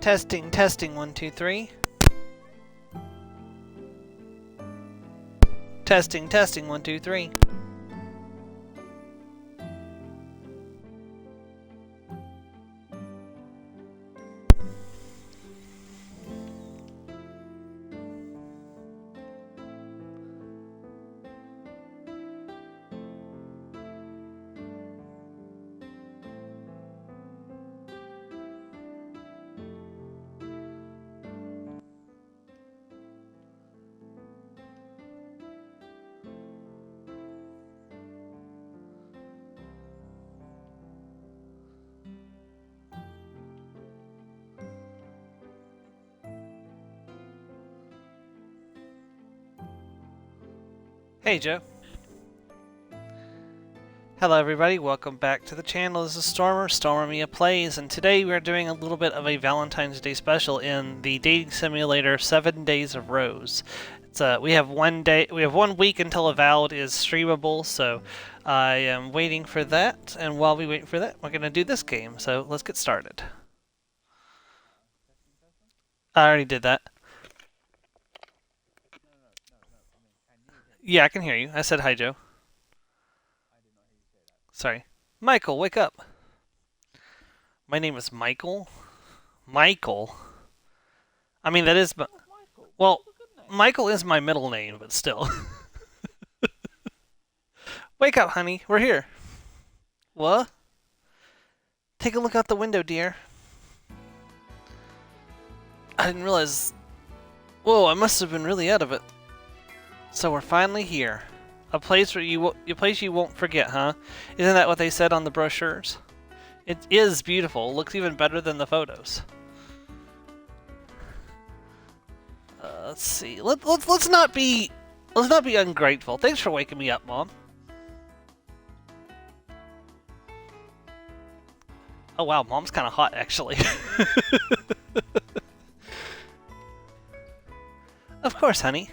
Testing, testing, 1, 2, 3. Testing, testing, 1, 2, 3. Hey Joe. Hello everybody, welcome back to the channel. This is Stormer, Stormer Plays, and today we're doing a little bit of a Valentine's Day special in the dating simulator 7 Days of Rose. We have 1 week until Avowed is streamable, so I am waiting for that, and while we wait for that, we're going to do this game, so let's get started. I already did that. Yeah, I can hear you. I said hi, Joe. Sorry. Michael, wake up. My name is Michael. Michael? I mean, that is... Well, Michael is my middle name, but still. Wake up, honey. We're here. What? Take a look out the window, dear. I didn't realize... Whoa, I must have been really out of it. So we're finally here. A place where you won't forget, huh? Isn't that what they said on the brochures? It is beautiful. Looks even better than the photos. Let's see. Let's not be ungrateful. Thanks for waking me up, Mom. Oh wow, Mom's kind of hot actually. Of course, honey.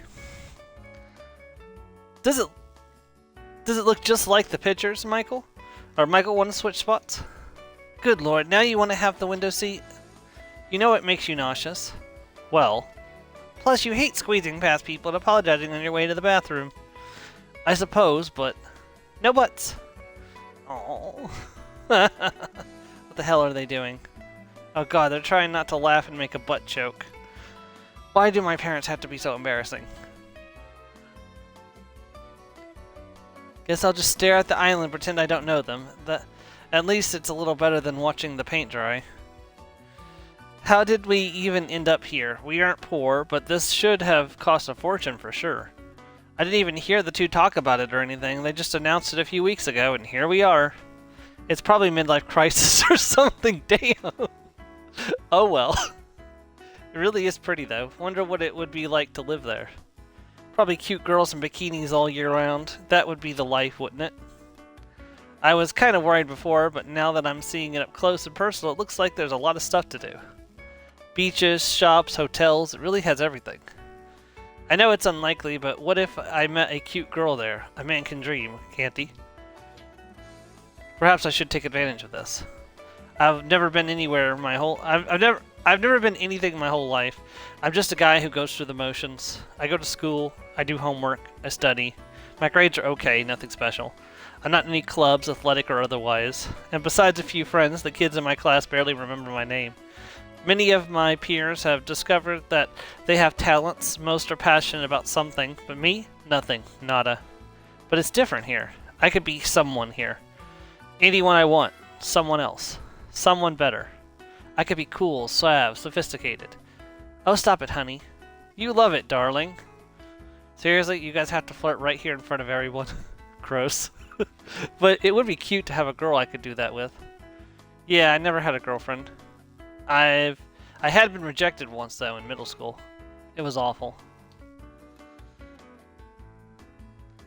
Does it look just like the pictures, Michael? Or Michael, want to switch spots? Good lord, now you want to have the window seat? You know it makes you nauseous. Well, plus you hate squeezing past people and apologizing on your way to the bathroom. I suppose, but no buts. Oh. What the hell are they doing? Oh god, they're trying not to laugh and make a butt joke. Why do my parents have to be so embarrassing? Guess I'll just stare at the island and pretend I don't know them. At least it's a little better than watching the paint dry. How did we even end up here? We aren't poor, but this should have cost a fortune for sure. I didn't even hear the two talk about it or anything. They just announced it a few weeks ago, and here we are. It's probably midlife crisis or something, damn. Oh well. It really is pretty though. Wonder what it would be like to live there. Probably cute girls in bikinis all year round. That would be the life, wouldn't it? I was kind of worried before, but now that I'm seeing it up close and personal, it looks like there's a lot of stuff to do. Beaches, shops, hotels, it really has everything. I know it's unlikely, but what if I met a cute girl there? A man can dream, can't he? Perhaps I should take advantage of this. I've never been anywhere my whole... I've never been anything my whole life. I'm just a guy who goes through the motions. I go to school, I do homework, I study. My grades are okay, nothing special. I'm not in any clubs, athletic or otherwise. And besides a few friends, the kids in my class barely remember my name. Many of my peers have discovered that they have talents. Most are passionate about something, but me? Nothing. Nada. But it's different here. I could be someone here. Anyone I want. Someone else. Someone better. I could be cool, suave, sophisticated. Oh, stop it, honey. You love it, darling. Seriously, you guys have to flirt right here in front of everyone? Gross. But it would be cute to have a girl I could do that with. Yeah, I never had a girlfriend. I had been rejected once, though, in middle school. It was awful.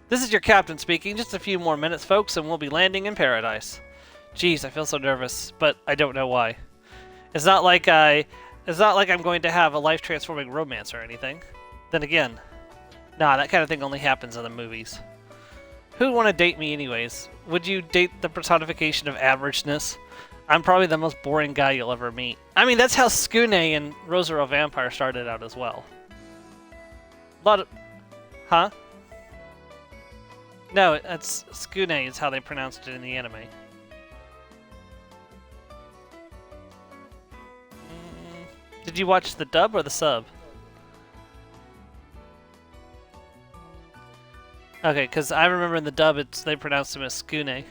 This is your captain speaking. Just a few more minutes, folks, and we'll be landing in paradise. Jeez, I feel so nervous, but I don't know why. It's not like I'm going to have a life-transforming romance or anything. Then again, nah, that kind of thing only happens in the movies. Who'd want to date me anyways? Would you date the personification of averageness? I'm probably the most boring guy you'll ever meet. I mean, that's how Skune and Rosario Vampire started out as well. A lot of... Huh? No, that's Skune is how they pronounced it in the anime. Did you watch the dub or the sub? Okay, because I remember in the dub they pronounced him as Skune.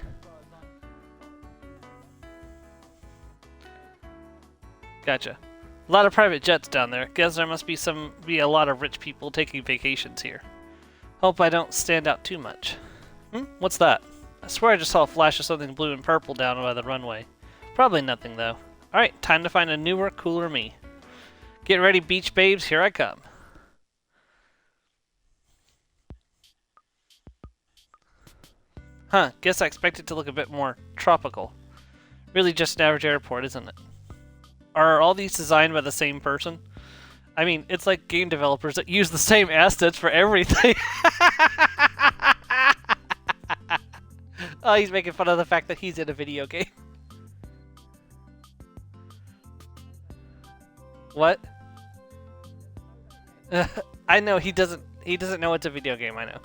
Gotcha. A lot of private jets down there. Guess there must be a lot of rich people taking vacations here. Hope I don't stand out too much. What's that? I swear I just saw a flash of something blue and purple down by the runway. Probably nothing though. Alright, time to find a newer, cooler me. Get ready, beach babes, here I come. Huh, guess I expected it to look a bit more tropical. Really just an average airport, isn't it? Are all these designed by the same person? I mean, it's like game developers that use the same assets for everything. Oh, he's making fun of the fact that he's in a video game. What? I know he doesn't know it's a video game, I know.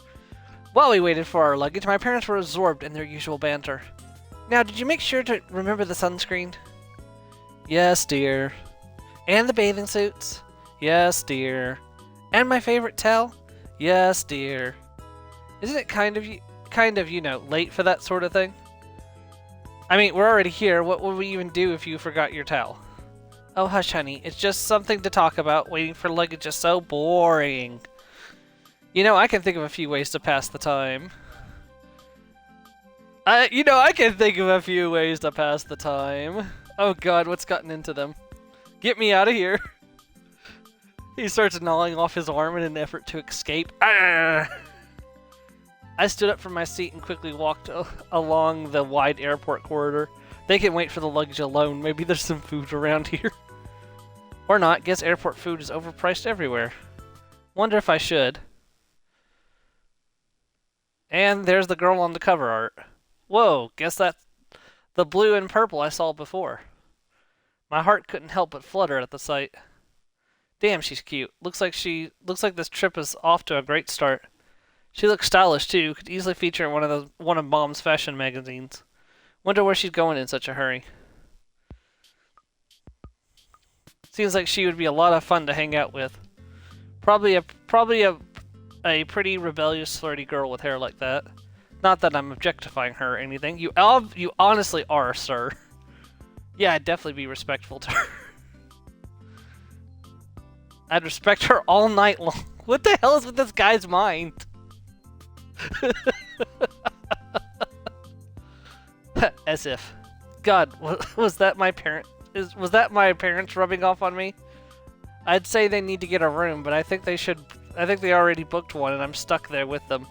While we waited for our luggage, my parents were absorbed in their usual banter. Now, did you make sure to remember the sunscreen? Yes, dear. And the bathing suits? Yes, dear. And my favorite towel? Yes, dear. Isn't it kind of, you know, late for that sort of thing? I mean, we're already here. What would we even do if you forgot your towel? Oh, hush, honey. It's just something to talk about. Waiting for luggage is so boring. You know, I can think of a few ways to pass the time. I can think of a few ways to pass the time. Oh god, what's gotten into them? Get me out of here. He starts gnawing off his arm in an effort to escape. Arrgh! I stood up from my seat and quickly walked along the wide airport corridor. They can wait for the luggage alone. Maybe there's some food around here. Or not. Guess airport food is overpriced everywhere. Wonder if I should. And there's the girl on the cover art. Whoa, guess that's the blue and purple I saw before. My heart couldn't help but flutter at the sight. Damn, she's cute. Looks like this trip is off to a great start. She looks stylish too. Could easily feature in one of Mom's fashion magazines. Wonder where she's going in such a hurry. Seems like she would be a lot of fun to hang out with. Probably a pretty rebellious, flirty girl with hair like that. Not that I'm objectifying her or anything. You honestly are, sir. Yeah, I'd definitely be respectful to her. I'd respect her all night long. What the hell is with this guy's mind? As if. God, was that my parent? Was that my parents rubbing off on me? I'd say they need to get a room, but I think they should. I think they already booked one, and I'm stuck there with them.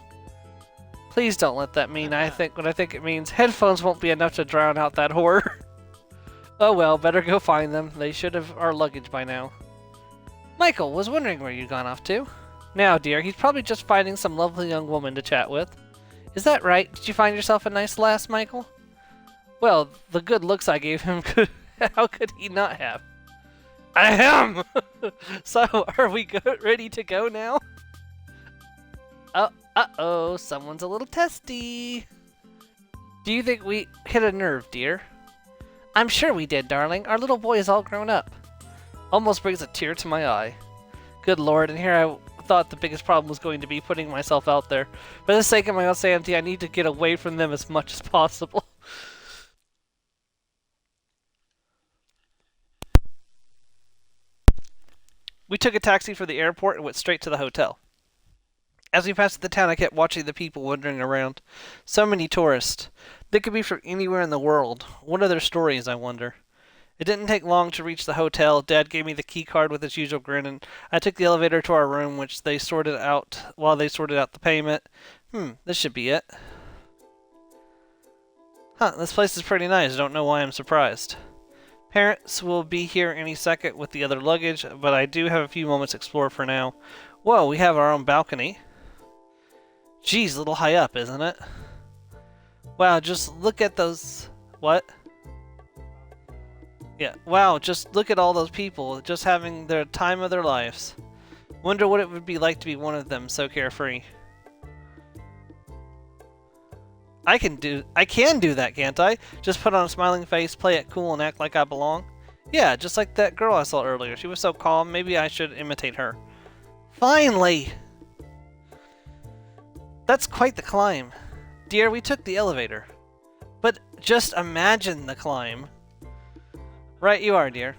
Please don't let that mean what I think it means. Headphones won't be enough to drown out that horror. Oh well, better go find them. They should have our luggage by now. Michael, was wondering where you'd gone off to. Now, dear, he's probably just finding some lovely young woman to chat with. Is that right? Did you find yourself a nice lass, Michael? Well, the good looks I gave him how could he not have? I am! So, are we ready to go now? Uh-oh, someone's a little testy. Do you think we hit a nerve, dear? I'm sure we did, darling. Our little boy is all grown up. Almost brings a tear to my eye. Good lord, and here I thought the biggest problem was going to be putting myself out there. For the sake of my own sanity, I need to get away from them as much as possible. We took a taxi for the airport and went straight to the hotel. As we passed the town, I kept watching the people wandering around. So many tourists. They could be from anywhere in the world. What are their stories, I wonder? It didn't take long to reach the hotel. Dad gave me the key card with his usual grin, and I took the elevator to our room, which they sorted out while they sorted out the payment. This should be it. Huh, this place is pretty nice. I don't know why I'm surprised. Parents will be here any second with the other luggage, but I do have a few moments to explore for now. Whoa, we have our own balcony. Geez, a little high up, isn't it? Wow, just look at those... What? Yeah, wow, just look at all those people just having their time of their lives. Wonder what it would be like to be one of them, so carefree. I can do that, can't I? Just put on a smiling face, play it cool, and act like I belong? Yeah, just like that girl I saw earlier. She was so calm, maybe I should imitate her. Finally! That's quite the climb. Dear, we took the elevator. But just imagine the climb. Right you are, dear.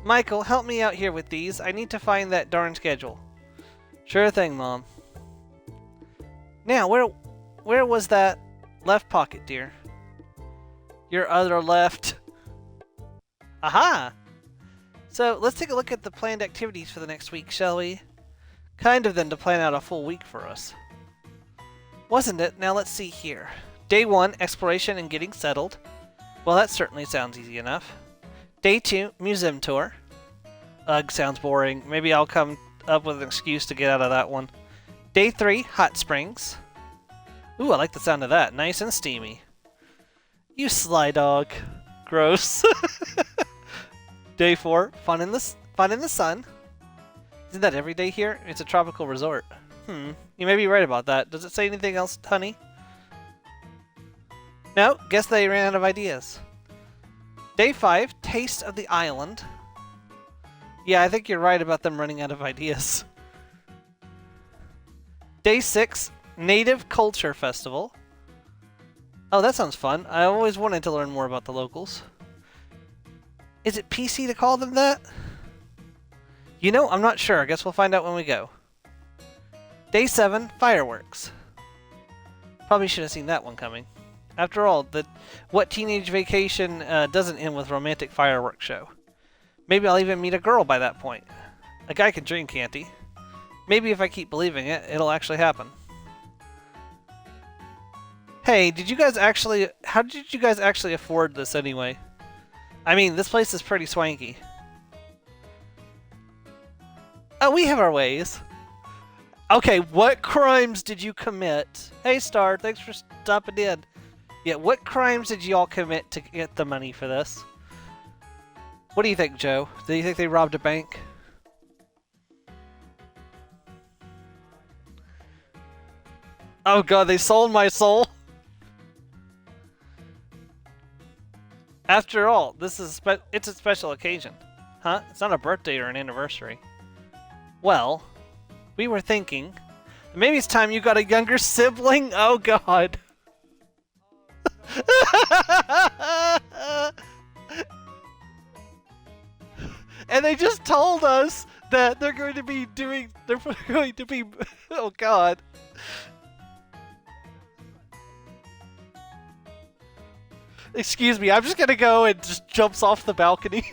Michael, help me out here with these. I need to find that darn schedule. Sure thing, Mom. Now, where was that left pocket, dear? Your other left. Aha! So, let's take a look at the planned activities for the next week, shall we? Kind of then to plan out a full week for us. Wasn't it? Now let's see here. Day 1, exploration and getting settled. Well, that certainly sounds easy enough. Day 2, museum tour. Ugh, sounds boring. Maybe I'll come up with an excuse to get out of that one. Day 3, hot springs. Ooh, I like the sound of that. Nice and steamy. You sly dog. Gross. Day 4, fun in the sun. Isn't that every day here? It's a tropical resort. You may be right about that. Does it say anything else, honey? No, guess they ran out of ideas. Day 5, taste of the island. Yeah, I think you're right about them running out of ideas. Day 6, Native Culture Festival. Oh, that sounds fun. I always wanted to learn more about the locals. Is it PC to call them that? You know, I'm not sure. I guess we'll find out when we go. Day 7, fireworks. Probably should have seen that one coming. After all, what teenage vacation doesn't end with romantic fireworks show? Maybe I'll even meet a girl by that point. A guy can dream, can't he? Maybe if I keep believing it, it'll actually happen. Hey, how did you guys actually afford this anyway? I mean, this place is pretty swanky. Oh, we have our ways. Okay, what crimes did you commit? Hey, Star, thanks for stopping in. Yeah, what crimes did y'all commit to get the money for this? What do you think, Joe? Do you think they robbed a bank? Oh god, they sold my soul? After all, it's a special occasion. Huh? It's not a birthday or an anniversary. Well, we were thinking, maybe it's time you got a younger sibling? Oh god. And they just told us that they're going to be oh god. Excuse me, I'm just gonna go and just jumps off the balcony.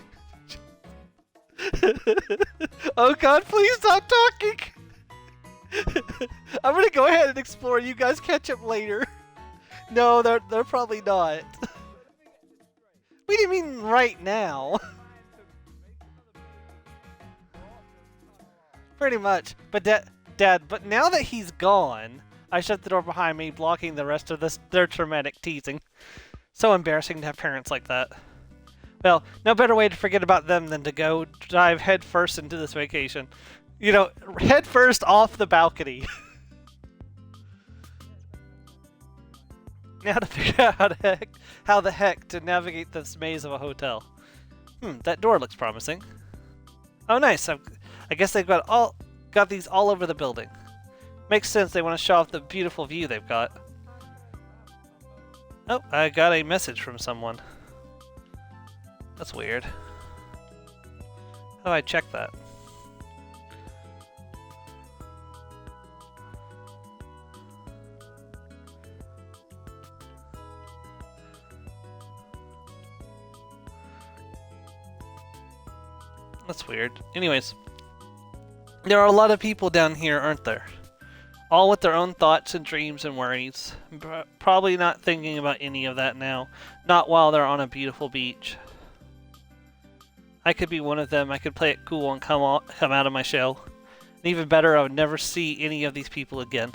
Oh god, please stop talking! I'm gonna go ahead and explore. You guys catch up later. No, they're probably not. We didn't mean right now. Pretty much. But Dad, but now that he's gone, I shut the door behind me, blocking the rest of their traumatic teasing. So embarrassing to have parents like that. Well, no better way to forget about them than to go dive headfirst into this vacation. You know, headfirst off the balcony. Now to figure out how the heck to navigate this maze of a hotel. That door looks promising. Oh, nice. I guess they've got these all over the building. Makes sense. They want to show off the beautiful view they've got. Oh, I got a message from someone. That's weird. How do I check that? That's weird. Anyways, there are a lot of people down here, aren't there? All with their own thoughts and dreams and worries. Probably not thinking about any of that now. Not while they're on a beautiful beach. I could be one of them. I could play it cool and come out of my shell. And even better, I would never see any of these people again.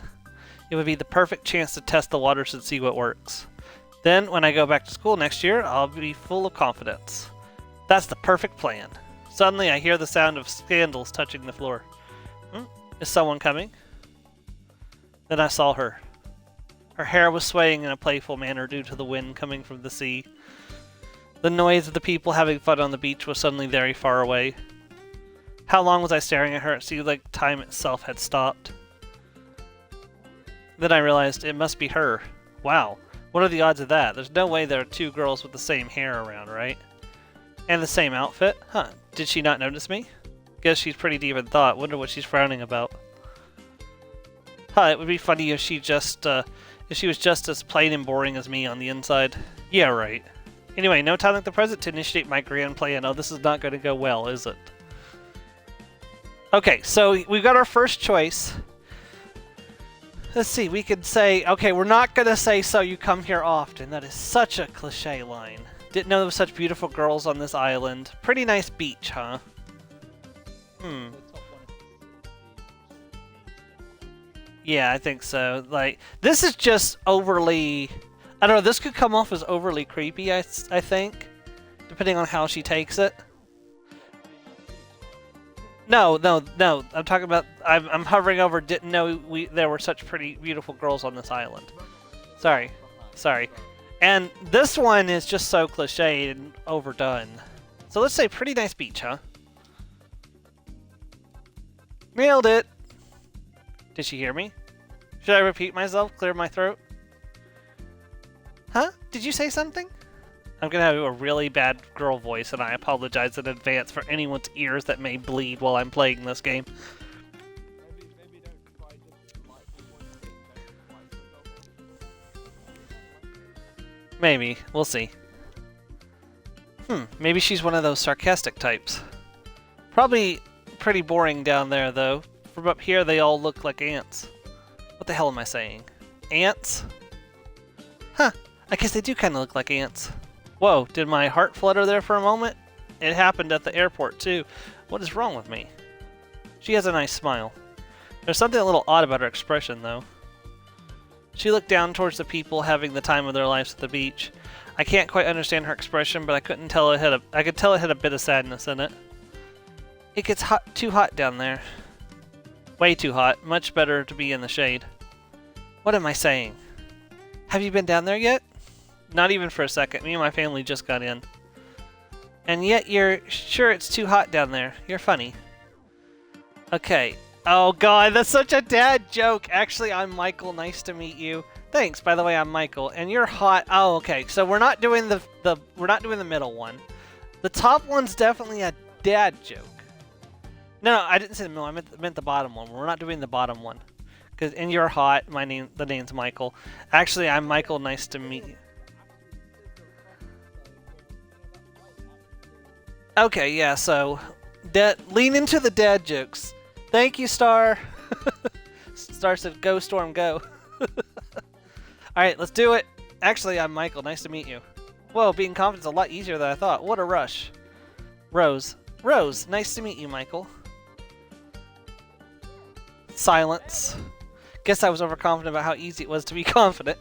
It would be the perfect chance to test the waters and see what works. Then, when I go back to school next year, I'll be full of confidence. That's the perfect plan. Suddenly, I hear the sound of sandals touching the floor. Is someone coming? Then I saw her. Her hair was swaying in a playful manner due to the wind coming from the sea. The noise of the people having fun on the beach was suddenly very far away. How long was I staring at her? It seemed like time itself had stopped. Then I realized it must be her. Wow, what are the odds of that? There's no way there are two girls with the same hair around, right? And the same outfit? Huh, did she not notice me? Guess she's pretty deep in thought. Wonder what she's frowning about. Huh, it would be funny if she was just as plain and boring as me on the inside. Yeah, right. Anyway, no time like the present to initiate my grand plan. Oh, this is not going to go well, is it? Okay, so we've got our first choice. Let's see, we could say, okay, we're not going to say, so you come here often. That is such a cliche line. Didn't know there were such beautiful girls on this island. Pretty nice beach, huh? Yeah, I think so. Like, this is just overly... I don't know, this could come off as overly creepy, I think. Depending on how she takes it. No. I'm talking about... I'm hovering over, didn't know there were such pretty, beautiful girls on this island. Sorry. And this one is just so cliched and overdone. So let's say pretty nice beach, huh? Nailed it! Did she hear me? Should I repeat myself? Clear my throat? Huh? Did you say something? I'm gonna have a really bad girl voice, and I apologize in advance for anyone's ears that may bleed while I'm playing this game. Maybe. We'll see. Maybe she's one of those sarcastic types. Probably pretty boring down there, though. From up here, they all look like ants. What the hell am I saying? Ants? Huh. I guess they do kind of look like ants. Whoa, did my heart flutter there for a moment? It happened at the airport, too. What is wrong with me? She has a nice smile. There's something a little odd about her expression, though. She looked down towards the people having the time of their lives at the beach. I can't quite understand her expression, but I could tell it had a bit of sadness in it. It gets too hot down there. Way too hot. Much better to be in the shade. What am I saying? Have you been down there yet? Not even for a second. Me and my family just got in. And yet you're sure it's too hot down there. You're funny. Okay. Oh god, that's such a dad joke. Actually, I'm Michael. Nice to meet you. Thanks. By the way, I'm Michael. And you're hot. Oh, okay. So we're not doing the middle one. The top one's definitely a dad joke. No, I didn't say the middle. I meant the bottom one. We're not doing the bottom one. And you're hot. The name's Michael. Actually, I'm Michael. Nice to meet you. Okay, yeah. So, lean into the dad jokes. Thank you, Star. Star said, "Go Storm, go." All right, let's do it. Actually, I'm Michael. Nice to meet you. Whoa, being confident's a lot easier than I thought. What a rush. Rose. Nice to meet you, Michael. Silence. Guess I was overconfident about how easy it was to be confident.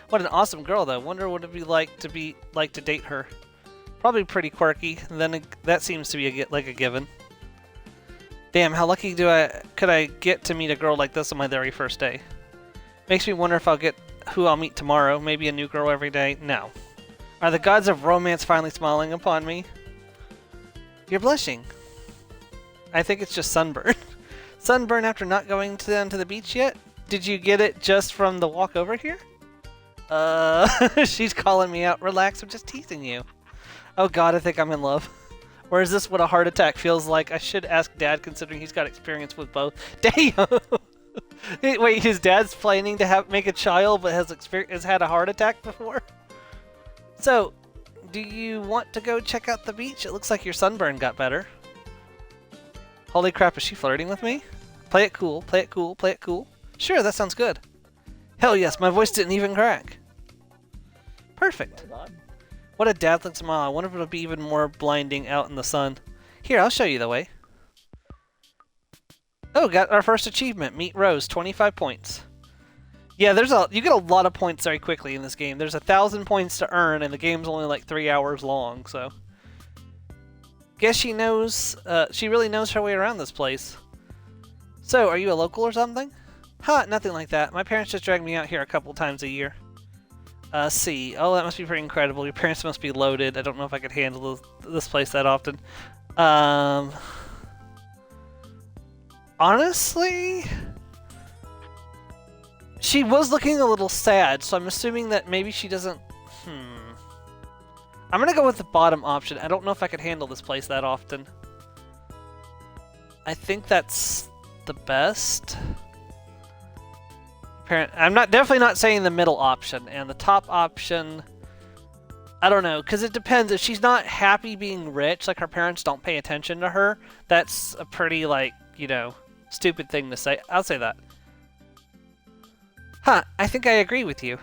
What an awesome girl, though. Wonder what it'd be like to date her. Probably pretty quirky. And then that seems to be like a given. Damn, how lucky could I get to meet a girl like this on my very first day? Makes me wonder if who I'll meet tomorrow. Maybe a new girl every day. No. Are the gods of romance finally smiling upon me? You're blushing. I think it's just sunburn. Sunburn after not going down to the beach yet? Did you get it just from the walk over here? She's calling me out. Relax, I'm just teasing you. Oh god, I think I'm in love. Or is this what a heart attack feels like? I should ask Dad, considering he's got experience with both. Damn! Wait, his dad's planning to make a child, but has had a heart attack before? So, do you want to go check out the beach? It looks like your sunburn got better. Holy crap, is she flirting with me? Play it cool, play it cool, play it cool. Sure, that sounds good. Hell yes, my voice didn't even crack. Perfect. What a dazzling smile. I wonder if it'll be even more blinding out in the sun. Here, I'll show you the way. Oh, got our first achievement. Meet Rose, 25 points. Yeah, you get a lot of points very quickly in this game. There's 1,000 points to earn, and the game's only like 3 hours long, so... Guess she knows, she really knows her way around this place. So, are you a local or something? Huh, nothing like that. My parents just drag me out here a couple times a year. See. Oh, that must be pretty incredible. Your parents must be loaded. I don't know if I could handle this place that often. Honestly, she was looking a little sad, so I'm assuming that maybe she doesn't... I'm gonna go with the bottom option. I don't know if I could handle this place that often. I think that's the best. I'm definitely not saying the middle option, and the top option, I don't know, because it depends. If she's not happy being rich, like her parents don't pay attention to her, that's a pretty, like, you know, stupid thing to say. I'll say that. Huh, I think I agree with you.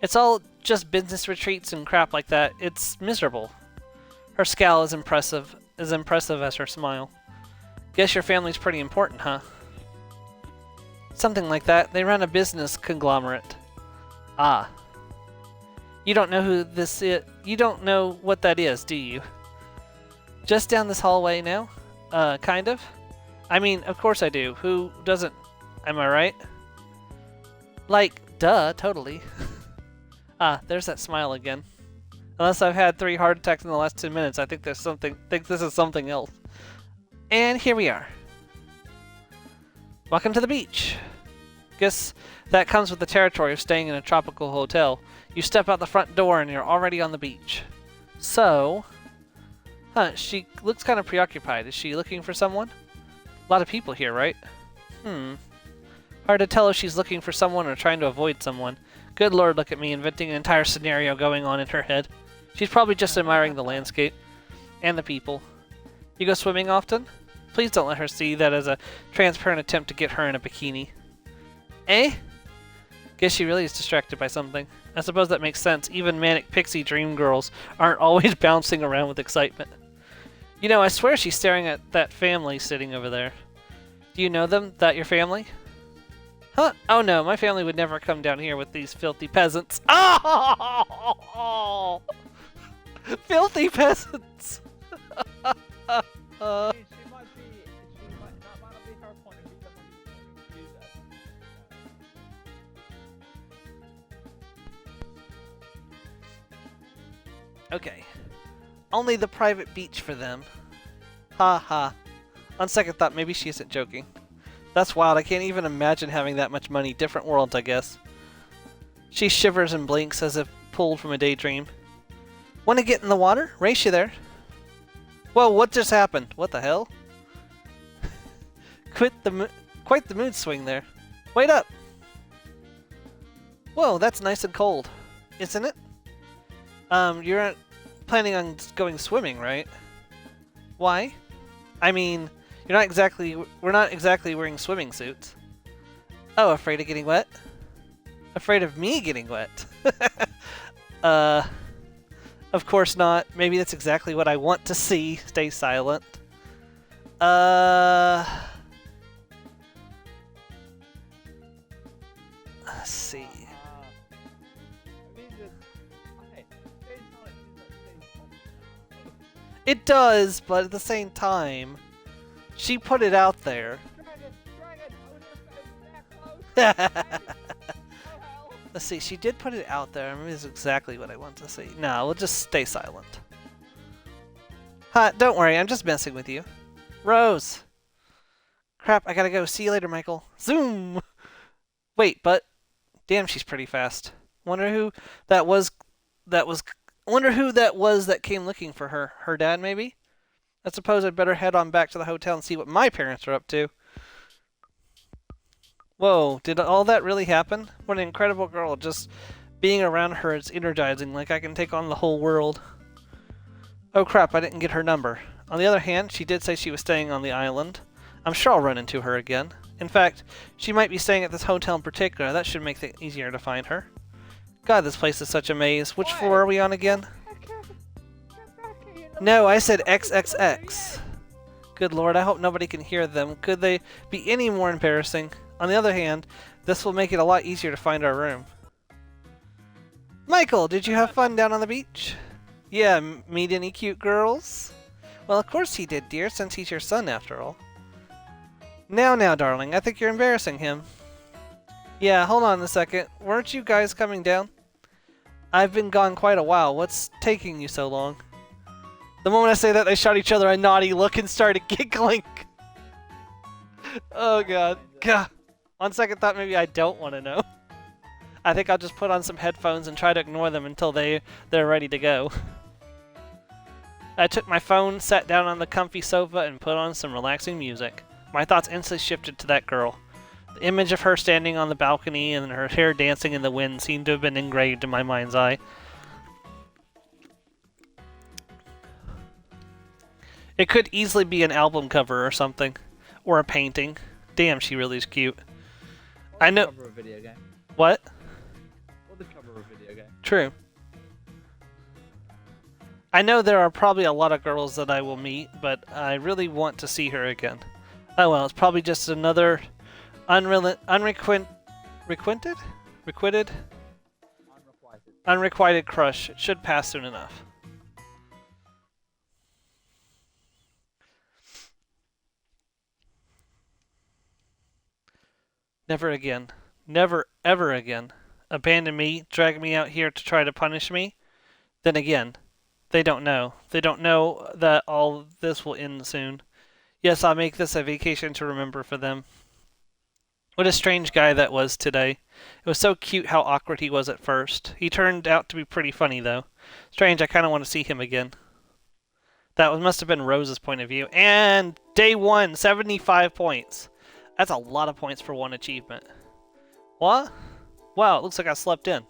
It's all just business retreats and crap like that. It's miserable. Her scowl is impressive as her smile. Guess your family's pretty important, huh? Something like that. They run a business conglomerate. Ah. You don't know who this is. You don't know what that is, do you? Just down this hallway now? Kind of? I mean, of course I do. Who doesn't? Am I right? Like, duh, totally. Ah, there's that smile again. Unless I've had 3 heart attacks in the last 10 minutes, I think this is something else. And here we are. Welcome to the beach. Guess that comes with the territory of staying in a tropical hotel. You step out the front door and you're already on the beach. So, she looks kind of preoccupied. Is she looking for someone? A lot of people here, right? Hard to tell if she's looking for someone or trying to avoid someone. Good lord, look at me inventing an entire scenario going on in her head. She's probably just admiring the landscape and the people. You go swimming often? Please don't let her see that as a transparent attempt to get her in a bikini. Eh? Guess she really is distracted by something. I suppose that makes sense. Even manic pixie dream girls aren't always bouncing around with excitement. You know, I swear she's staring at that family sitting over there. Do you know them? That your family? Huh? Oh no, my family would never come down here with these filthy peasants. Oh! Filthy peasants! Okay. Only the private beach for them. Ha ha. On second thought, maybe she isn't joking. That's wild. I can't even imagine having that much money. Different worlds, I guess. She shivers and blinks as if pulled from a daydream. Want to get in the water? Race you there. Whoa, what just happened? What the hell? Quite the mood swing there. Wait up! Whoa, that's nice and cold. Isn't it? You're not planning on going swimming, right? Why? I mean, we're not exactly wearing swimming suits. Oh, afraid of getting wet? Afraid of me getting wet? Of course not. Maybe that's exactly what I want to see. Stay silent. Let's see. It does, but at the same time, she put it out there. Let's see, she did put it out there. Maybe this is exactly what I want to see. No, we'll just stay silent. Don't worry, I'm just messing with you. Rose! Crap, I gotta go. See you later, Michael. Zoom! Wait, but... Damn, she's pretty fast. Wonder who that was that came looking for her. Her dad, maybe? I suppose I'd better head on back to the hotel and see what my parents are up to. Whoa, did all that really happen? What an incredible girl. Just being around her is energizing, like I can take on the whole world. Oh crap, I didn't get her number. On the other hand, she did say she was staying on the island. I'm sure I'll run into her again. In fact, she might be staying at this hotel in particular. That should make it easier to find her. God, this place is such a maze. Which floor are we on again? No, I said XXX. Good lord, I hope nobody can hear them. Could they be any more embarrassing? On the other hand, this will make it a lot easier to find our room. Michael, did you have fun down on the beach? Yeah, meet any cute girls? Well, of course he did, dear, since he's your son after all. Now, darling, I think you're embarrassing him. Yeah, hold on a second. Weren't you guys coming down? I've been gone quite a while. What's taking you so long? The moment I say that, they shot each other a naughty look and started giggling. Oh, God. God. On second thought, maybe I don't want to know. I think I'll just put on some headphones and try to ignore them until they're ready to go. I took my phone, sat down on the comfy sofa, and put on some relaxing music. My thoughts instantly shifted to that girl. The image of her standing on the balcony and her hair dancing in the wind seemed to have been engraved in my mind's eye. It could easily be an album cover or something. Or a painting. Damn, she really is cute. I know. Cover of a video game. What? Or the cover of a video game. True. I know there are probably a lot of girls that I will meet, but I really want to see her again. Oh well, it's probably just another unrequited crush. It should pass soon enough. Never again. Never, ever again. Abandon me, drag me out here to try to punish me? Then again, they don't know. They don't know that all this will end soon. Yes, I'll make this a vacation to remember for them. What a strange guy that was today. It was so cute how awkward he was at first. He turned out to be pretty funny, though. Strange, I kind of want to see him again. That must have been Rose's point of view. And day 1, 75 points. That's a lot of points for one achievement. What? Wow, it looks like I slept in.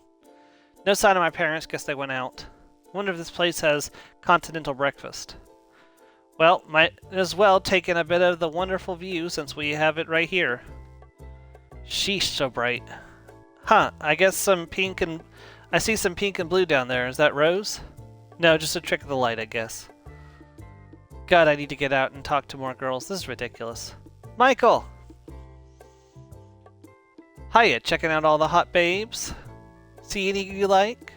No sign of my parents, guess they went out. Wonder if this place has continental breakfast. Well, might as well take in a bit of the wonderful view since we have it right here. Sheesh, so bright. Huh, I see some pink and blue down there. Is that Rose? No, just a trick of the light, I guess. God, I need to get out and talk to more girls. This is ridiculous. Michael! Hiya, checking out all the hot babes? See any you like?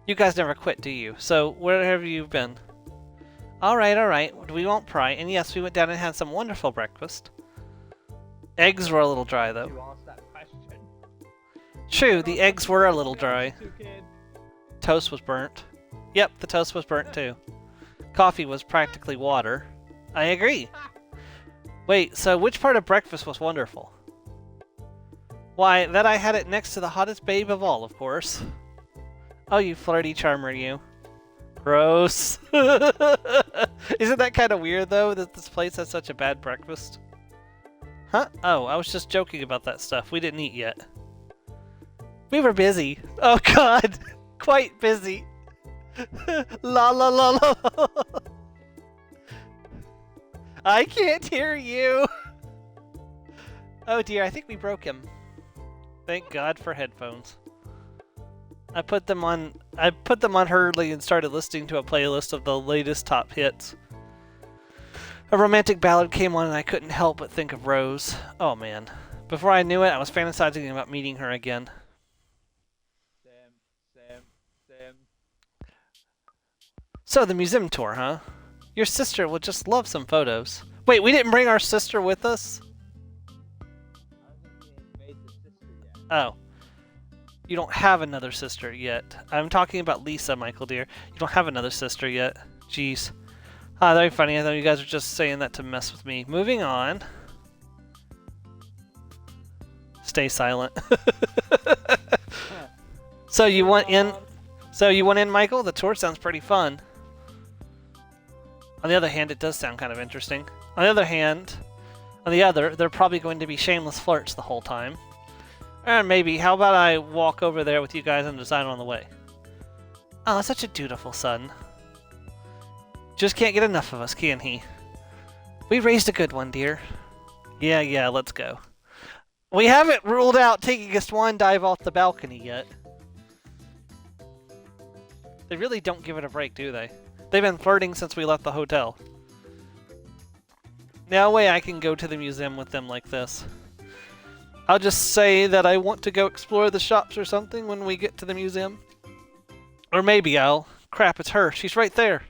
You guys never quit, do you? So, where have you been? Alright. We won't pry. And yes, we went down and had some wonderful breakfast. Eggs were a little dry, though. You asked that question. True, the eggs were a little dry. Toast was burnt. Yep, the toast was burnt, too. Coffee was practically water. I agree. Wait, so which part of breakfast was wonderful? Why, that I had it next to the hottest babe of all, of course. Oh, you flirty charmer, you. Gross. Isn't that kind of weird, though, that this place has such a bad breakfast? Huh? Oh, I was just joking about that stuff. We didn't eat yet. We were busy. Oh, God. Quite busy. La la la la. I can't hear you. Oh, dear. I think we broke him. Thank God for headphones. I put them on hurriedly and started listening to a playlist of the latest top hits. A romantic ballad came on and I couldn't help but think of Rose. Oh man. Before I knew it, I was fantasizing about meeting her again. Sam. So, the museum tour, huh? Your sister will just love some photos. Wait, we didn't bring our sister with us? Oh. You don't have another sister yet. I'm talking about Lisa, Michael, dear. You don't have another sister yet. Jeez. Ah, very funny. I thought you guys were just saying that to mess with me. Moving on. Stay silent. So you want in? So you want in, Michael? The tour sounds pretty fun. On the other hand, it does sound kind of interesting. On the other, they're probably going to be shameless flirts the whole time. And maybe, how about I walk over there with you guys and decide on the way? Oh, such a dutiful son. Just can't get enough of us, can he? We raised a good one, dear. Yeah, let's go. We haven't ruled out taking a swan dive off the balcony yet. They really don't give it a break, do they? They've been flirting since we left the hotel. No way I can go to the museum with them like this. I'll just say that I want to go explore the shops or something when we get to the museum. Or maybe I'll... Crap, it's her. She's right there.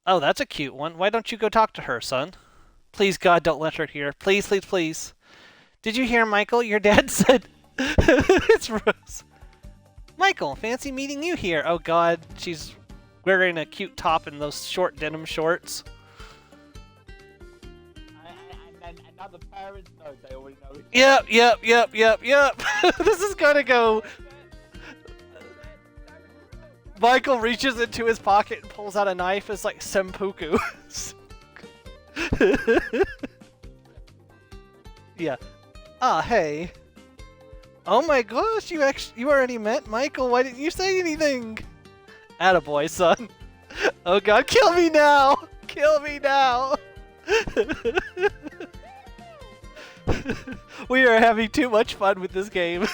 Oh, that's a cute one. Why don't you go talk to her, son? Please, God, don't let her hear. Please, please, please. Did you hear, Michael? Your dad said... It's Rose. Michael, fancy meeting you here. Oh, God, she's wearing a cute top and those short denim shorts. And now the parents know, they already know each Yep. This is gonna go... Michael reaches into his pocket and pulls out a knife. It's like seppuku. Yeah. Ah, hey. Oh my gosh, you already met Michael. Why didn't you say anything? Attaboy, son. Oh God, kill me now! Kill me now! We are having too much fun with this game.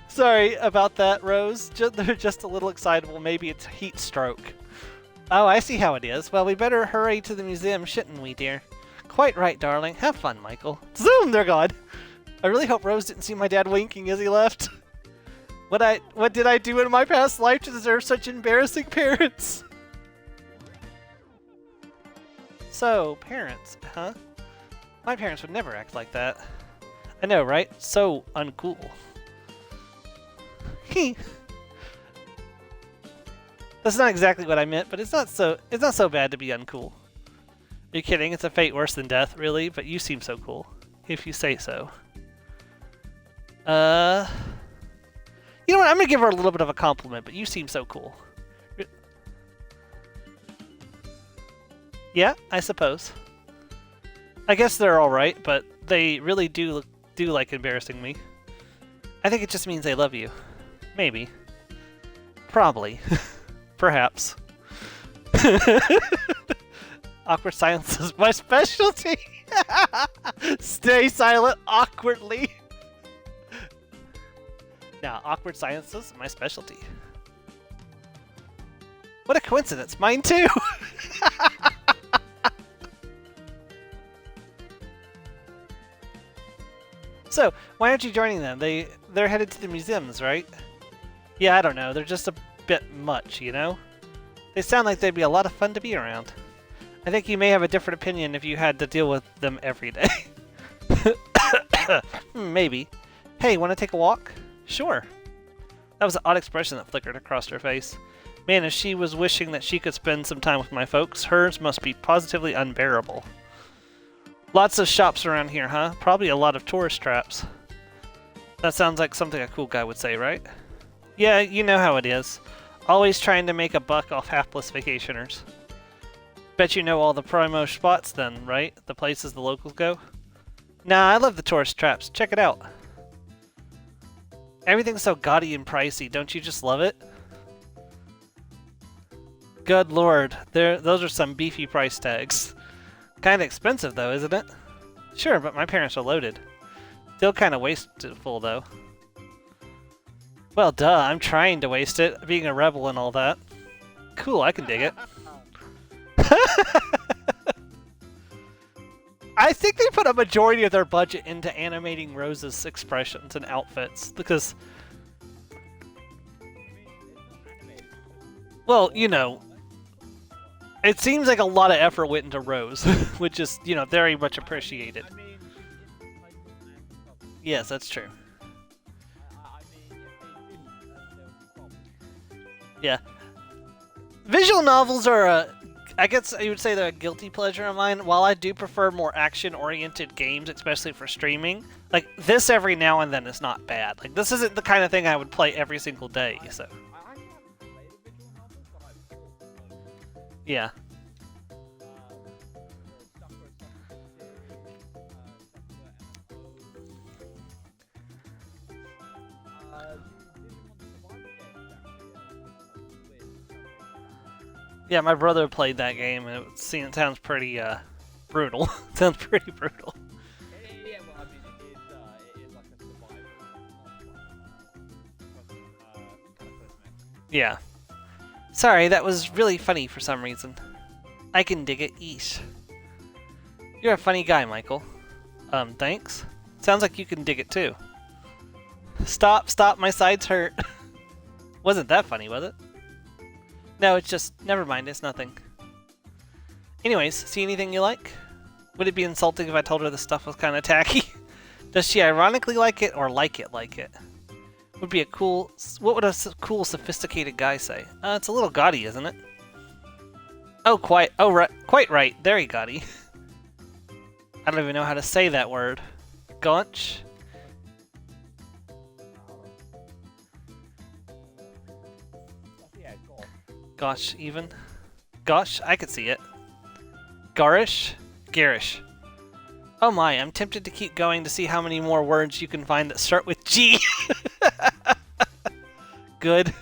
Sorry about that, Rose. They're just a little excitable. Maybe it's heat stroke. Oh, I see how it is. Well, we better hurry to the museum, shouldn't we, dear? Quite right, darling. Have fun, Michael. Zoom! They're gone. I really hope Rose didn't see my dad winking as he left. What did I do in my past life to deserve such embarrassing parents? So, parents, huh? My parents would never act like that. I know, right? So uncool. That's not exactly what I meant, but it's not so bad to be uncool. Are you kidding? It's a fate worse than death, really, but you seem so cool. If you say so. You know what? I'm gonna give her a little bit of a compliment, but you seem so cool. Yeah, I suppose. I guess they're alright, but they really do like embarrassing me. I think it just means they love you. Maybe. Probably. Perhaps. Awkward silence is my specialty. Stay silent awkwardly. Now, awkward silence is my specialty. What a coincidence. Mine too. So, why aren't you joining them? They're headed to the museums, right? Yeah, I don't know. They're just a bit much, you know? They sound like they'd be a lot of fun to be around. I think you may have a different opinion if you had to deal with them every day. Maybe. Hey, want to take a walk? Sure. That was an odd expression that flickered across her face. Man, if she was wishing that she could spend some time with my folks, hers must be positively unbearable. Lots of shops around here, huh? Probably a lot of tourist traps. That sounds like something a cool guy would say, right? Yeah, you know how it is. Always trying to make a buck off hapless vacationers. Bet you know all the promo spots then, right? The places the locals go? Nah, I love the tourist traps. Check it out. Everything's so gaudy and pricey. Don't you just love it? Good lord. Those are some beefy price tags. Kinda expensive though, isn't it? Sure, but my parents are loaded. Still kinda wasteful though. Well, duh, I'm trying to waste it, being a rebel and all that. Cool, I can dig it. I think they put a majority of their budget into animating Rose's expressions and outfits, because... Well, you know, it seems like a lot of effort went into Rose, which is, you know, very much appreciated. Yes, that's true. Yeah. Visual novels are I guess you would say they're a guilty pleasure of mine. While I do prefer more action-oriented games, especially for streaming, like, this every now and then is not bad. Like, this isn't the kind of thing I would play every single day, so... Yeah. Yeah, my brother played that game, and it sounds pretty, brutal. Sounds pretty brutal. Yeah, well, I mean, it is like a survival. Yeah. Sorry, that was really funny for some reason. I can dig it, yeesh. You're a funny guy, Michael. Thanks. Sounds like you can dig it too. Stop, my sides hurt. Wasn't that funny, was it? No, it's just... Never mind, it's nothing. Anyways, see anything you like? Would it be insulting if I told her the stuff was kind of tacky? Does she ironically like it or like it like it? Would be a cool... What would a cool, sophisticated guy say? It's a little gaudy, isn't it? Oh, quite. Oh, right. Quite right. Very gaudy. I don't even know how to say that word. Gaunch? Yeah, go on. Gosh, even? Gosh, I could see it. Garish? Garish. Oh my, I'm tempted to keep going to see how many more words you can find that start with G. Good.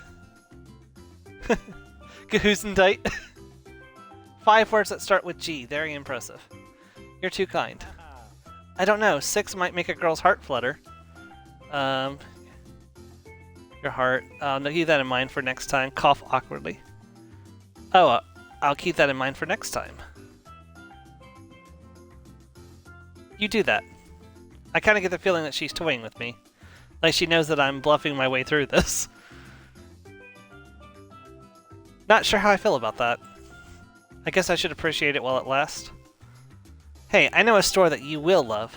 Gahoosendite. 5 words that start with G. Very impressive. You're too kind. I don't know. 6 might make a girl's heart flutter. Your heart. No, keep that in mind for next time. Cough awkwardly. Oh, I'll keep that in mind for next time. You do that. I kind of get the feeling that she's toying with me. Like she knows that I'm bluffing my way through this. Not sure how I feel about that. I guess I should appreciate it while it lasts. Hey, I know a store that you will love.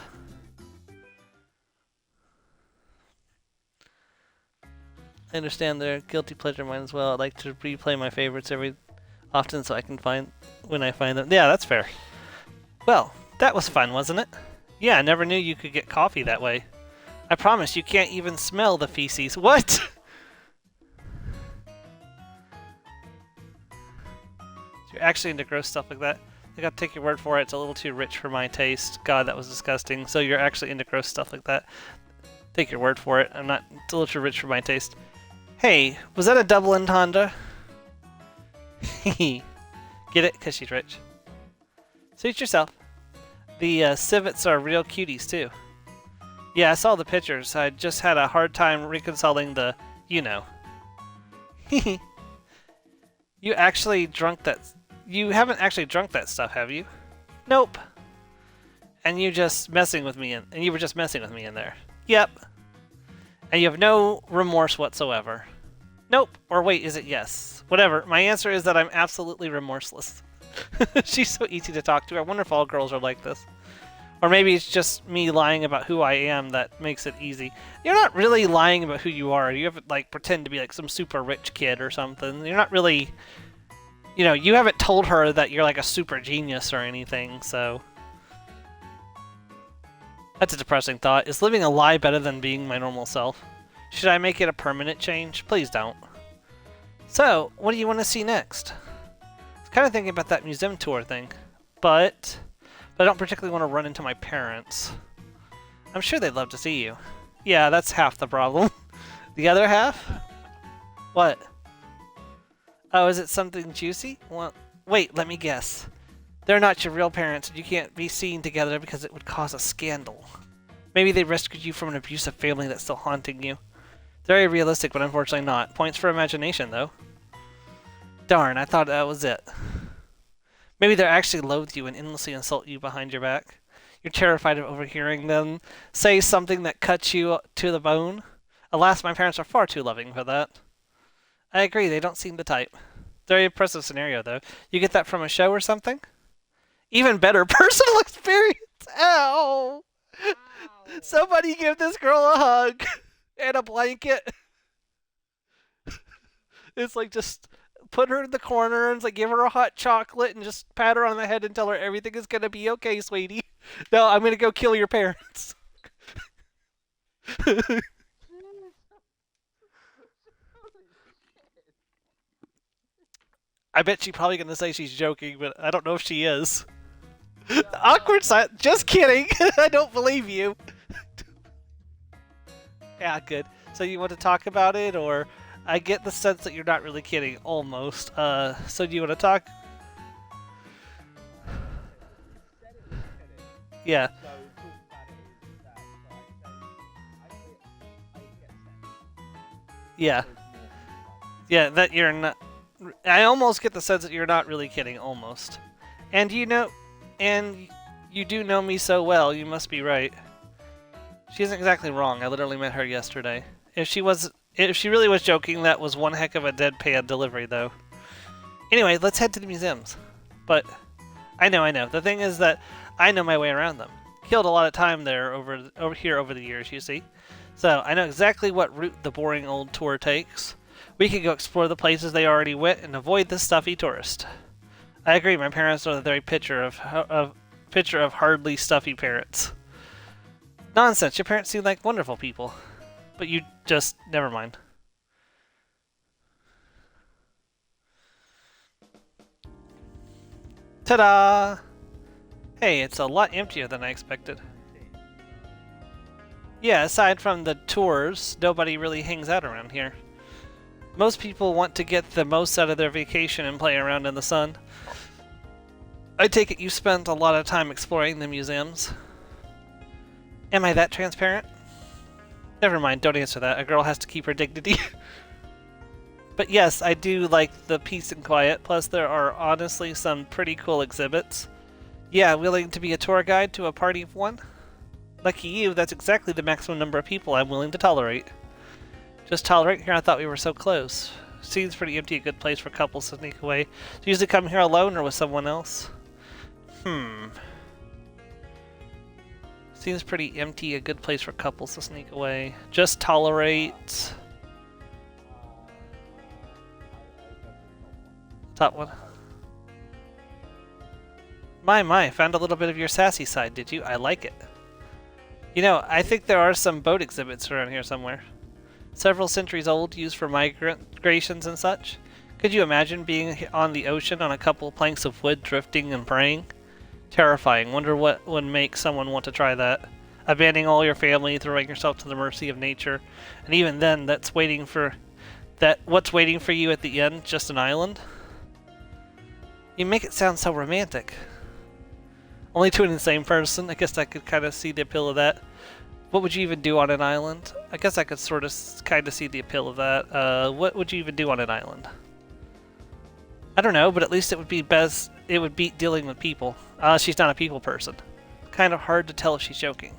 I understand their guilty pleasure of mine as well. I like to replay my favorites every often so I can find when I find them. Yeah, that's fair. Well, that was fun, wasn't it? Yeah, I never knew you could get coffee that way. I promise you can't even smell the feces. What? You're actually into gross stuff like that? I gotta take your word for it. It's a little too rich for my taste. God, that was disgusting. So you're actually into gross stuff like that? Take your word for it. I'm not. It's a little too rich for my taste. Hey, was that a double entendre? Get it? Because she's rich. Suit yourself. The civets are real cuties, too. Yeah, I saw the pictures. I just had a hard time reconciling the, you know. You actually drunk that... You haven't actually drunk that stuff, have you? Nope. And you just messing with me and you were just messing with me in there. Yep. And you have no remorse whatsoever. Nope. Or wait, is it yes? Whatever. My answer is that I'm absolutely remorseless. She's so easy to talk to. I wonder if all girls are like this. Or maybe it's just me lying about who I am that makes it easy. You're not really lying about who you are. You haven't, like, pretend to be, like, some super rich kid or something. You're not really... You know, you haven't told her that you're, like, a super genius or anything, so... That's a depressing thought. Is living a lie better than being my normal self? Should I make it a permanent change? Please don't. So, what do you want to see next? I was kind of thinking about that museum tour thing, but I don't particularly want to run into my parents. I'm sure they'd love to see you. Yeah, that's half the problem. The other half? What? Oh, is it something juicy? Well, wait, let me guess. They're not your real parents, and you can't be seen together because it would cause a scandal. Maybe they rescued you from an abusive family that's still haunting you. Very realistic, but unfortunately not. Points for imagination, though. Darn, I thought that was it. Maybe they actually loathe you and endlessly insult you behind your back. You're terrified of overhearing them say something that cuts you to the bone. Alas, my parents are far too loving for that. I agree, they don't seem the type. Very impressive scenario, though. You get that from a show or something? Even better, personal experience! Ow! Ow. Somebody give this girl a hug! And a blanket! It's like just put her in the corner and it's like give her a hot chocolate and just pat her on the head and tell her everything is gonna be okay, sweetie. No, I'm gonna go kill your parents. I bet she's probably gonna say she's joking, but I don't know if she is. Awkward silence. Just kidding. I don't believe you. Yeah, good. So you want to talk about it, or I get the sense that you're not really kidding, almost. So do you want to talk? Yeah. Yeah. Yeah, that you're not... I almost get the sense that you're not really kidding, almost. And you know... And you do know me so well, you must be right. She isn't exactly wrong. I literally met her yesterday. If she really was joking, that was one heck of a deadpan delivery, though. Anyway, let's head to the museums. But I know. The thing is that I know my way around them. Killed a lot of time there over here over the years, you see. So I know exactly what route the boring old tour takes. We can go explore the places they already went and avoid the stuffy tourist. I agree. My parents are the very picture of hardly stuffy parents. Nonsense. Your parents seem like wonderful people, but you just never mind. Ta-da! Hey, it's a lot emptier than I expected. Yeah, aside from the tours, nobody really hangs out around here. Most people want to get the most out of their vacation and play around in the sun. I take it you spent a lot of time exploring the museums. Am I that transparent? Never mind, don't answer that. A girl has to keep her dignity. But yes, I do like the peace and quiet, plus there are honestly some pretty cool exhibits. Yeah, willing to be a tour guide to a party of one? Lucky you, that's exactly the maximum number of people I'm willing to tolerate. Just tolerate here, I thought we were so close. Seems pretty empty, a good place for couples to sneak away. Do you usually come here alone or with someone else? Seems pretty empty, a good place for couples to sneak away. Just tolerate... Top one. My, found a little bit of your sassy side, did you? I like it. You know, I think there are some boat exhibits around here somewhere. Several centuries old, used for migrations and such. Could you imagine being on the ocean on a couple planks of wood drifting and praying? Terrifying. Wonder what would make someone want to try that. Abandoning all your family, throwing yourself to the mercy of nature. And even then, what's waiting for you at the end? Just an island? You make it sound so romantic. Only to an insane person. I guess I could kind of see the appeal of that. What would you even do on an island? I guess I could sort of kind of see the appeal of that. What would you even do on an island? I don't know, but at least it would be best. It would beat dealing with people. She's not a people person. Kind of hard to tell if she's joking.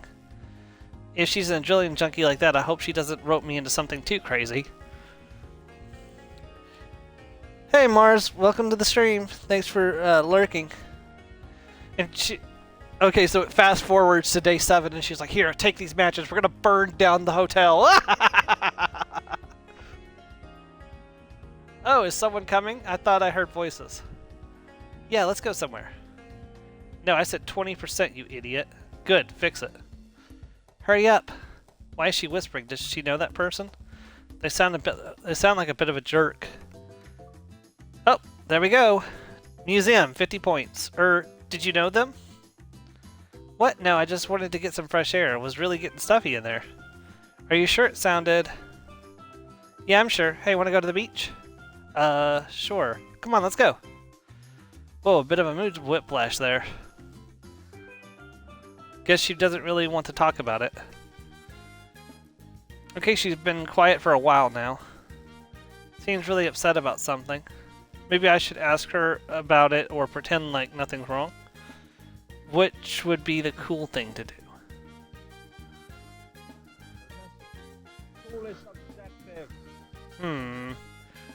If she's an adrenaline junkie like that, I hope she doesn't rope me into something too crazy. Hey Mars, welcome to the stream. Thanks for lurking. And she... Okay, so it fast forwards to day 7 and she's like, here, take these matches. We're gonna burn down the hotel. Oh, is someone coming? I thought I heard voices. Yeah, let's go somewhere. No, I said 20%, you idiot. Good, fix it. Hurry up. Why is she whispering? Does she know that person? They sound like a bit of a jerk. Oh, there we go. Museum, 50 points. Did you know them? What? No, I just wanted to get some fresh air. It was really getting stuffy in there. Are you sure it sounded... Yeah, I'm sure. Hey, wanna go to the beach? Sure. Come on, let's go. Whoa, a bit of a mood whiplash there. Guess she doesn't really want to talk about it. Okay, she's been quiet for a while now. Seems really upset about something. Maybe I should ask her about it or pretend like nothing's wrong. Which would be the cool thing to do?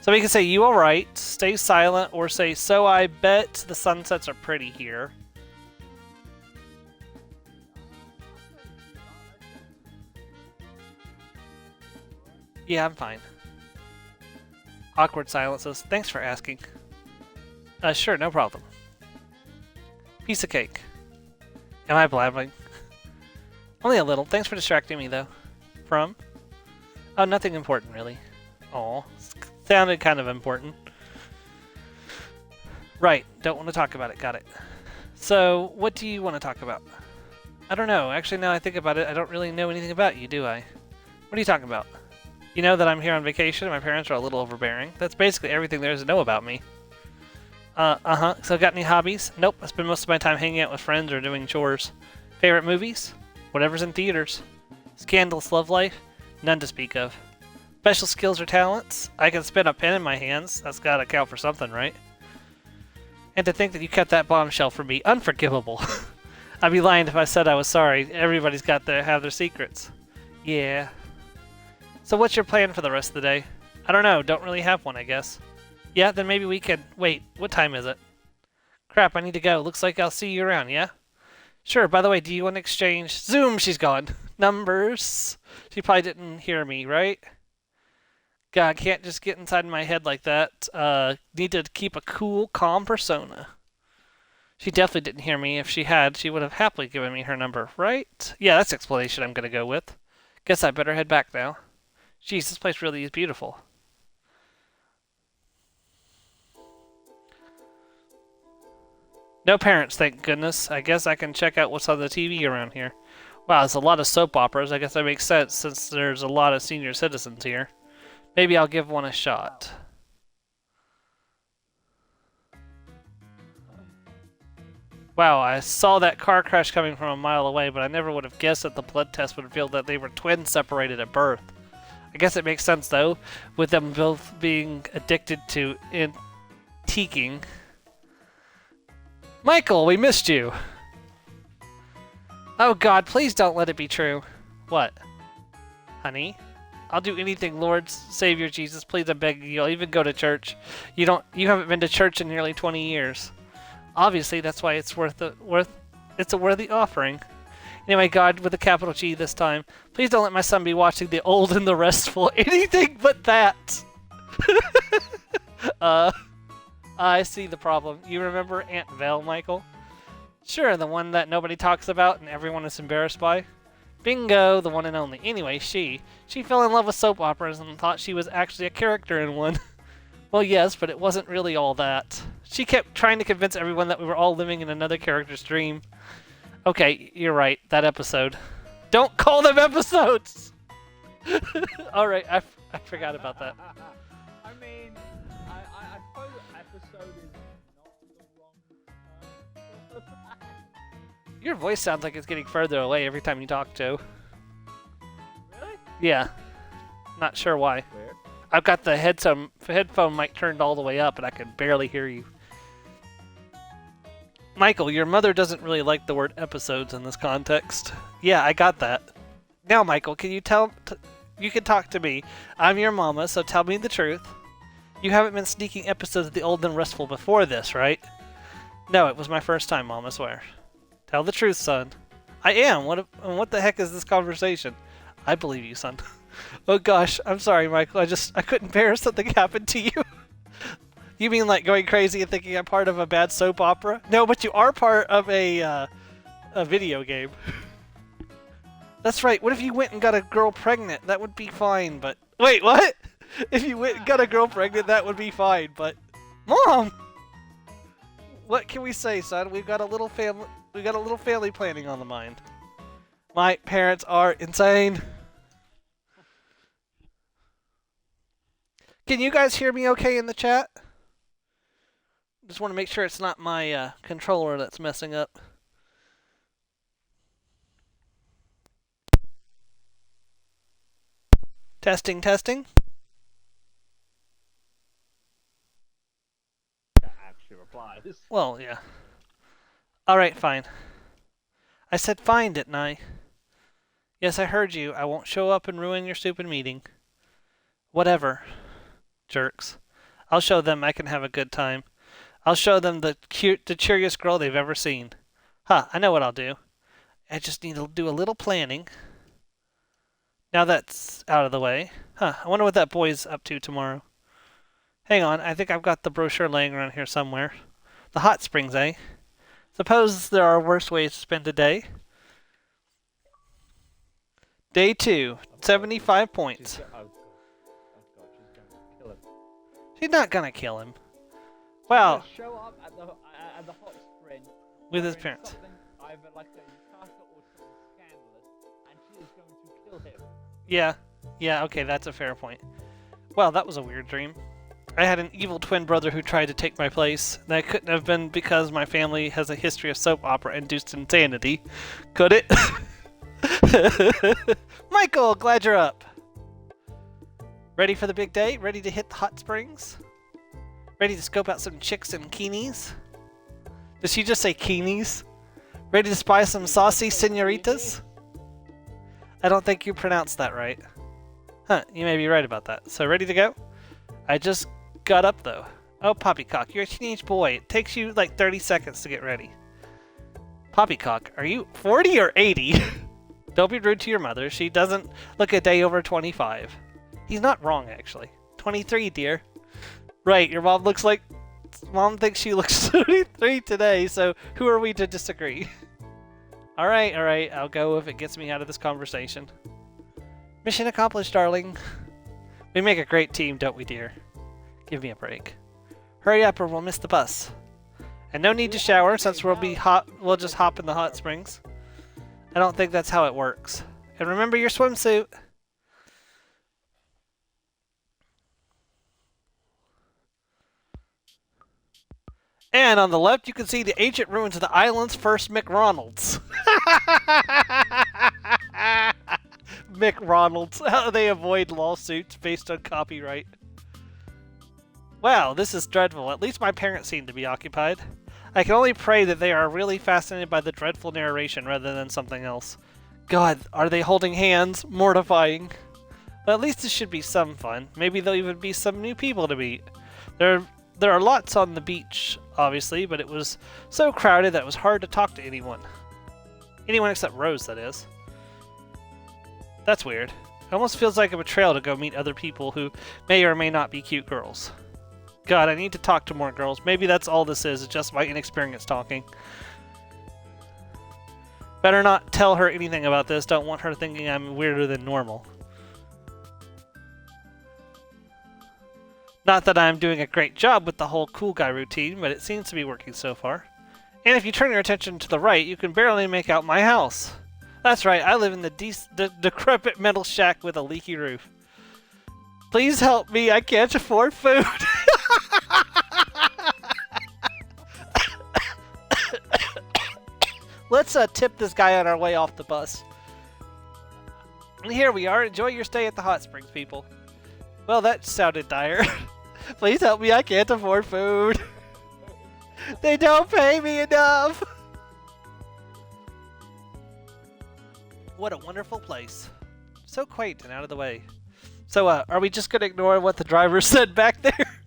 So we can say, you alright, stay silent, or say, so I bet the sunsets are pretty here. Yeah, I'm fine. Awkward silences. Thanks for asking. Sure, no problem. Piece of cake. Am I blabbing? Only a little. Thanks for distracting me, though. From? Oh, nothing important, really. Aw. Sounded kind of important. Right. Don't want to talk about it. Got it. So, what do you want to talk about? I don't know. Actually, now I think about it, I don't really know anything about you, do I? What are you talking about? You know that I'm here on vacation and my parents are a little overbearing. That's basically everything there is to know about me. So got any hobbies? Nope. I spend most of my time hanging out with friends or doing chores. Favorite movies? Whatever's in theaters. Scandalous love life? None to speak of. Special skills or talents? I can spin a pen in my hands. That's gotta count for something, right? And to think that you kept that bombshell from me. Unforgivable. I'd be lying if I said I was sorry. Everybody's got to have their secrets. Yeah. So what's your plan for the rest of the day? I don't know. Don't really have one, I guess. Yeah, then maybe we could... Wait, what time is it? Crap, I need to go. Looks like I'll see you around, yeah? Sure, by the way, do you want to exchange... Zoom, she's gone. Numbers. She probably didn't hear me, right? God, I can't just get inside my head like that. Need to keep a cool, calm persona. She definitely didn't hear me. If she had, she would have happily given me her number, right? Yeah, that's the explanation I'm gonna go with. Guess I better head back now. Jeez, this place really is beautiful. No parents, thank goodness. I guess I can check out what's on the TV around here. Wow, there's a lot of soap operas. I guess that makes sense since there's a lot of senior citizens here. Maybe I'll give one a shot. Wow, I saw that car crash coming from a mile away, but I never would have guessed that the blood test would reveal that they were twins separated at birth. I guess it makes sense, though, with them both being addicted to antiquing. Michael, we missed you! Oh god, please don't let it be true. What? Honey? I'll do anything, Lord, Savior Jesus, please I'm begging you. I'll even go to church. You haven't been to church in nearly 20 years. Obviously, that's why it's it's a worthy offering. Anyway, God, with a capital G this time, please don't let my son be watching The Old and the Restful. Anything but that! I see the problem. You remember Aunt Vel, Michael? Sure, the one that nobody talks about and everyone is embarrassed by. Bingo, the one and only. Anyway, she fell in love with soap operas and thought she was actually a character in one. Well, yes, but it wasn't really all that. She kept trying to convince everyone that we were all living in another character's dream. Okay, you're right, that episode. Don't call them episodes! Alright, I forgot about that. I mean, I suppose episode is not the wrong term. Your voice sounds like it's getting further away every time you talk, Joe. Really? Yeah. Not sure why. Weird. I've got the headphone mic turned all the way up and I can barely hear you. Michael, your mother doesn't really like the word episodes in this context. Yeah, I got that. Now, Michael, can you you can talk to me. I'm your mama, so tell me the truth. You haven't been sneaking episodes of The Old and Restful before this, right? No, it was my first time, Mom, I swear. Tell the truth, son. I am. What the heck is this conversation? I believe you, son. Oh gosh, I'm sorry, Michael. I couldn't bear something happened to you. You mean like going crazy and thinking I'm part of a bad soap opera? No, but you are part of a video game. That's right. What if you went and got a girl pregnant? That would be fine, but... Wait, what? If you went and got a girl pregnant, that would be fine, but... Mom! What can we say, son? We've got a little family planning on the mind. My parents are insane. Can you guys hear me okay in the chat? Just want to make sure it's not my controller that's messing up. Testing, testing. That actually replies. Well, yeah. Alright, fine. I said fine, didn't I? Yes, I heard you. I won't show up and ruin your stupid meeting. Whatever. Jerks. I'll show them I can have a good time. I'll show them the cheeriest girl they've ever seen. Huh, I know what I'll do. I just need to do a little planning. Now that's out of the way. Huh, I wonder what that boy's up to tomorrow. Hang on, I think I've got the brochure laying around here somewhere. The hot springs, eh? Suppose there are worse ways to spend a day. Day 2, 75 points. Oh god, she's gonna kill him. She's not gonna kill him. Wow. He'll show up at the hot spring With his wearing parents. something either like a yukata or something scandalous, and she is going to kill him. Yeah, okay, that's a fair point. Well, that was a weird dream. I had an evil twin brother who tried to take my place. That couldn't have been because my family has a history of soap opera-induced insanity. Could it? Michael, glad you're up. Ready for the big day? Ready to hit the hot springs? Ready to scope out some chicks and keenies? Did she just say keenies? Ready to spy some saucy senoritas? I don't think you pronounced that right. Huh, you may be right about that. So ready to go? I just got up though. Oh, Poppycock, you're a teenage boy. It takes you like 30 seconds to get ready. Poppycock, are you 40 or 80? Don't be rude to your mother. She doesn't look a day over 25. He's not wrong, actually. 23, dear. Right, your mom looks like... Mom thinks she looks 23 today, so who are we to disagree? Alright, I'll go if it gets me out of this conversation. Mission accomplished, darling. We make a great team, don't we, dear? Give me a break. Hurry up or we'll miss the bus. And no need to shower since we'll just hop in the hot springs. I don't think that's how it works. And remember your swimsuit. And on the left, you can see the ancient ruins of the island's first McRonald's. McRonald's. How do they avoid lawsuits based on copyright? Wow, this is dreadful. At least my parents seem to be occupied. I can only pray that they are really fascinated by the dreadful narration rather than something else. God, are they holding hands? Mortifying. But at least this should be some fun. Maybe there'll even be some new people to meet. There are lots on the beach, obviously, but it was so crowded that it was hard to talk to anyone. Anyone except Rose, that is. That's weird. It almost feels like a betrayal to go meet other people who may or may not be cute girls. God, I need to talk to more girls. Maybe that's all this is, it's just my inexperience talking. Better not tell her anything about this. Don't want her thinking I'm weirder than normal. Not that I'm doing a great job with the whole cool guy routine, but it seems to be working so far. And if you turn your attention to the right, you can barely make out my house. That's right, I live in the decrepit metal shack with a leaky roof. Please help me, I can't afford food. Let's tip this guy on our way off the bus. And here we are. Enjoy your stay at the hot springs, people. Well, that sounded dire. Please help me, I can't afford food. They don't pay me enough. What a wonderful place. So quaint and out of the way. So, are we just gonna ignore what the driver said back there?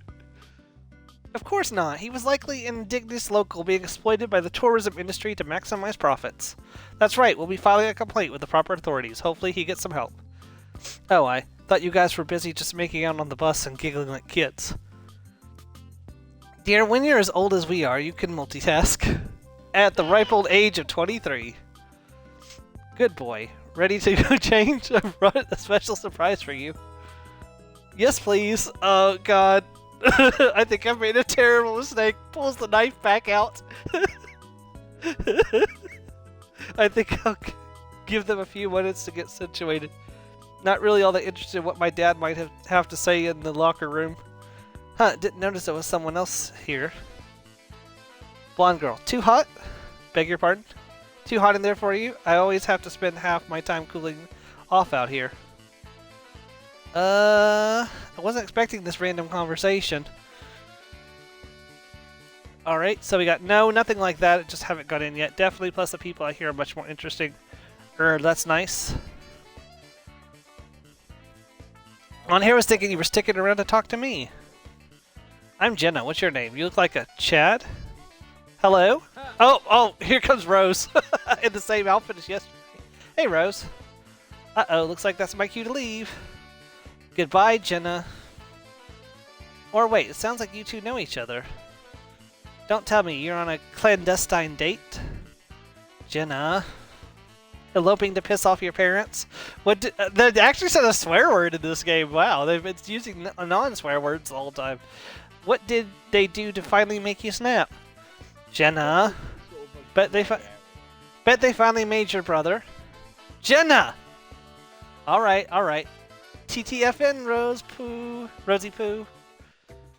Of course not. He was likely an indigenous local being exploited by the tourism industry to maximize profits. That's right, we'll be filing a complaint with the proper authorities. Hopefully he gets some help. Oh, I thought you guys were busy just making out on the bus and giggling like kids. Dear, when you're as old as we are, you can multitask. At the ripe old age of 23. Good boy. Ready to go change? I've brought a special surprise for you. Yes, please. Oh, God. I think I've made a terrible mistake. Pulls the knife back out. I think I'll give them a few minutes to get situated. Not really all that interested in what my dad might have to say in the locker room. Huh, didn't notice there was someone else here. Blonde girl. Too hot? Beg your pardon? Too hot in there for you? I always have to spend half my time cooling off out here. I wasn't expecting this random conversation. Alright, so we got nothing like that. I just haven't got in yet. Definitely, plus the people I hear are much more interesting. That's nice. On here was thinking you were sticking around to talk to me. I'm Jenna. What's your name? You look like a Chad? Hello? Oh, here comes Rose. In the same outfit as yesterday. Hey, Rose. Uh-oh, looks like that's my cue to leave. Goodbye, Jenna. Or wait, it sounds like you two know each other. Don't tell me you're on a clandestine date. Jenna. Eloping to piss off your parents? They actually said a swear word in this game. Wow, they've been using non-swear words the whole time. What did they do to finally make you snap? Jenna. Bet they finally made your brother. Jenna! Alright. TTFN, Rosie Poo.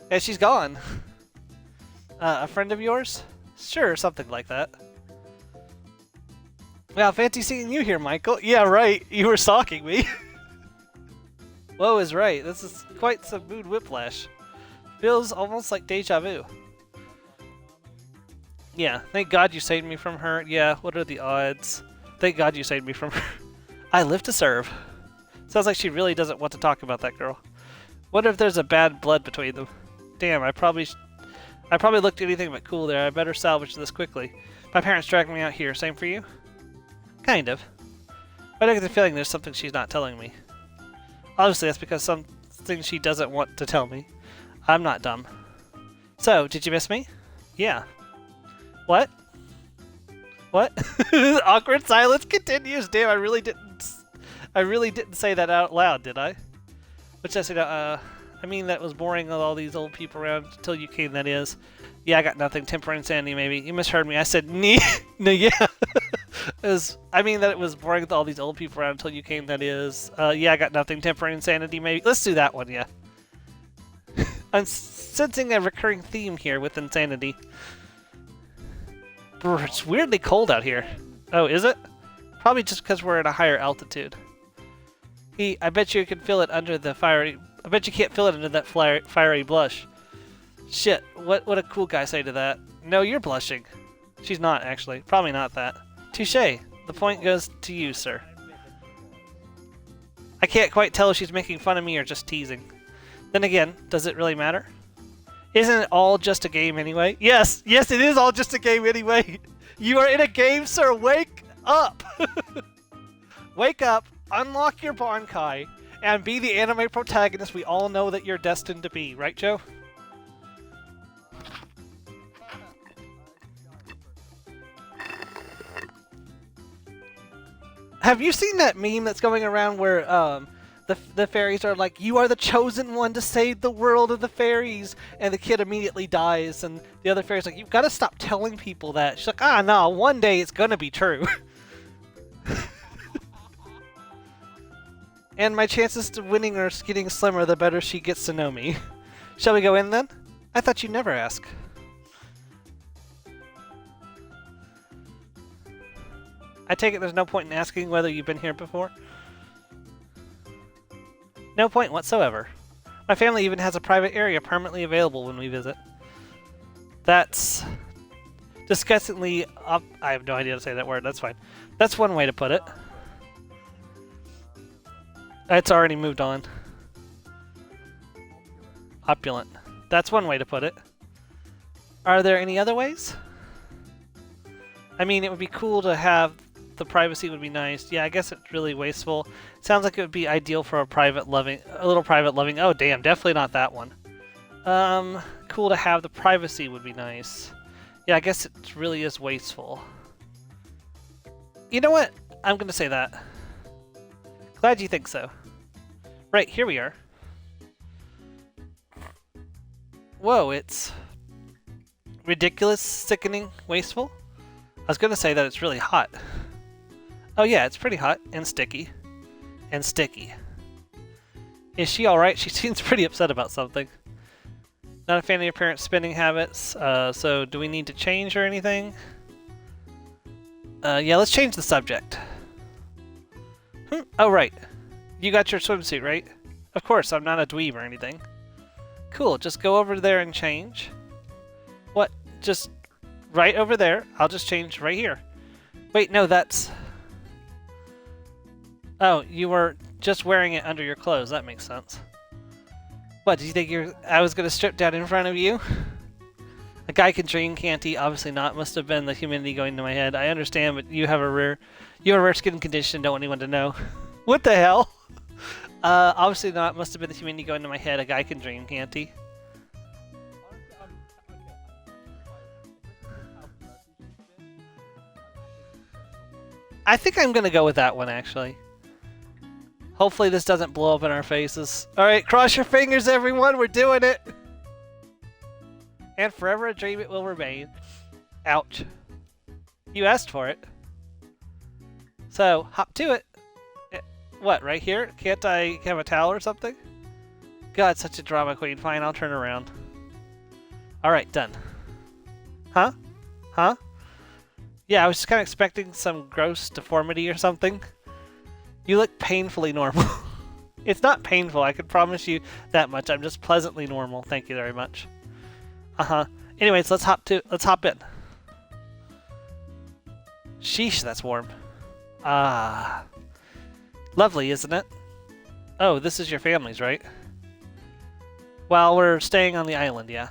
Yeah, she's gone. A friend of yours? Sure, something like that. Wow, fancy seeing you here, Michael. Yeah, right. You were stalking me. Whoa is right. This is quite some mood whiplash. Feels almost like deja vu. Yeah, thank God you saved me from her. Yeah, what are the odds? Thank God you saved me from her. I live to serve. Sounds like she really doesn't want to talk about that girl. Wonder if there's a bad blood between them. Damn, I probably I probably looked anything but cool there. I better salvage this quickly. My parents dragged me out here. Same for you? Kind of. But I get the feeling there's something she's not telling me. Obviously, that's because something she doesn't want to tell me. I'm not dumb. So, did you miss me? Yeah. What? What? Awkward silence continues. Damn, I really didn't say that out loud, did I? Which I said, I mean that was boring with all these old people around until you came, that is. Yeah, I got nothing. Temporary insanity, maybe. You misheard me. I said, nee. No, yeah. I mean that it was boring with all these old people around until you came, that is. Yeah, I got nothing. Temporary insanity, maybe. Let's do that one, yeah. I'm sensing a recurring theme here with insanity. Brr, it's weirdly cold out here. Oh, is it? Probably just because we're at a higher altitude. I bet you can feel it under the fiery... I bet you can't feel it under that fiery blush. Shit, what would a cool guy say to that? No, you're blushing. She's not, actually. Probably not that. Touché. The point goes to you, sir. I can't quite tell if she's making fun of me or just teasing. Then again, does it really matter? Isn't it all just a game anyway? Yes! Yes, it is all just a game anyway! You are in a game, sir! Wake up! Wake up, unlock your Bankai, and be the anime protagonist we all know that you're destined to be. Right, Joe? Have you seen that meme that's going around where the fairies are like, you are the chosen one to save the world of the fairies, and the kid immediately dies, and the other fairy's like, you've got to stop telling people that. She's like, ah, no, one day it's gonna be true. And my chances to winning are getting slimmer the better she gets to know me. Shall we go in then? I thought you'd never ask. I take it there's no point in asking whether you've been here before? No point whatsoever. My family even has a private area permanently available when we visit. That's disgustingly I have no idea how to say that word, that's fine. That's one way to put it. It's already moved on. Opulent. That's one way to put it. Are there any other ways? I mean, it would be cool to have... The privacy would be nice. Yeah, I guess it's really wasteful. Sounds like it would be ideal for a little private loving. Oh, damn, definitely not that one. Cool to have the privacy would be nice. Yeah, I guess it really is wasteful. You know what? I'm gonna say that. Glad you think so. Right, here we are. Whoa, it's ridiculous, sickening, wasteful. I was gonna say that it's really hot. Oh yeah, it's pretty hot and sticky. And sticky. Is she alright? She seems pretty upset about something. Not a fan of your parents' spending habits, so do we need to change or anything? Yeah, let's change the subject. Oh right. You got your swimsuit, right? Of course, I'm not a dweeb or anything. Cool, just go over there and change. What? Just right over there. I'll just change right here. Wait, no, that's... Oh, you were just wearing it under your clothes. That makes sense. What, did you think I was going to strip down in front of you? A guy can dream, can't he? Obviously not. Must have been the humidity going to my head. I understand, but you have a rare skin condition. Don't want anyone to know. What the hell? Obviously not. Must have been the humidity going to my head. A guy can dream, can't he? I think I'm going to go with that one, actually. Hopefully this doesn't blow up in our faces. Alright, cross your fingers, everyone. We're doing it. And forever a dream it will remain. Ouch. You asked for it. So, hop to it. What, right here? Can't I have a towel or something? God, such a drama queen. Fine, I'll turn around. Alright, done. Huh? Huh? Yeah, I was just kind of expecting some gross deformity or something. You look painfully normal. It's not painful, I can promise you that much. I'm just pleasantly normal. Thank you very much. Uh-huh. Anyways, let's hop in. Sheesh, that's warm. Ah. Lovely, isn't it? Oh, this is your family's, right? Well, we're staying on the island, yeah.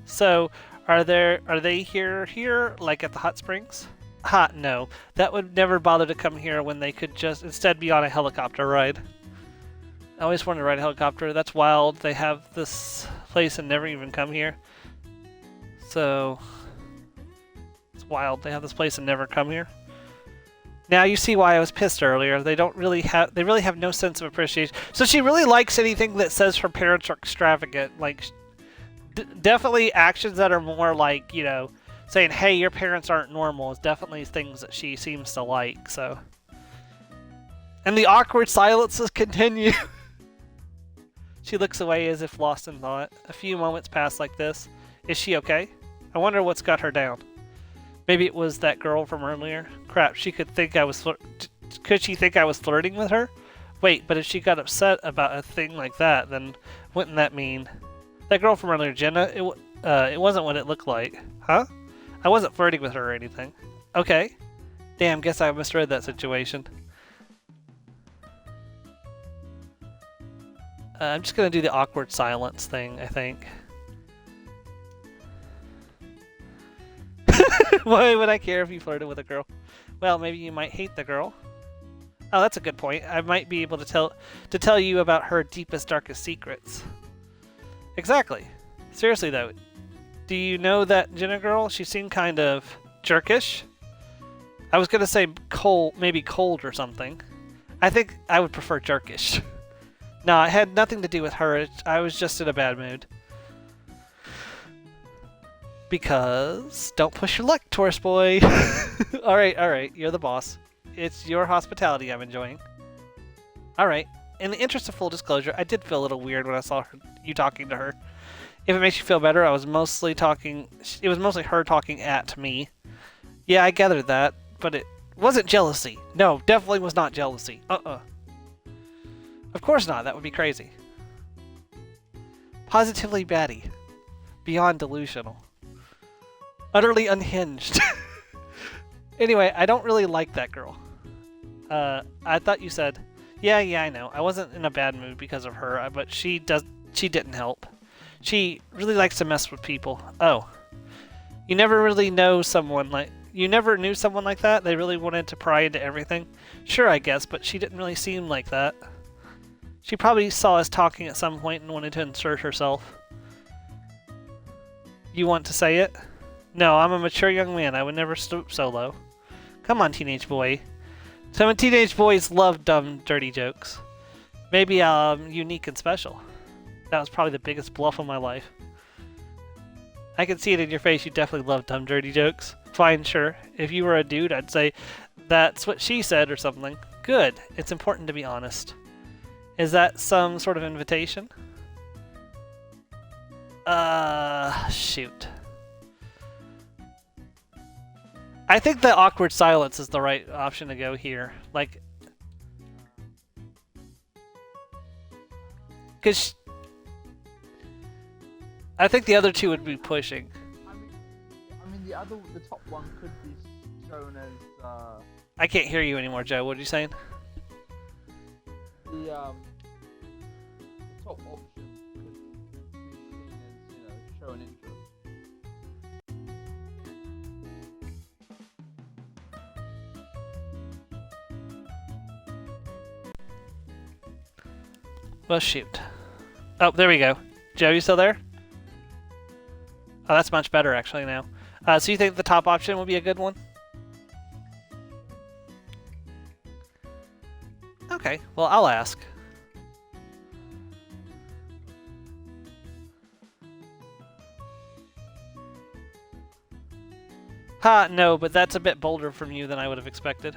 So, Are they here, like at the hot springs? Ha, no. That would never bother to come here when they could just instead be on a helicopter ride. I always wanted to ride a helicopter. That's wild. They have this place and never even come here. So it's wild. They have this place and never come here. Now you see why I was pissed earlier. They really have no sense of appreciation. So she really likes anything that says her parents are extravagant. Like, definitely actions that are more like, you know, saying, hey, your parents aren't normal is definitely things that she seems to like, so. And the awkward silences continue. She looks away as if lost in thought. A few moments pass like this. Is she okay? I wonder what's got her down. Maybe it was that girl from earlier. Crap, she could think I was could she think I was flirting with her? Wait, but if she got upset about a thing like that, then wouldn't that mean that girl from earlier, Jenna? It wasn't what it looked like, huh? I wasn't flirting with her or anything. Okay. Damn, guess I misread that situation. I'm just gonna do the awkward silence thing, I think. Why would I care if you flirted with a girl? Well, maybe you might hate the girl. Oh, that's a good point. I might be able to tell you about her deepest, darkest secrets. Exactly. Seriously, though, do you know that Jenna girl? She seemed kind of jerkish. I was gonna say cold, maybe cold or something. I think I would prefer jerkish. No, it had nothing to do with her. I was just in a bad mood. Because don't push your luck, tourist boy. Alright, you're the boss. It's your hospitality I'm enjoying. Alright, in the interest of full disclosure, I did feel a little weird when I saw you talking to her. If it makes you feel better, it was mostly her talking at me. Yeah, I gathered that, but it wasn't jealousy. No, definitely was not jealousy. Of course not, that would be crazy. Positively batty. Beyond delusional. Utterly unhinged. Anyway, I don't really like that girl. I thought you said, yeah, I know. I wasn't in a bad mood because of her, but she didn't help. She really likes to mess with people. Oh. You never knew someone like that? They really wanted to pry into everything? Sure, I guess, but she didn't really seem like that. She probably saw us talking at some point and wanted to insert herself. You want to say it? No, I'm a mature young man. I would never stoop so low. Come on, teenage boy. Some teenage boys love dumb, dirty jokes. Maybe I'm unique and special. That was probably the biggest bluff of my life. I can see it in your face. You definitely love dumb, dirty jokes. Fine, sure. If you were a dude, I'd say, that's what she said or something. Good. It's important to be honest. Is that some sort of invitation? Shoot. I think the awkward silence is the right option to go here. Like, because I think the other two would be pushing. I mean, the top one could be shown as. I can't hear you anymore, Joe. What are you saying? The top option could be seen as, show an interest. Well, shoot. Oh, there we go. Joe, you still there? Oh, that's much better, actually, now. So you think the top option would be a good one? Okay, well, I'll ask. Ha, no, but that's a bit bolder from you than I would have expected.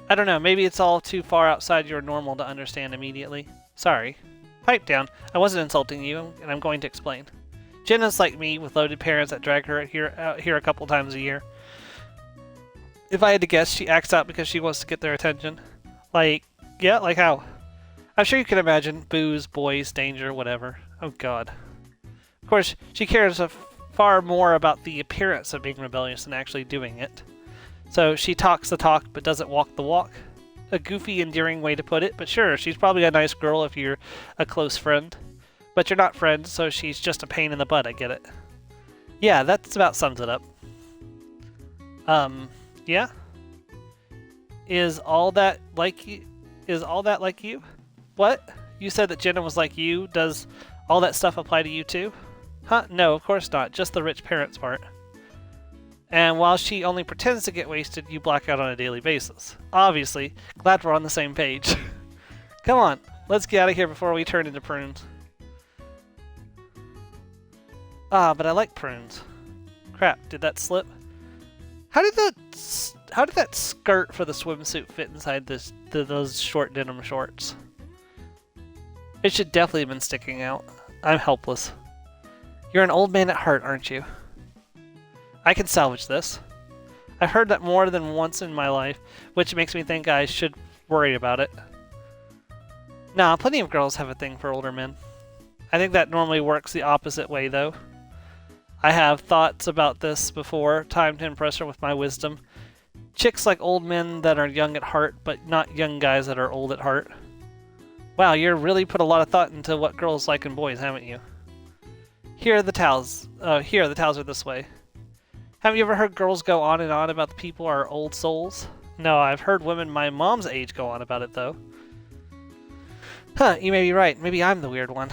I don't know, maybe it's all too far outside your normal to understand immediately. Sorry. Pipe down. I wasn't insulting you, and I'm going to explain. Jenna's like me, with loaded parents that drag her out here a couple times a year. If I had to guess, she acts out because she wants to get their attention. Like, yeah, like how? I'm sure you can imagine. Booze, boys, danger, whatever. Oh god. Of course, she cares far more about the appearance of being rebellious than actually doing it. So she talks the talk, but doesn't walk the walk. A goofy, endearing way to put it, but sure, she's probably a nice girl if you're a close friend. But you're not friends, so she's just a pain in the butt, I get it. Yeah, that's about sums it up. Yeah. Is all that like you? Is all that like you? What? You said that Jenna was like you. Does all that stuff apply to you too? Huh? No, of course not. Just the rich parents part. And while she only pretends to get wasted, you black out on a daily basis. Obviously, glad we're on the same page. Come on, let's get out of here before we turn into prunes. Ah, but I like prunes. Crap, did that slip? How did that skirt for the swimsuit fit inside those short denim shorts? It should definitely have been sticking out. I'm helpless. You're an old man at heart, aren't you? I can salvage this. I've heard that more than once in my life, which makes me think I should worry about it. Nah, plenty of girls have a thing for older men. I think that normally works the opposite way, though. I have thoughts about this before, time to impress her with my wisdom. Chicks like old men that are young at heart, but not young guys that are old at heart. Wow, you really put a lot of thought into what girls like in boys, haven't you? Here are the towels. Here, the towels are this way. Haven't you ever heard girls go on and on about the people are old souls? No, I've heard women my mom's age go on about it, though. Huh, you may be right. Maybe I'm the weird one.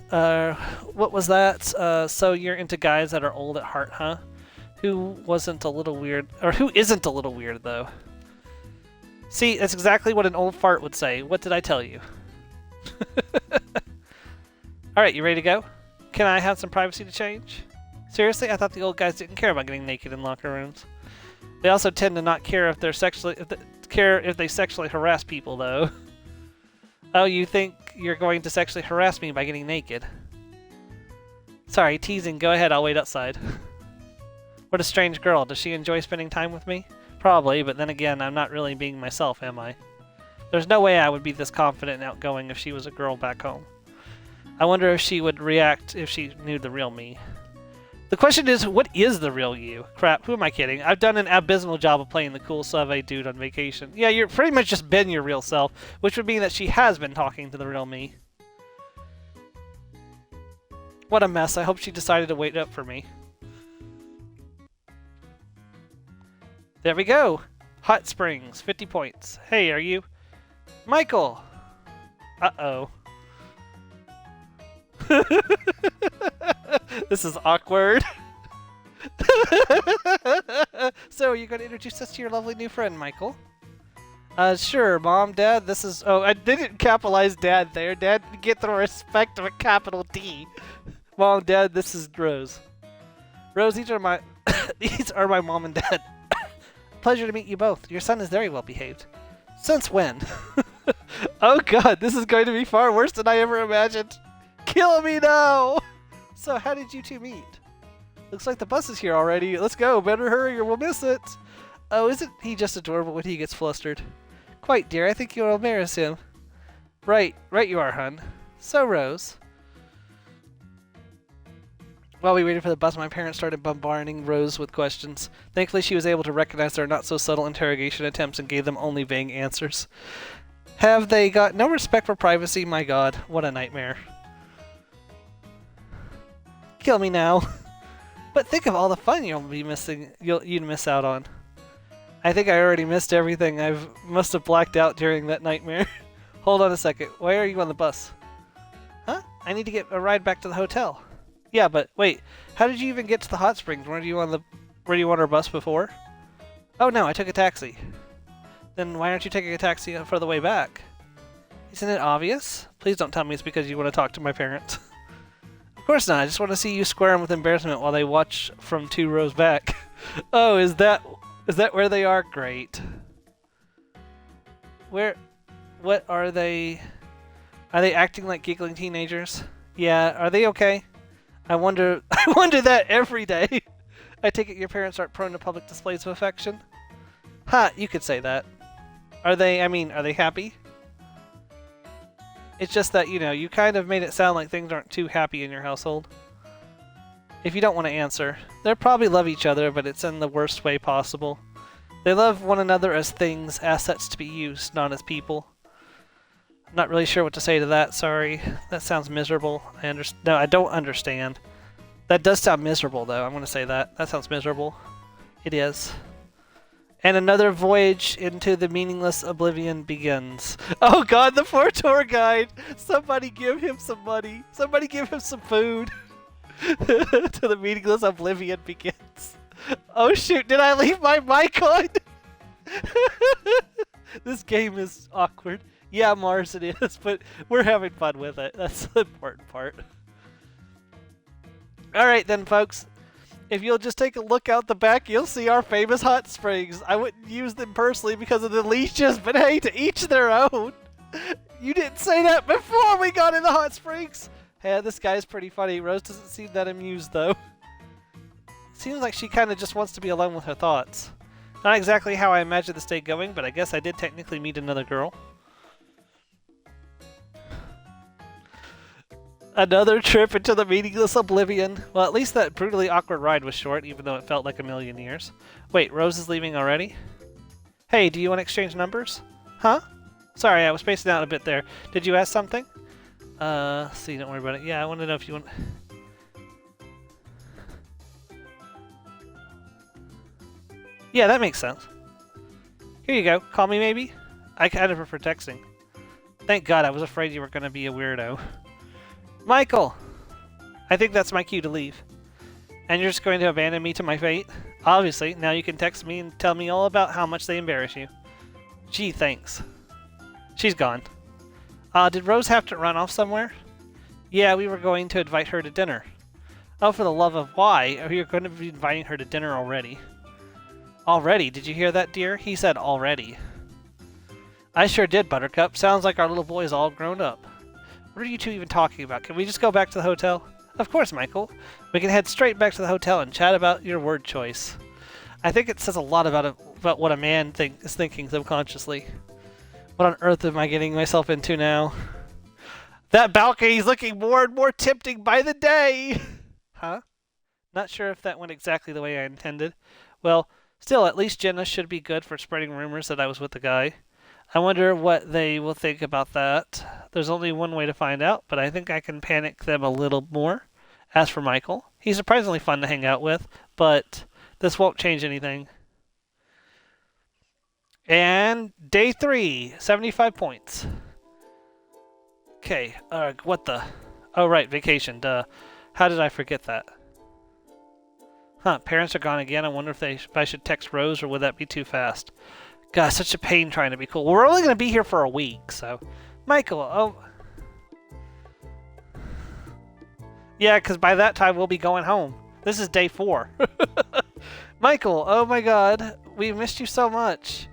What was that? So you're into guys that are old at heart, huh? Who wasn't a little weird, or who isn't a little weird, though? See, that's exactly what an old fart would say. What did I tell you? Alright, you ready to go? Can I have some privacy to change? Seriously? I thought the old guys didn't care about getting naked in locker rooms. They also tend to not care if they sexually harass people, though. Oh, you think you're going to sexually harass me by getting naked? Sorry, teasing. Go ahead, I'll wait outside. What a strange girl. Does she enjoy spending time with me? Probably, but then again, I'm not really being myself, am I? There's no way I would be this confident and outgoing if she was a girl back home. I wonder if she would react if she knew the real me. The question is, what is the real you? Crap, who am I kidding? I've done an abysmal job of playing the cool Sauve dude on vacation. Yeah, you're pretty much just been your real self, which would mean that she has been talking to the real me. What a mess. I hope she decided to wait up for me. There we go. Hot Springs, 50 points. Hey, are you... Michael! Uh-oh. This is awkward. So, are you going to introduce us to your lovely new friend, Michael? Sure, Mom, Dad, this is... Oh, I didn't capitalize Dad there. Dad, get the respect of a capital D. Mom, Dad, this is Rose. Rose, these are my... these are my mom and dad. Pleasure to meet you both. Your son is very well behaved. Since when? Oh god, this is going to be far worse than I ever imagined. Kill me now! So, how did you two meet? Looks like the bus is here already. Let's go. Better hurry or we'll miss it. Oh, isn't he just adorable when he gets flustered? Quite, dear. I think you'll embarrass him. Right you are, hun. So, Rose. While we waited for the bus, my parents started bombarding Rose with questions. Thankfully, she was able to recognize their not-so-subtle interrogation attempts and gave them only vague answers. Have they got no respect for privacy? My god, what a nightmare. Kill me now. But think of all the fun you'd miss out on. I think I already missed everything. Must have blacked out during that nightmare. Hold on a second. Why are you on the bus? Huh? I need to get a ride back to the hotel. Yeah, but wait. How did you even get to the hot springs? Were you on our bus before? Oh no, I took a taxi. Then why aren't you taking a taxi for the way back? Isn't it obvious? Please don't tell me it's because you want to talk to my parents. Of course not. I just want to see you squirm with embarrassment while they watch from 2 rows back. Oh, is that where they are? Great. What are they? Are they acting like giggling teenagers? Yeah, are they okay? I wonder that every day. I take it your parents aren't prone to public displays of affection? Ha, you could say that. Are they happy? It's just that, you kind of made it sound like things aren't too happy in your household. If you don't want to answer, they probably love each other, but it's in the worst way possible. They love one another as things, assets to be used, not as people. I'm not really sure what to say to that, sorry. That sounds miserable. No, I don't understand. That does sound miserable, though. I'm going to say that. That sounds miserable. It is. And another voyage into the meaningless oblivion begins. Oh god, the poor tour guide! Somebody give him some money. Somebody give him some food. To the meaningless oblivion begins. Oh shoot, did I leave my mic on? This game is awkward. Yeah, Mars it is, but we're having fun with it. That's the important part. Alright then, folks. If you'll just take a look out the back, you'll see our famous hot springs. I wouldn't use them personally because of the leeches, but hey, to each their own. You didn't say that before we got in the hot springs. Hey, this guy's pretty funny. Rose doesn't seem that amused, though. Seems like she kind of just wants to be alone with her thoughts. Not exactly how I imagined this day going, but I guess I did technically meet another girl. Another trip into the meaningless oblivion. Well, at least that brutally awkward ride was short, even though it felt like a million years. Wait, Rose is leaving already? Hey, do you want to exchange numbers? Huh? Sorry, I was spacing out a bit there. Did you ask something? See, don't worry about it. Yeah, I want to know if you want... Yeah, that makes sense. Here you go. Call me, maybe? I kind of prefer texting. Thank God, I was afraid you were going to be a weirdo. Michael! I think that's my cue to leave. And you're just going to abandon me to my fate? Obviously, now you can text me and tell me all about how much they embarrass you. Gee, thanks. She's gone. Did Rose have to run off somewhere? Yeah, we were going to invite her to dinner. Oh, for the love of why? You're going to be inviting her to dinner already. Already? Did you hear that, dear? He said already. I sure did, Buttercup. Sounds like our little boy's all grown up. What are you two even talking about? Can we just go back to the hotel? Of course, Michael. We can head straight back to the hotel and chat about your word choice. I think it says a lot about what a man is thinking subconsciously. What on earth am I getting myself into now? That balcony's looking more and more tempting by the day! Huh? Not sure if that went exactly the way I intended. Well, still, at least Jenna should be good for spreading rumors that I was with the guy. I wonder what they will think about that. There's only one way to find out, but I think I can panic them a little more. As for Michael, he's surprisingly fun to hang out with, but this won't change anything. And day 3, 75 points. Okay, what the? Oh, right, vacation, duh. How did I forget that? Huh, parents are gone again. I wonder if I should text Rose, or would that be too fast? God, such a pain trying to be cool. We're only going to be here for a week, so... Michael, oh... Yeah, because by that time we'll be going home. This is day 4. Michael, oh my god. We missed you so much.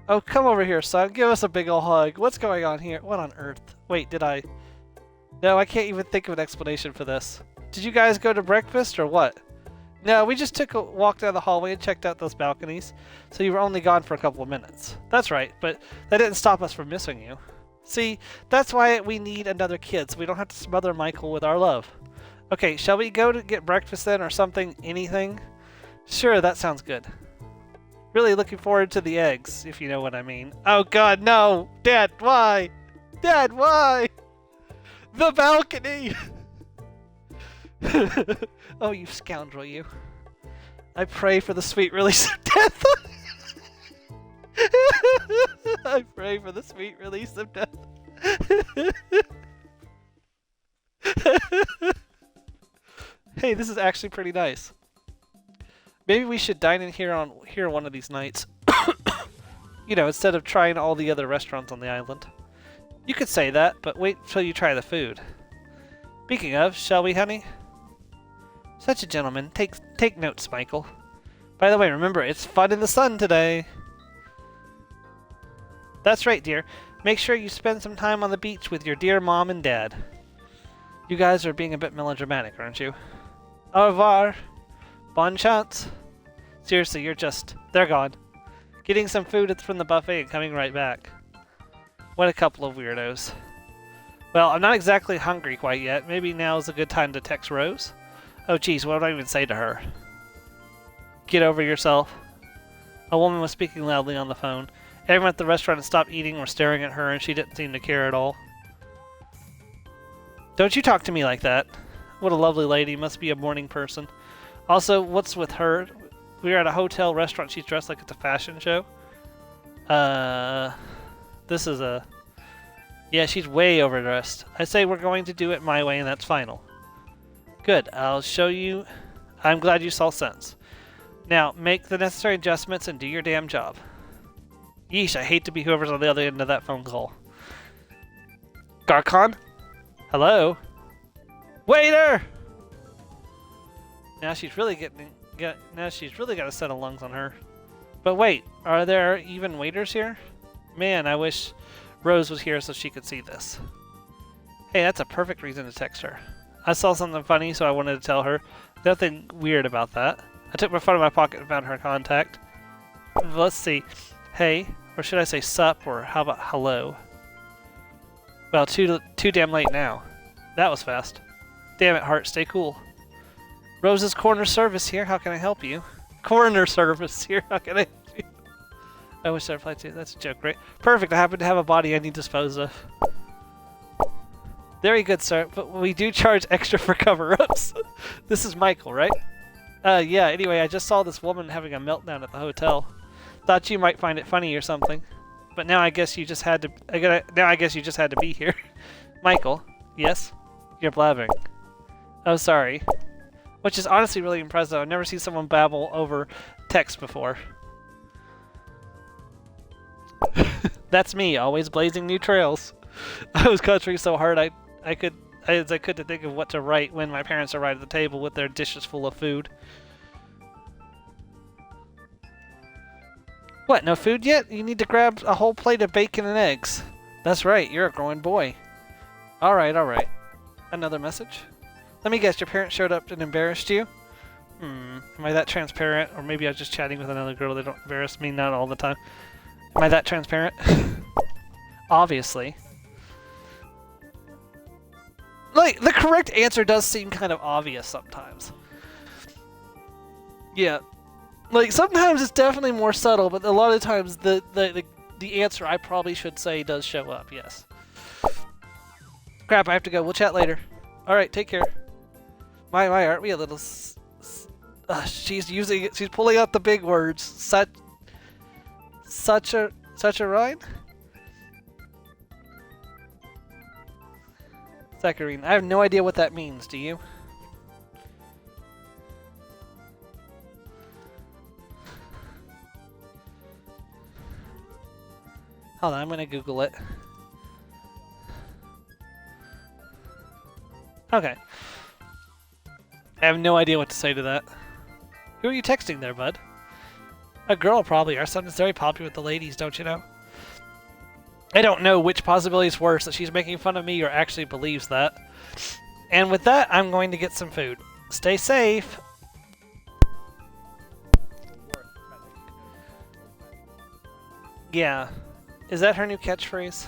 Oh, come over here, son. Give us a big ol' hug. What's going on here? What on earth? Wait, did I... No, I can't even think of an explanation for this. Did you guys go to breakfast, or what? No, we just took a walk down the hallway and checked out those balconies, so you were only gone for a couple of minutes. That's right, but that didn't stop us from missing you. See, that's why we need another kid, so we don't have to smother Michael with our love. Okay, shall we go to get breakfast then, or something? Anything? Sure, that sounds good. Really looking forward to the eggs, if you know what I mean. Oh god, no! Dad, why? Dad, why? The balcony! Oh, you scoundrel, you. I pray for the sweet release of death. I pray for the sweet release of death. Hey, this is actually pretty nice. Maybe we should dine in here one of these nights. You know, instead of trying all the other restaurants on the island. You could say that, but wait till you try the food. Speaking of, shall we, honey? Such a gentleman. Take notes, Michael. By the way, remember, it's fun in the sun today. That's right, dear. Make sure you spend some time on the beach with your dear mom and dad. You guys are being a bit melodramatic, aren't you? Au revoir. Bon chance. Seriously, they're gone. Getting some food from the buffet and coming right back. What a couple of weirdos. Well, I'm not exactly hungry quite yet. Maybe now's a good time to text Rose. Oh geez, what do I even say to her? Get over yourself. A woman was speaking loudly on the phone. Everyone at the restaurant had stopped eating and were staring at her, and she didn't seem to care at all. Don't you talk to me like that. What a lovely lady. Must be a morning person. Also, what's with her? We're at a hotel restaurant. She's dressed like it's a fashion show. This is a... Yeah, she's way overdressed. I say we're going to do it my way and that's final. Good. I'll show you. I'm glad you saw sense. Now, make the necessary adjustments and do your damn job. Yeesh, I hate to be whoever's on the other end of that phone call. Garcon? Hello? Waiter! Now she's really now she's really got a set of lungs on her. But wait, are there even waiters here? Man, I wish Rose was here so she could see this. Hey, that's a perfect reason to text her. I saw something funny, so I wanted to tell her. Nothing weird about that. I took my phone in my pocket and found her contact. Let's see. Hey, or should I say sup, or how about hello? Well, too damn late now. That was fast. Damn it, Hart, stay cool. Rose's corner service here, how can I help you? Coroner service here, how can I help you? I wish I replied to. That's a joke, right? Perfect, I happen to have a body I need to dispose of. Very good, sir, but we do charge extra for cover-ups. This is Michael, right? Yeah, anyway, I just saw this woman having a meltdown at the hotel. Thought you might find it funny or something. But now I guess you just had to... Now I guess you just had to be here. Michael? Yes? You're blabbering. Oh, sorry. Which is honestly really impressive. I've never seen someone babble over text before. That's me, always blazing new trails. I was concentrating so hard I could to think of what to write when my parents arrived at the table with their dishes full of food. What, no food yet? You need to grab a whole plate of bacon and eggs. That's right, you're a growing boy. Alright, alright. Another message? Let me guess, your parents showed up and embarrassed you? Am I that transparent? Or maybe I was just chatting with another girl. They don't embarrass me, not all the time. Am I that transparent? Obviously. Like, the correct answer does seem kind of obvious sometimes. Yeah. Like, sometimes it's definitely more subtle, but a lot of times the answer I probably should say does show up, yes. Crap, I have to go. We'll chat later. Alright, take care. My, aren't we a little... she's pulling out the big words. Such a rhyme? Saccharine. I have no idea what that means, do you? Hold on, I'm gonna Google it. Okay. I have no idea what to say to that. Who are you texting there, bud? A girl, probably. Our son is very popular with the ladies, don't you know? I don't know which possibility is worse, that she's making fun of me or actually believes that. And with that, I'm going to get some food. Stay safe! Yeah. Is that her new catchphrase?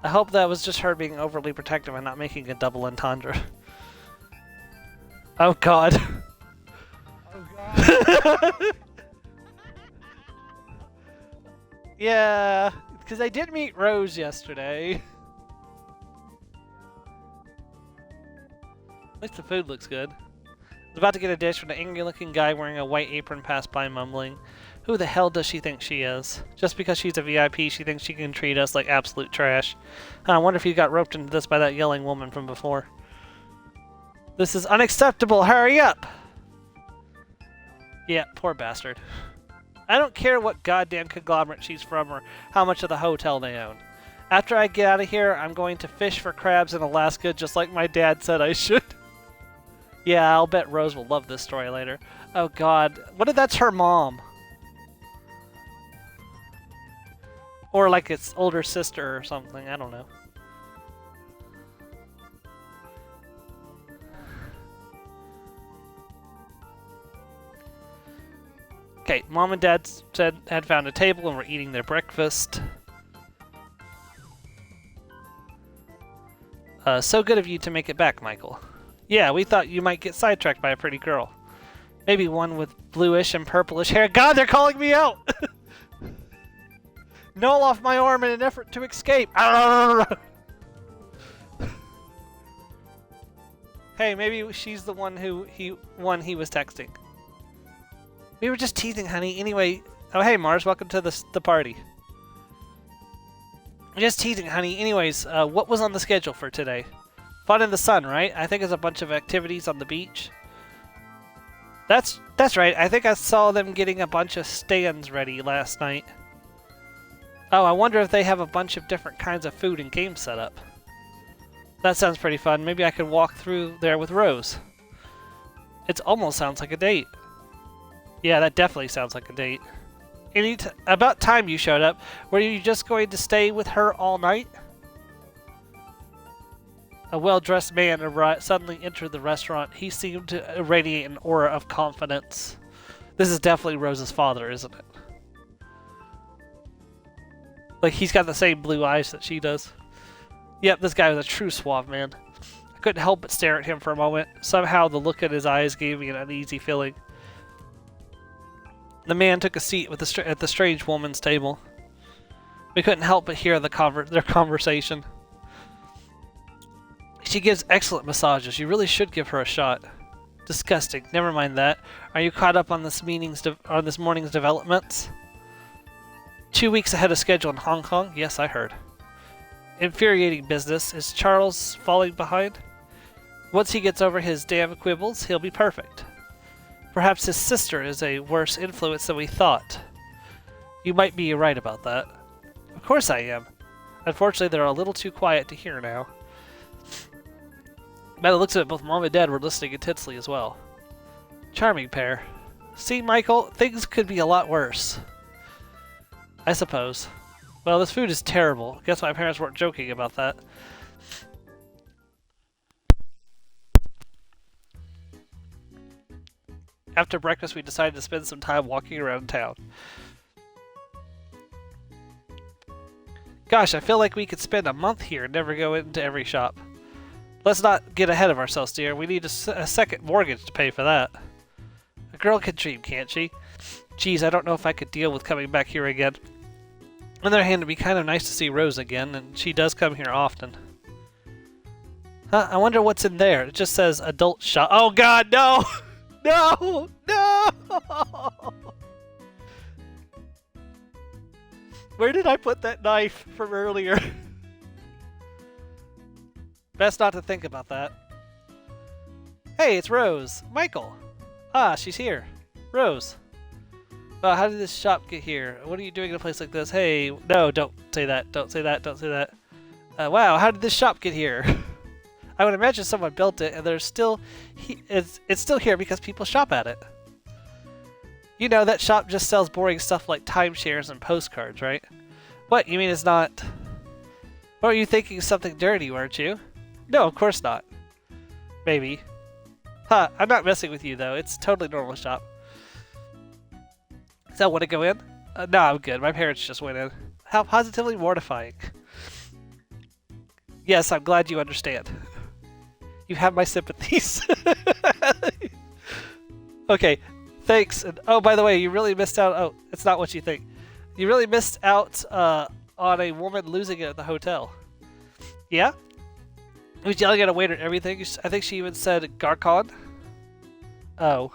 I hope that was just her being overly protective and not making a double entendre. Oh god. Oh god. Yeah, because I did meet Rose yesterday. At least the food looks good. I was about to get a dish when an angry-looking guy wearing a white apron passed by mumbling, "Who the hell does she think she is? Just because she's a VIP, she thinks she can treat us like absolute trash. I wonder if you got roped into this by that yelling woman from before. This is unacceptable! Hurry up!" Yeah, poor bastard. I don't care what goddamn conglomerate she's from or how much of the hotel they own. After I get out of here, I'm going to fish for crabs in Alaska just like my dad said I should. Yeah, I'll bet Rose will love this story later. Oh god, what if that's her mom? Or like its older sister or something, I don't know. Okay, Mom and Dad had found a table and were eating their breakfast. So good of you to make it back, Michael. Yeah, we thought you might get sidetracked by a pretty girl. Maybe one with bluish and purplish hair. God, they're calling me out! Null off my arm in an effort to escape. Hey, maybe she's the one he was texting. We were just teasing, honey. Anyway, oh hey Mars, welcome to the party. Just teasing, honey. Anyways, what was on the schedule for today? Fun in the sun, right? I think it's a bunch of activities on the beach. That's right. I think I saw them getting a bunch of stands ready last night. Oh, I wonder if they have a bunch of different kinds of food and games set up. That sounds pretty fun. Maybe I could walk through there with Rose. It almost sounds like a date. Yeah, that definitely sounds like a date. About time you showed up. Were you just going to stay with her all night? A well-dressed man suddenly entered the restaurant. He seemed to radiate an aura of confidence. This is definitely Rose's father, isn't it? Like, he's got the same blue eyes that she does. Yep, this guy was a true suave man. I couldn't help but stare at him for a moment. Somehow the look in his eyes gave me an uneasy feeling. The man took a seat at the strange woman's table. We couldn't help but hear their conversation. She gives excellent massages. You really should give her a shot. Disgusting. Never mind that. Are you caught up on this morning's developments? 2 weeks ahead of schedule in Hong Kong? Yes, I heard. Infuriating business. Is Charles falling behind? Once he gets over his damn quibbles, he'll be perfect. Perhaps his sister is a worse influence than we thought. You might be right about that. Of course I am. Unfortunately, they're a little too quiet to hear now. By the looks of it, both Mom and Dad were listening intensely as well. Charming pair. See, Michael, things could be a lot worse. I suppose. Well, this food is terrible. Guess my parents weren't joking about that. After breakfast, we decided to spend some time walking around town. Gosh, I feel like we could spend a month here and never go into every shop. Let's not get ahead of ourselves, dear. We need a second mortgage to pay for that. A girl can dream, can't she? Geez, I don't know if I could deal with coming back here again. On the other hand, it'd be kind of nice to see Rose again, and she does come here often. Huh, I wonder what's in there. It just says adult shop. Oh god, no! No! No! Where did I put that knife from earlier? Best not to think about that. Hey, it's Rose. Michael. Ah, she's here. Rose. How did this shop get here? What are you doing in a place like this? Hey, no, don't say that. Don't say that. Don't say that. Wow, how did this shop get here? I would imagine someone built it, and there's still it's still here because people shop at it. You know, that shop just sells boring stuff like timeshares and postcards, right? What, you mean it's not... Or are you thinking something dirty, weren't you? No, of course not. Maybe. Huh, I'm not messing with you, though. It's a totally normal shop. So, want to go in? No, I'm good. My parents just went in. How positively mortifying. Yes, I'm glad you understand. You have my sympathies. Okay, thanks. And, oh, by the way, you really missed out. Oh, it's not what you think. You really missed out on a woman losing it at the hotel. Yeah? He was yelling at a waiter and everything. I think she even said Garcon. Oh.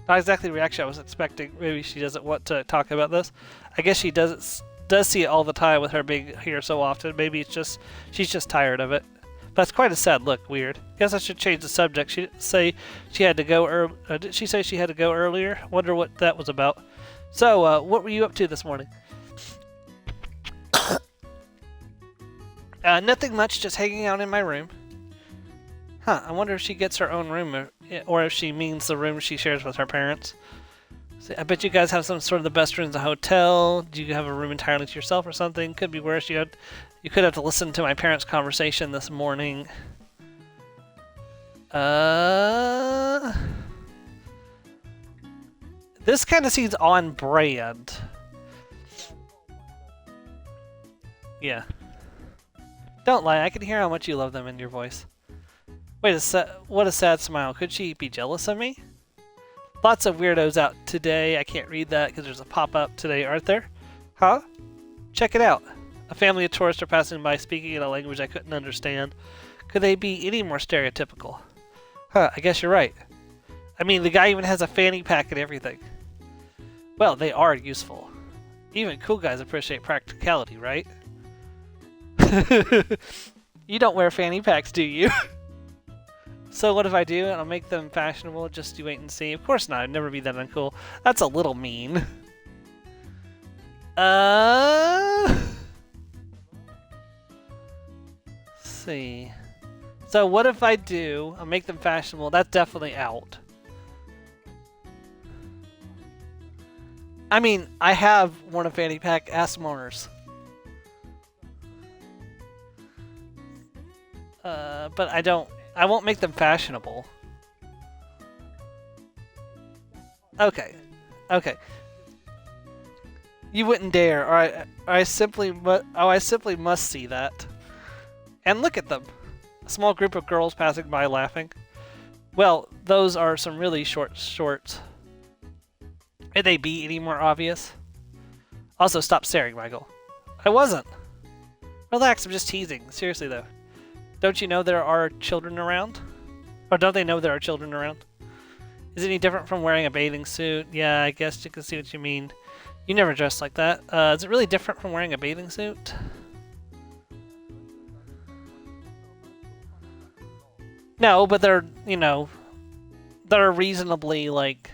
Not exactly the reaction I was expecting. Maybe she doesn't want to talk about this. I guess she does see it all the time with her being here so often. Maybe it's just she's just tired of it. But it's quite a sad look. Weird. Guess I should change the subject. She didn't say she had to go. Did she say she had to go earlier? Wonder what that was about. So, what were you up to this morning? Nothing much. Just hanging out in my room. Huh. I wonder if she gets her own room, or if she means the room she shares with her parents. See, I bet you guys have some sort of the best rooms in the hotel. Do you have a room entirely to yourself or something? Could be worse. You could have to listen to my parents' conversation this morning. This kind of seems on brand. Yeah. Don't lie. I can hear how much you love them in your voice. Wait, what a sad smile. Could she be jealous of me? Lots of weirdos out today. I can't read that because there's a pop-up today, aren't there? Huh? Check it out. A family of tourists are passing by speaking in a language I couldn't understand. Could they be any more stereotypical? Huh, I guess you're right. I mean, the guy even has a fanny pack and everything. Well, they are useful. Even cool guys appreciate practicality, right? You don't wear fanny packs, do you? So what if I do? I'll make them fashionable, just you wait and see. Of course not, I'd never be that uncool. That's a little mean. Let's see. So what if I do? I'll make them fashionable. That's definitely out. I mean, I have worn a fanny pack. Ask Mars. But I don't. I won't make them fashionable. Okay. Okay. You wouldn't dare, or I simply must see that. And look at them. A small group of girls passing by laughing. Well, those are some really short shorts. Could they be any more obvious? Also, stop staring, Michael. I wasn't. Relax, I'm just teasing. Seriously, though. Don't you know there are children around? Or don't they know there are children around? Is it any different from wearing a bathing suit? Yeah, I guess you can see what you mean. You never dress like that. Is it really different from wearing a bathing suit? No, but they're, you know, they're reasonably, like...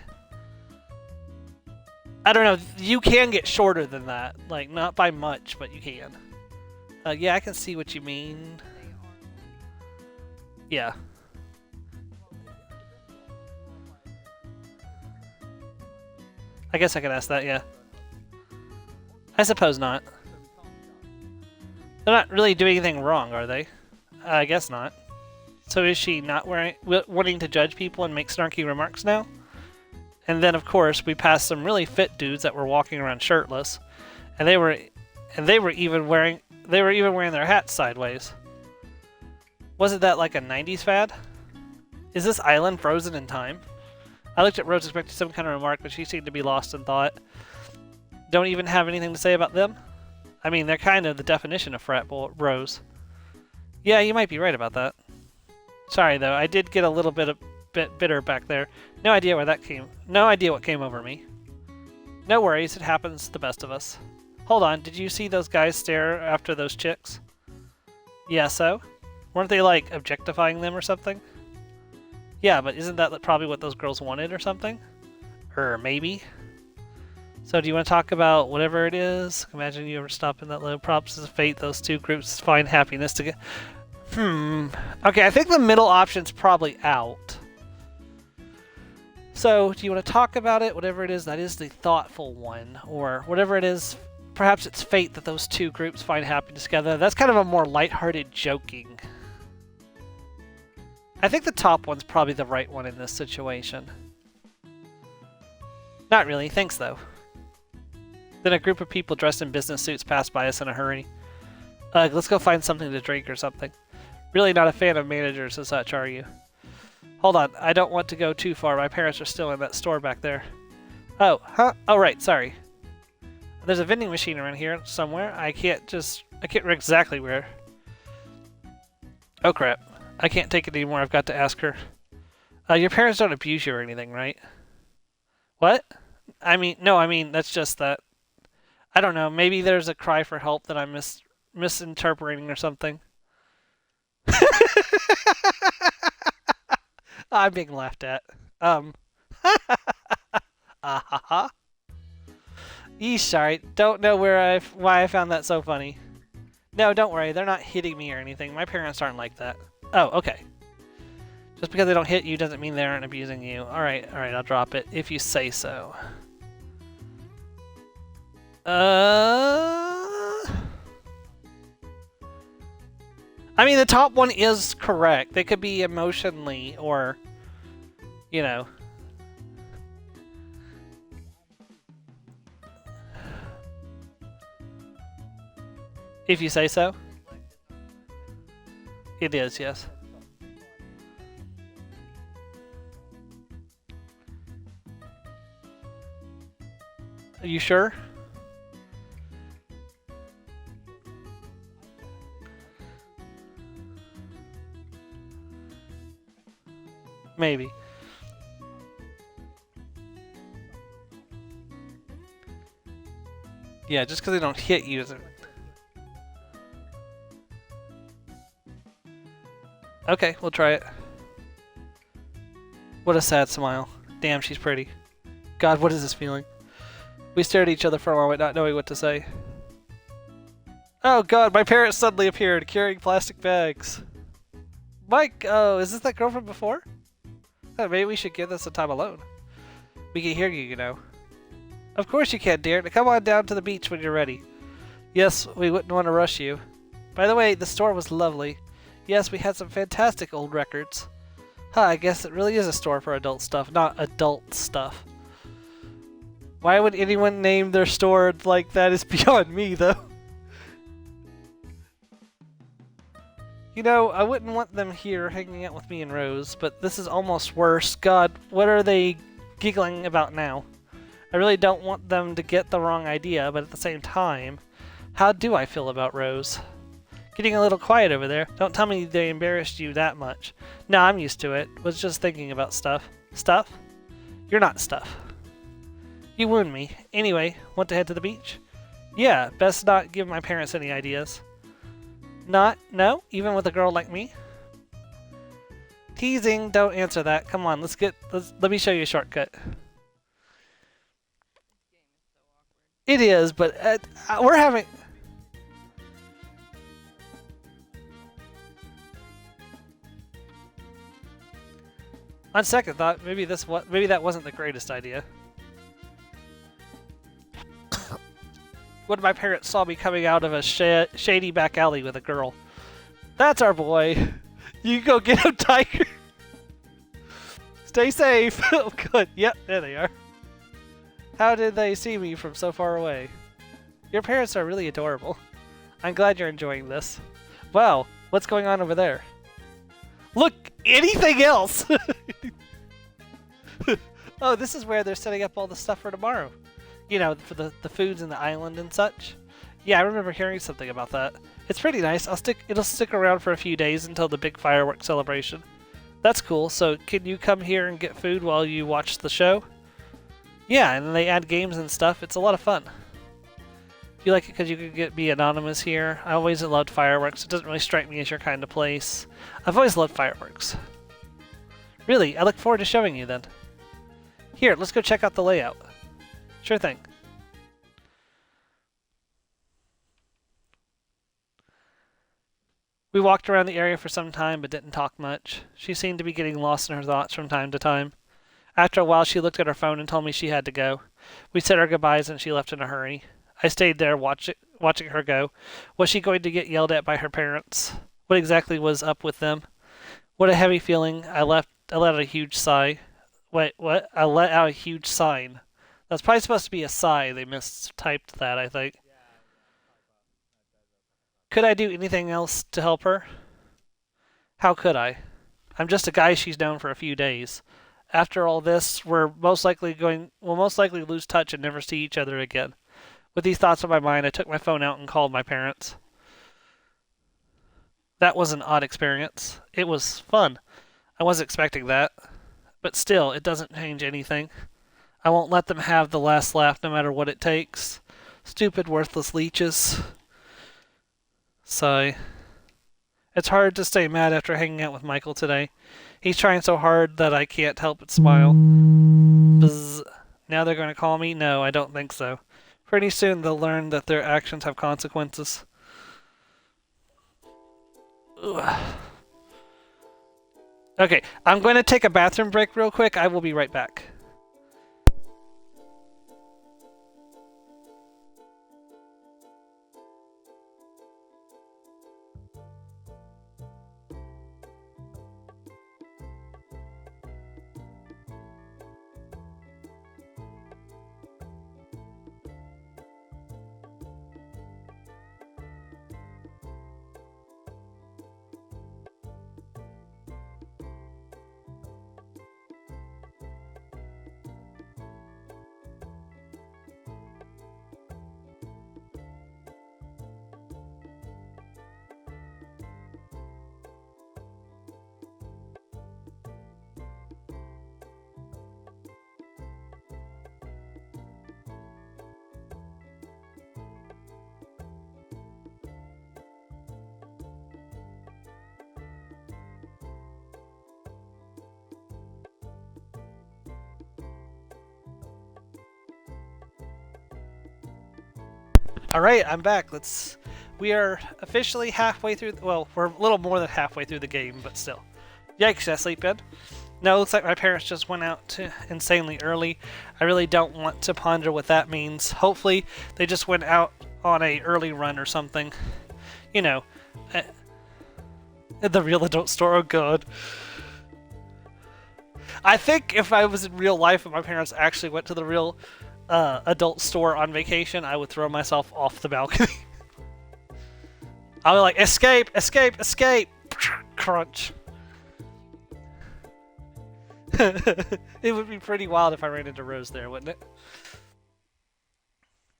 I don't know, you can get shorter than that. Like, not by much, but you can. Yeah, I can see what you mean. Yeah. I guess I could ask that, yeah. I suppose not. They're not really doing anything wrong, are they? I guess not. So is she not wanting to judge people and make snarky remarks now? And then, of course, we passed some really fit dudes that were walking around shirtless, and they were even wearing their hats sideways. Wasn't that like a 90s fad? Is this island frozen in time? I looked at Rose expecting some kind of remark, but she seemed to be lost in thought. Don't even have anything to say about them? I mean, they're kind of the definition of frat bros. Yeah, you might be right about that. Sorry though, I did get a little bit bitter back there. No idea where that came. No idea what came over me. No worries, it happens to the best of us. Hold on, did you see those guys stare after those chicks? Yeah, so? Weren't they like objectifying them or something? Yeah, but isn't that probably what those girls wanted or something? Or maybe? So do you want to talk about whatever it is? Imagine you ever stop in that low props of fate, those two groups find happiness together. Okay, I think the middle option's probably out. So, do you want to talk about it? Whatever it is, that is the thoughtful one. Or whatever it is, perhaps it's fate that those two groups find happiness together. That's kind of a more lighthearted joking. I think the top one's probably the right one in this situation. Not really, thanks though. Then a group of people dressed in business suits passed by us in a hurry. Let's go find something to drink or something. Really not a fan of managers and such, are you? Hold on, I don't want to go too far. My parents are still in that store back there. Oh, huh? Oh, right, sorry. There's a vending machine around here somewhere. I can't remember exactly where. Oh, crap. I can't take it anymore. I've got to ask her. Your parents don't abuse you or anything, right? What? No, that's just that. I don't know. Maybe there's a cry for help that I'm misinterpreting or something. I'm being laughed at. Ahaha. Yeesh, sorry. Don't know why I found that so funny. No, don't worry. They're not hitting me or anything. My parents aren't like that. Oh, okay. Just because they don't hit you doesn't mean they aren't abusing you. Alright, I'll drop it if you say so. I mean, the top one is correct. They could be emotionally or, you know. If you say so. It is, yes. Are you sure? Maybe. Yeah, just because they don't hit you doesn't. Okay, we'll try it. What a sad smile. Damn, she's pretty. God, what is this feeling? We stared at each other for a moment, not knowing what to say. Oh god, my parents suddenly appeared, carrying plastic bags. Mike, oh, is this that girl from before? Oh, maybe we should give this some time alone. We can hear you, you know. Of course you can, dear. Now come on down to the beach when you're ready. Yes, we wouldn't want to rush you. By the way, the store was lovely. Yes, we had some fantastic old records. Huh, I guess it really is a store for adult stuff, not adult stuff. Why would anyone name their store like that is beyond me, though. You know, I wouldn't want them here hanging out with me and Rose, but this is almost worse. God, what are they giggling about now? I really don't want them to get the wrong idea, but at the same time, how do I feel about Rose? Getting a little quiet over there. Don't tell me they embarrassed you that much. No, I'm used to it. Was just thinking about stuff. Stuff? You're not stuff. You wound me. Anyway, want to head to the beach? Yeah, best not give my parents any ideas. Not? No? Even with a girl like me? Teasing, don't answer that. Come on, let me show you a shortcut. It is, but we're having... On second thought, maybe that wasn't the greatest idea. When my parents saw me coming out of a shady back alley with a girl. That's our boy. You go get him, Tiger. Stay safe. Oh, good. Yep, there they are. How did they see me from so far away? Your parents are really adorable. I'm glad you're enjoying this. Wow, what's going on over there? Look, anything else? Oh, this is where they're setting up all the stuff for tomorrow. You know, for the foods in the island and such. Yeah, I remember hearing something about that. It's pretty nice. It'll stick around for a few days until the big fireworks celebration. That's cool. So can you come here and get food while you watch the show? Yeah, and they add games and stuff. It's a lot of fun. You like it because you can be anonymous here? I always loved fireworks. It doesn't really strike me as your kind of place. I've always loved fireworks. Really, I look forward to showing you then. Here, let's go check out the layout. Sure thing. We walked around the area for some time but didn't talk much. She seemed to be getting lost in her thoughts from time to time. After a while she looked at her phone and told me she had to go. We said our goodbyes and she left in a hurry. I stayed there watching her go. Was she going to get yelled at by her parents? What exactly was up with them? What a heavy feeling. I let out a huge sigh. Wait, what? I let out a huge sign. That's probably supposed to be a sigh. They mistyped that, I think. Could I do anything else to help her? How could I? I'm just a guy she's known for a few days. After all this, we'll most likely lose touch and never see each other again. With these thoughts on my mind, I took my phone out and called my parents. That was an odd experience. It was fun. I wasn't expecting that. But still, it doesn't change anything. I won't let them have the last laugh no matter what it takes. Stupid, worthless leeches. Sigh. It's hard to stay mad after hanging out with Michael today. He's trying so hard that I can't help but smile. Bzz. Now they're going to call me? No, I don't think so. Pretty soon they'll learn that their actions have consequences. Ugh. Okay, I'm going to take a bathroom break real quick. I will be right back. All right, I'm back. We are officially halfway through. Well, we're a little more than halfway through the game, but still. Yikes! Did I sleep in? No, it looks like my parents just went out insanely early. I really don't want to ponder what that means. Hopefully, they just went out on a early run or something. You know, uh, the real adult store. Oh god. I think if I was in real life and my parents actually went to the real adult store on vacation, I would throw myself off the balcony. I'll be like, escape, escape, escape! Crunch. It would be pretty wild if I ran into Rose there, wouldn't it?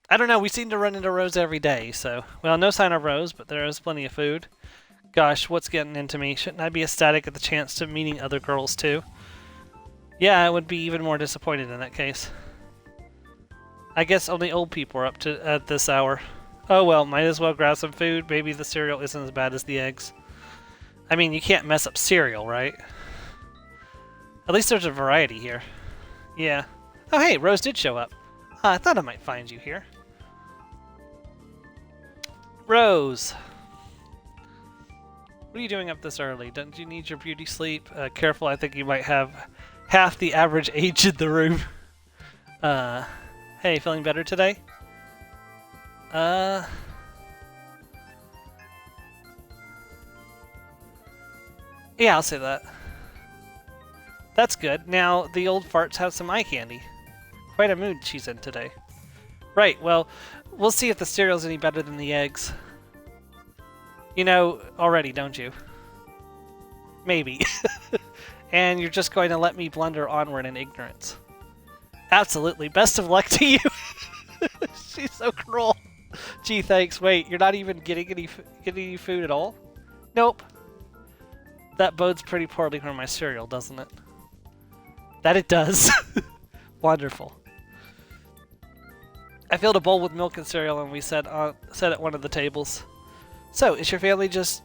I don't know, we seem to run into Rose every day, so... Well, no sign of Rose, but there is plenty of food. Gosh, what's getting into me? Shouldn't I be ecstatic at the chance to meeting other girls, too? Yeah, I would be even more disappointed in that case. I guess only old people are up to at this hour. Oh well, might as well grab some food. Maybe the cereal isn't as bad as the eggs. I mean, you can't mess up cereal, right? At least there's a variety here. Yeah. Oh hey, Rose did show up. I thought I might find you here. Rose! What are you doing up this early? Don't you need your beauty sleep? Careful, I think you might have half the average age in the room. Hey, feeling better today? Yeah, I'll say that. That's good. Now, the old farts have some eye candy. Quite a mood she's in today. Right, well, we'll see if the cereal's any better than the eggs. You know already, don't you? Maybe. And you're just going to let me blunder onward in ignorance. Absolutely. Best of luck to you. She's so cruel. Gee, thanks. Wait, you're not even getting any food at all? Nope. That bodes pretty poorly for my cereal, doesn't it? That it does. Wonderful. I filled a bowl with milk and cereal and we sat at one of the tables. So, is your family just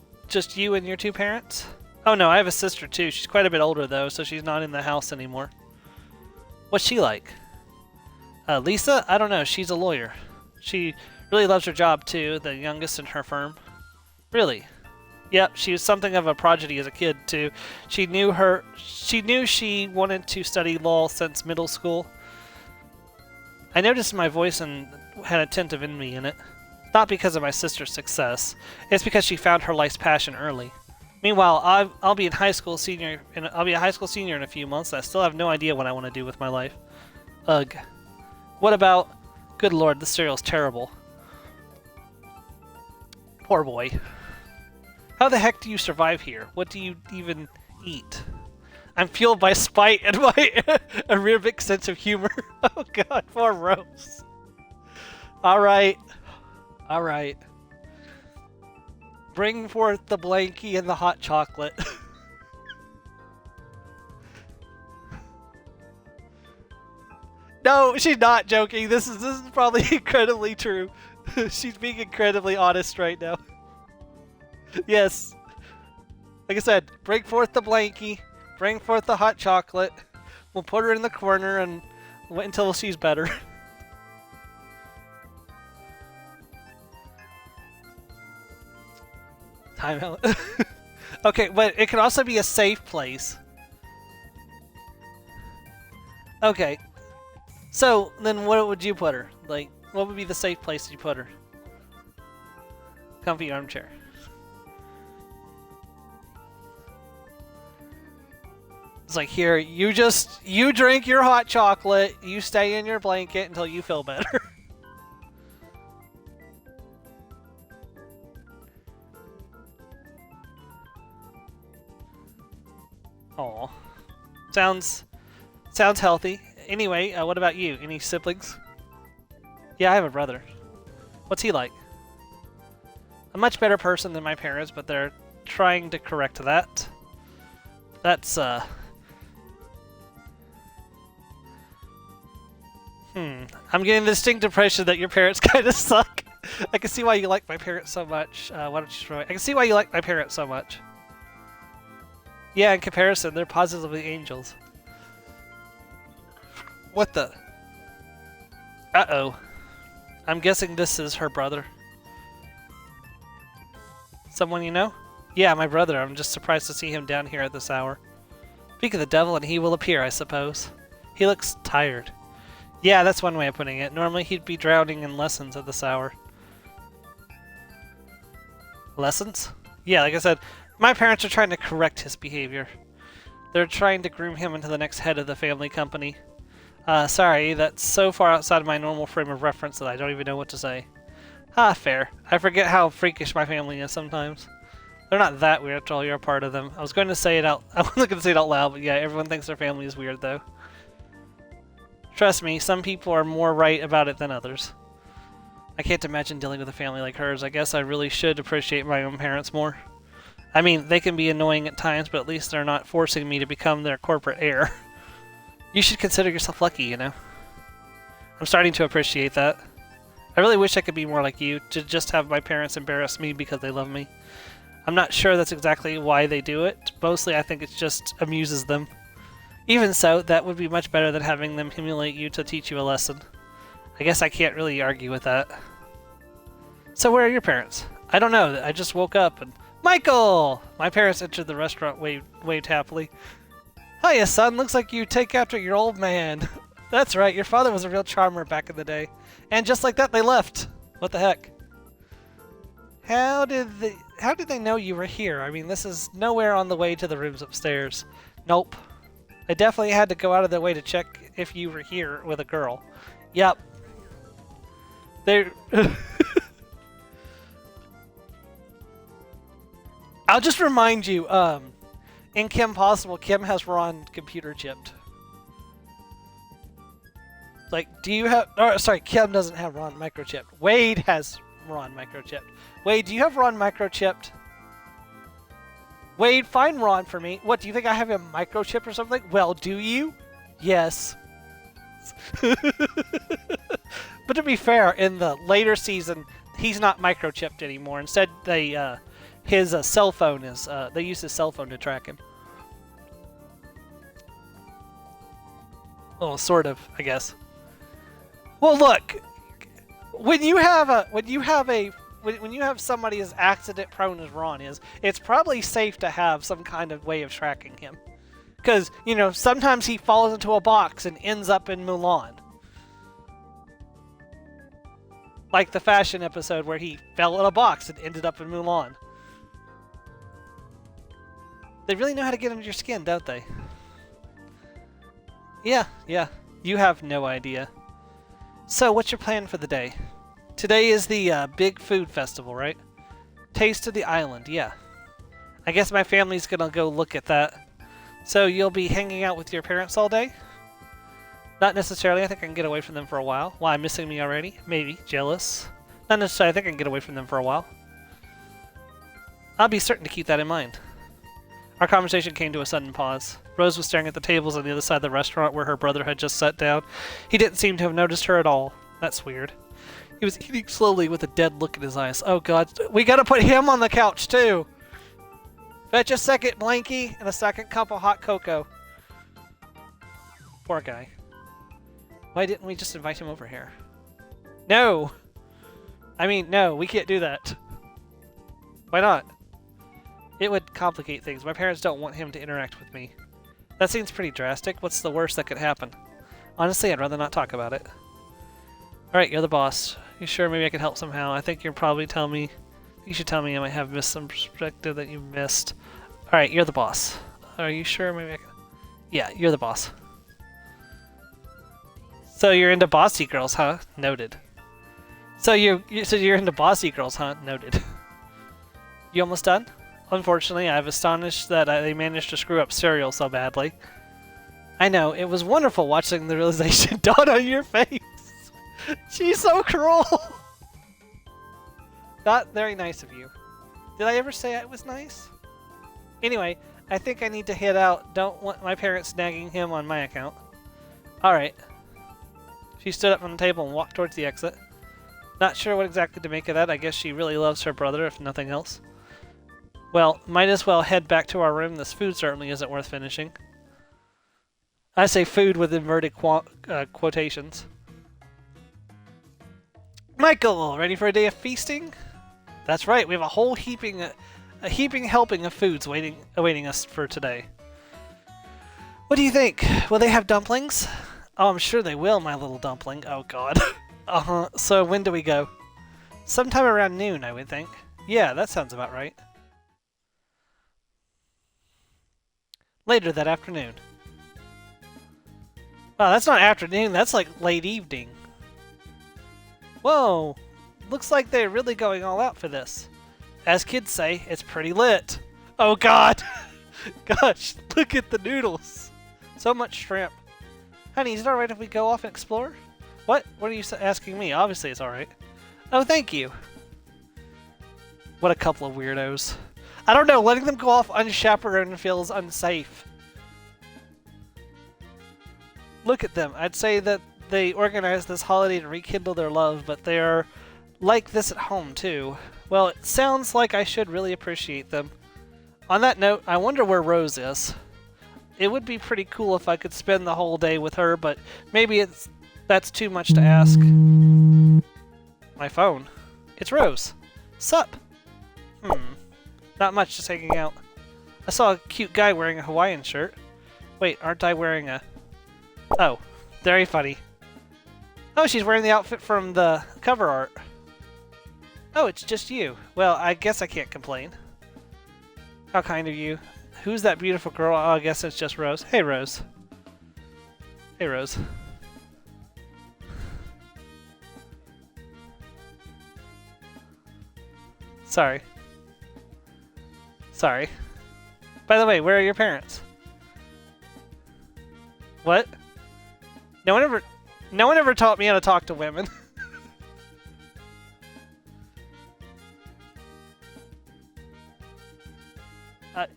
you and your two parents? Oh no, I have a sister too. She's quite a bit older though, so she's not in the house anymore. What's she like? Lisa? I don't know. She's a lawyer. She really loves her job too, the youngest in her firm. Really? Yep, she was something of a prodigy as a kid too. She knew she wanted to study law since middle school. I noticed my voice and had a tint of envy in it. Not because of my sister's success. It's because she found her life's passion early. Meanwhile, I'll be a high school senior in a few months. And I still have no idea what I want to do with my life. Ugh. What about? Good lord, this cereal's terrible. Poor boy. How the heck do you survive here? What do you even eat? I'm fueled by spite and my aerobic sense of humor. Oh god, poor Rose. Alright. Alright. Bring forth the blankie and the hot chocolate. No, she's not joking. This is probably incredibly true. She's being incredibly honest right now. Yes. Like I said, bring forth the blankie, bring forth the hot chocolate. We'll put her in the corner and wait until she's better. Time out. Okay, but it can also be a safe place. Okay. So, then what would you put her? Like, what would be the safe place you put her? Comfy armchair. It's like, here, you drink your hot chocolate, you stay in your blanket until you feel better. Aw. Sounds healthy. Anyway, what about you? Any siblings? Yeah, I have a brother. What's he like? A much better person than my parents, but they're trying to correct that. That's, I'm getting the distinct impression that your parents kind of suck. I can see why you like my parents so much. Why don't you try? I can see why you like my parents so much. Yeah, in comparison, they're positively angels. What the? Uh-oh. I'm guessing this is her brother. Someone you know? Yeah, my brother. I'm just surprised to see him down here at this hour. Speak of the devil and he will appear, I suppose. He looks tired. Yeah, that's one way of putting it. Normally he'd be drowning in lessons at this hour. Lessons? Yeah, like I said, my parents are trying to correct his behavior. They're trying to groom him into the next head of the family company. Sorry, that's so far outside of my normal frame of reference that I don't even know what to say. Ah, fair. I forget how freakish my family is sometimes. They're not that weird after all, you're a part of them. I wasn't going to say it out loud, but yeah, everyone thinks their family is weird though. Trust me, some people are more right about it than others. I can't imagine dealing with a family like hers. I guess I really should appreciate my own parents more. I mean, they can be annoying at times, but at least they're not forcing me to become their corporate heir. You should consider yourself lucky, you know? I'm starting to appreciate that. I really wish I could be more like you, to just have my parents embarrass me because they love me. I'm not sure that's exactly why they do it. Mostly I think it just amuses them. Even so, that would be much better than having them humiliate you to teach you a lesson. I guess I can't really argue with that. So where are your parents? I don't know. I just woke up and... Michael! My parents entered the restaurant, waved happily. Hiya, son. Looks like you take after your old man. That's right. Your father was a real charmer back in the day. And just like that, they left. What the heck? How did they know you were here? I mean, this is nowhere on the way to the rooms upstairs. Nope. They definitely had to go out of their way to check if you were here with a girl. Yep. They're... I'll just remind you, in Kim Possible, Kim has Ron computer chipped. Like, do you have... Oh, sorry, Kim doesn't have Ron microchipped. Wade has Ron microchipped. Wade, do you have Ron microchipped? Wade, find Ron for me. What, do you think I have him microchipped or something? Well, do you? Yes. But to be fair, in the later season, he's not microchipped anymore. Instead, they, his cell phone is, they use his cell phone to track him. Oh, sort of, I guess. Well, look, when you have somebody as accident prone as Ron is, it's probably safe to have some kind of way of tracking him. Because, you know, sometimes he falls into a box and ends up in Mulan. Like the fashion episode where he fell in a box and ended up in Mulan. They really know how to get under your skin, don't they? Yeah. You have no idea. So, what's your plan for the day? Today is the big food festival, right? Taste of the Island, yeah. I guess my family's gonna go look at that. So, you'll be hanging out with your parents all day? Not necessarily. I think I can get away from them for a while. Why, missing me already? Maybe. Jealous. Not necessarily. I think I can get away from them for a while. I'll be certain to keep that in mind. Our conversation came to a sudden pause. Rose was staring at the tables on the other side of the restaurant where her brother had just sat down. He didn't seem to have noticed her at all. That's weird. He was eating slowly with a dead look in his eyes. Oh god, we gotta put him on the couch too! Fetch a second blankie and a second cup of hot cocoa. Poor guy. Why didn't we just invite him over here? No! I mean, no, we can't do that. Why not? It would complicate things. My parents don't want him to interact with me. That seems pretty drastic. What's the worst that could happen? Honestly, I'd rather not talk about it. Alright, you're the boss. You sure maybe I can help somehow? I think you'll probably tell me... You should tell me I might have missed some perspective that you missed. Alright, you're the boss. Are you sure maybe I can... Yeah, you're the boss. So you're into bossy girls, huh? Noted. So you're into bossy girls, huh? Noted. You almost done? Unfortunately, I'm astonished that they managed to screw up cereal so badly. I know, it was wonderful watching the realization dawn on your face. She's so cruel. Not very nice of you. Did I ever say I was nice? Anyway, I think I need to head out. Don't want my parents nagging him on my account. Alright. She stood up from the table and walked towards the exit. Not sure what exactly to make of that. I guess she really loves her brother, if nothing else. Well, might as well head back to our room. This food certainly isn't worth finishing. I say food with inverted quotations. Michael, ready for a day of feasting? That's right, we have a whole heaping helping of foods awaiting us for today. What do you think? Will they have dumplings? Oh, I'm sure they will, my little dumpling. Oh god. Uh-huh. So when do we go? Sometime around noon, I would think. Yeah, that sounds about right. Later that afternoon. Wow, that's not afternoon, that's like late evening. Whoa! Looks like they're really going all out for this. As kids say, it's pretty lit. Oh god! Gosh, look at the noodles! So much shrimp. Honey, is it alright if we go off and explore? What? What are you asking me? Obviously it's alright. Oh, thank you. What a couple of weirdos. I don't know, letting them go off unchaperoned feels unsafe. Look at them. I'd say that they organized this holiday to rekindle their love, but they are like this at home too. Well, it sounds like I should really appreciate them. On that note, I wonder where Rose is. It would be pretty cool if I could spend the whole day with her, but maybe that's too much to ask. My phone. It's Rose. Sup? Not much, just hanging out. I saw a cute guy wearing a Hawaiian shirt. Wait, aren't I wearing a... Oh, very funny. Oh, she's wearing the outfit from the cover art. Oh, it's just you. Well, I guess I can't complain. How kind of you. Who's that beautiful girl? Oh, I guess it's just Rose. Hey, Rose. Hey, Rose. Sorry. Sorry. By the way, where are your parents? What? No one ever taught me how to talk to women.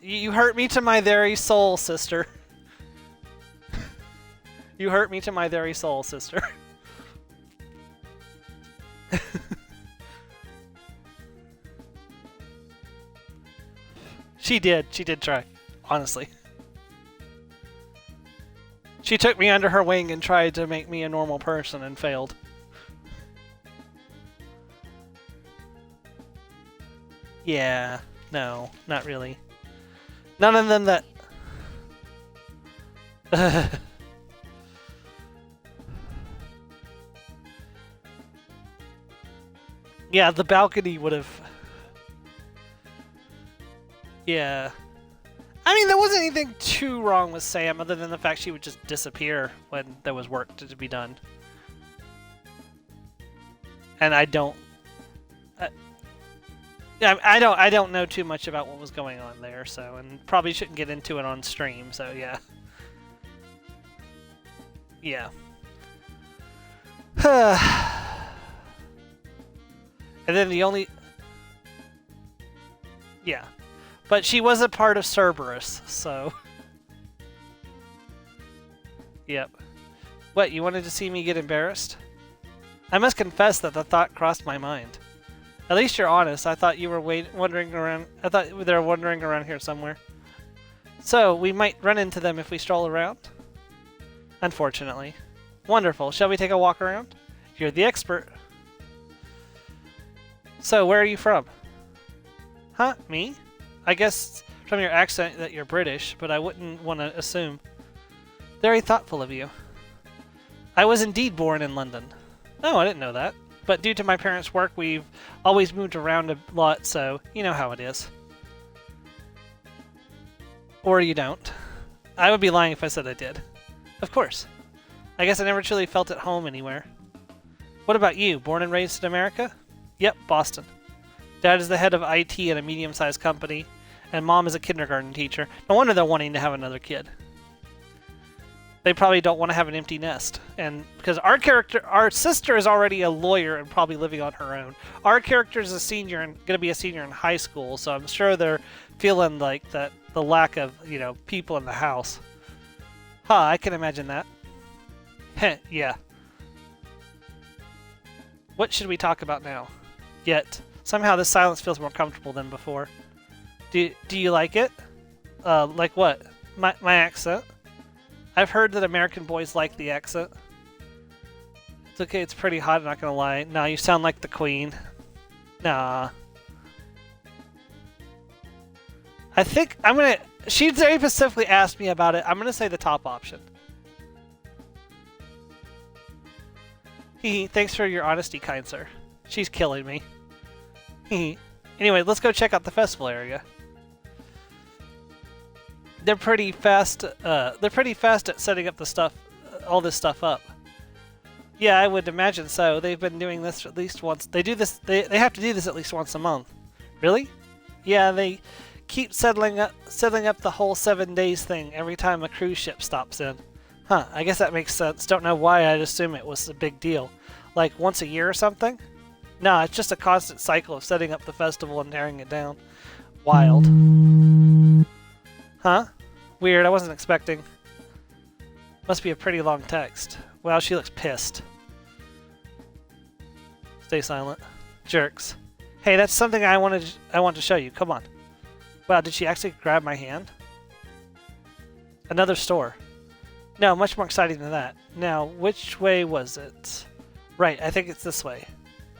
You hurt me to my very soul, sister. You hurt me to my very soul, sister. She did try, honestly. She took me under her wing and tried to make me a normal person and failed. Yeah, no, not really. None of them that... Yeah, the balcony would have... Yeah. I mean, there wasn't anything too wrong with Sam other than the fact she would just disappear when there was work to be done. And I don't... I don't know too much about what was going on there, so... And probably shouldn't get into it on stream, so yeah. Yeah. And then the only... Yeah. But she was a part of Cerberus, so... Yep. What, you wanted to see me get embarrassed? I must confess that the thought crossed my mind. At least you're honest. I thought you were wandering around. I thought they were wandering around here somewhere. So, we might run into them if we stroll around? Unfortunately. Wonderful. Shall we take a walk around? You're the expert. So, where are you from? Huh? Me? I guess from your accent that you're British, but I wouldn't want to assume. Very thoughtful of you. I was indeed born in London. Oh, I didn't know that. But due to my parents' work, we've always moved around a lot, so you know how it is. Or you don't. I would be lying if I said I did. Of course. I guess I never truly felt at home anywhere. What about you? Born and raised in America? Yep, Boston. Dad is the head of IT at a medium-sized company, and Mom is a kindergarten teacher. No wonder they're wanting to have another kid. They probably don't want to have an empty nest. And because our sister is already a lawyer and probably living on her own. Our character is a senior and going to be a senior in high school, so I'm sure they're feeling like that the lack of, people in the house. Huh, I can imagine that. Heh, yeah. What should we talk about now? Yet, somehow this silence feels more comfortable than before. Do you like it? Like what? My accent? I've heard that American boys like the accent. It's okay, it's pretty hot, I'm not gonna lie. Nah, you sound like the queen. Nah. I think I'm gonna... She very specifically asked me about it. I'm gonna say the top option. Hehe, thanks for your honesty, kind sir. She's killing me. Hehe. Anyway, let's go check out the festival area. They're pretty fast at setting up the stuff, all this stuff up. Yeah, I would imagine so. They've been doing this at least once. They do this. They have to do this at least once a month. Really? Yeah, they keep settling up the whole 7 days thing every time a cruise ship stops in. Huh? I guess that makes sense. Don't know why I'd assume it was a big deal. Like once a year or something? No, it's just a constant cycle of setting up the festival and tearing it down. Wild. Huh? Weird. I wasn't expecting. Must be a pretty long text. Wow, she looks pissed. Stay silent. Jerks. Hey, that's something I want to show you. Come on. Wow, did she actually grab my hand? Another store. No, much more exciting than that. Now, which way was it? Right, I think it's this way.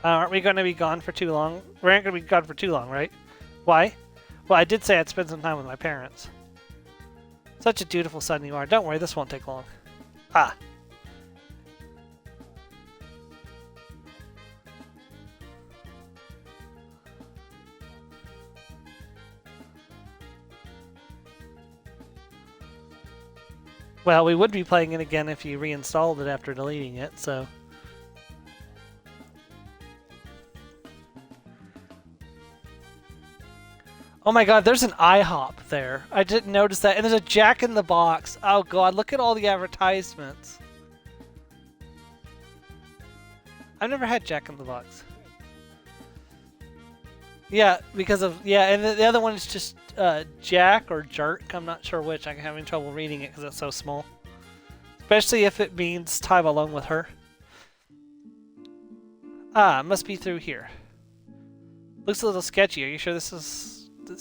Aren't we going to be gone for too long? We aren't going to be gone for too long, right? Why? Well, I did say I'd spend some time with my parents. Such a dutiful son you are. Don't worry, this won't take long. Ah. Well, we would be playing it again if you reinstalled it after deleting it, so... Oh my god, there's an IHOP there. I didn't notice that. And there's a Jack in the Box. Oh god, look at all the advertisements. I've never had Jack in the Box. Yeah, because of... Yeah, and the other one is just Jack or Jerk. I'm not sure which. I'm having trouble reading it because it's so small. Especially if it means time alone with her. Ah, must be through here. Looks a little sketchy. Are you sure this is...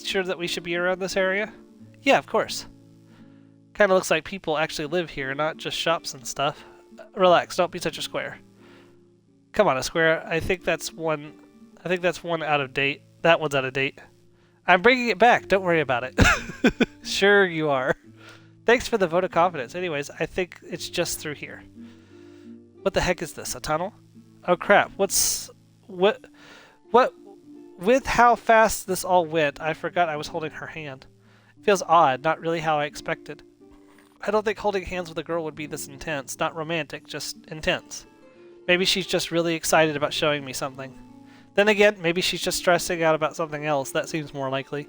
Sure that we should be around this area? Yeah, of course. Kind of looks like people actually live here, not just shops and stuff. Relax, don't be such a square. Come on, a square. I think that's one out of date. That one's out of date. I'm bringing it back. Don't worry about it. Sure you are. Thanks for the vote of confidence. Anyways, I think it's just through here. What the heck is this? A tunnel? Oh crap. What? With how fast this all went, I forgot I was holding her hand. It feels odd, not really how I expected. I don't think holding hands with a girl would be this intense. Not romantic, just intense. Maybe she's just really excited about showing me something. Then again, maybe she's just stressing out about something else. That seems more likely.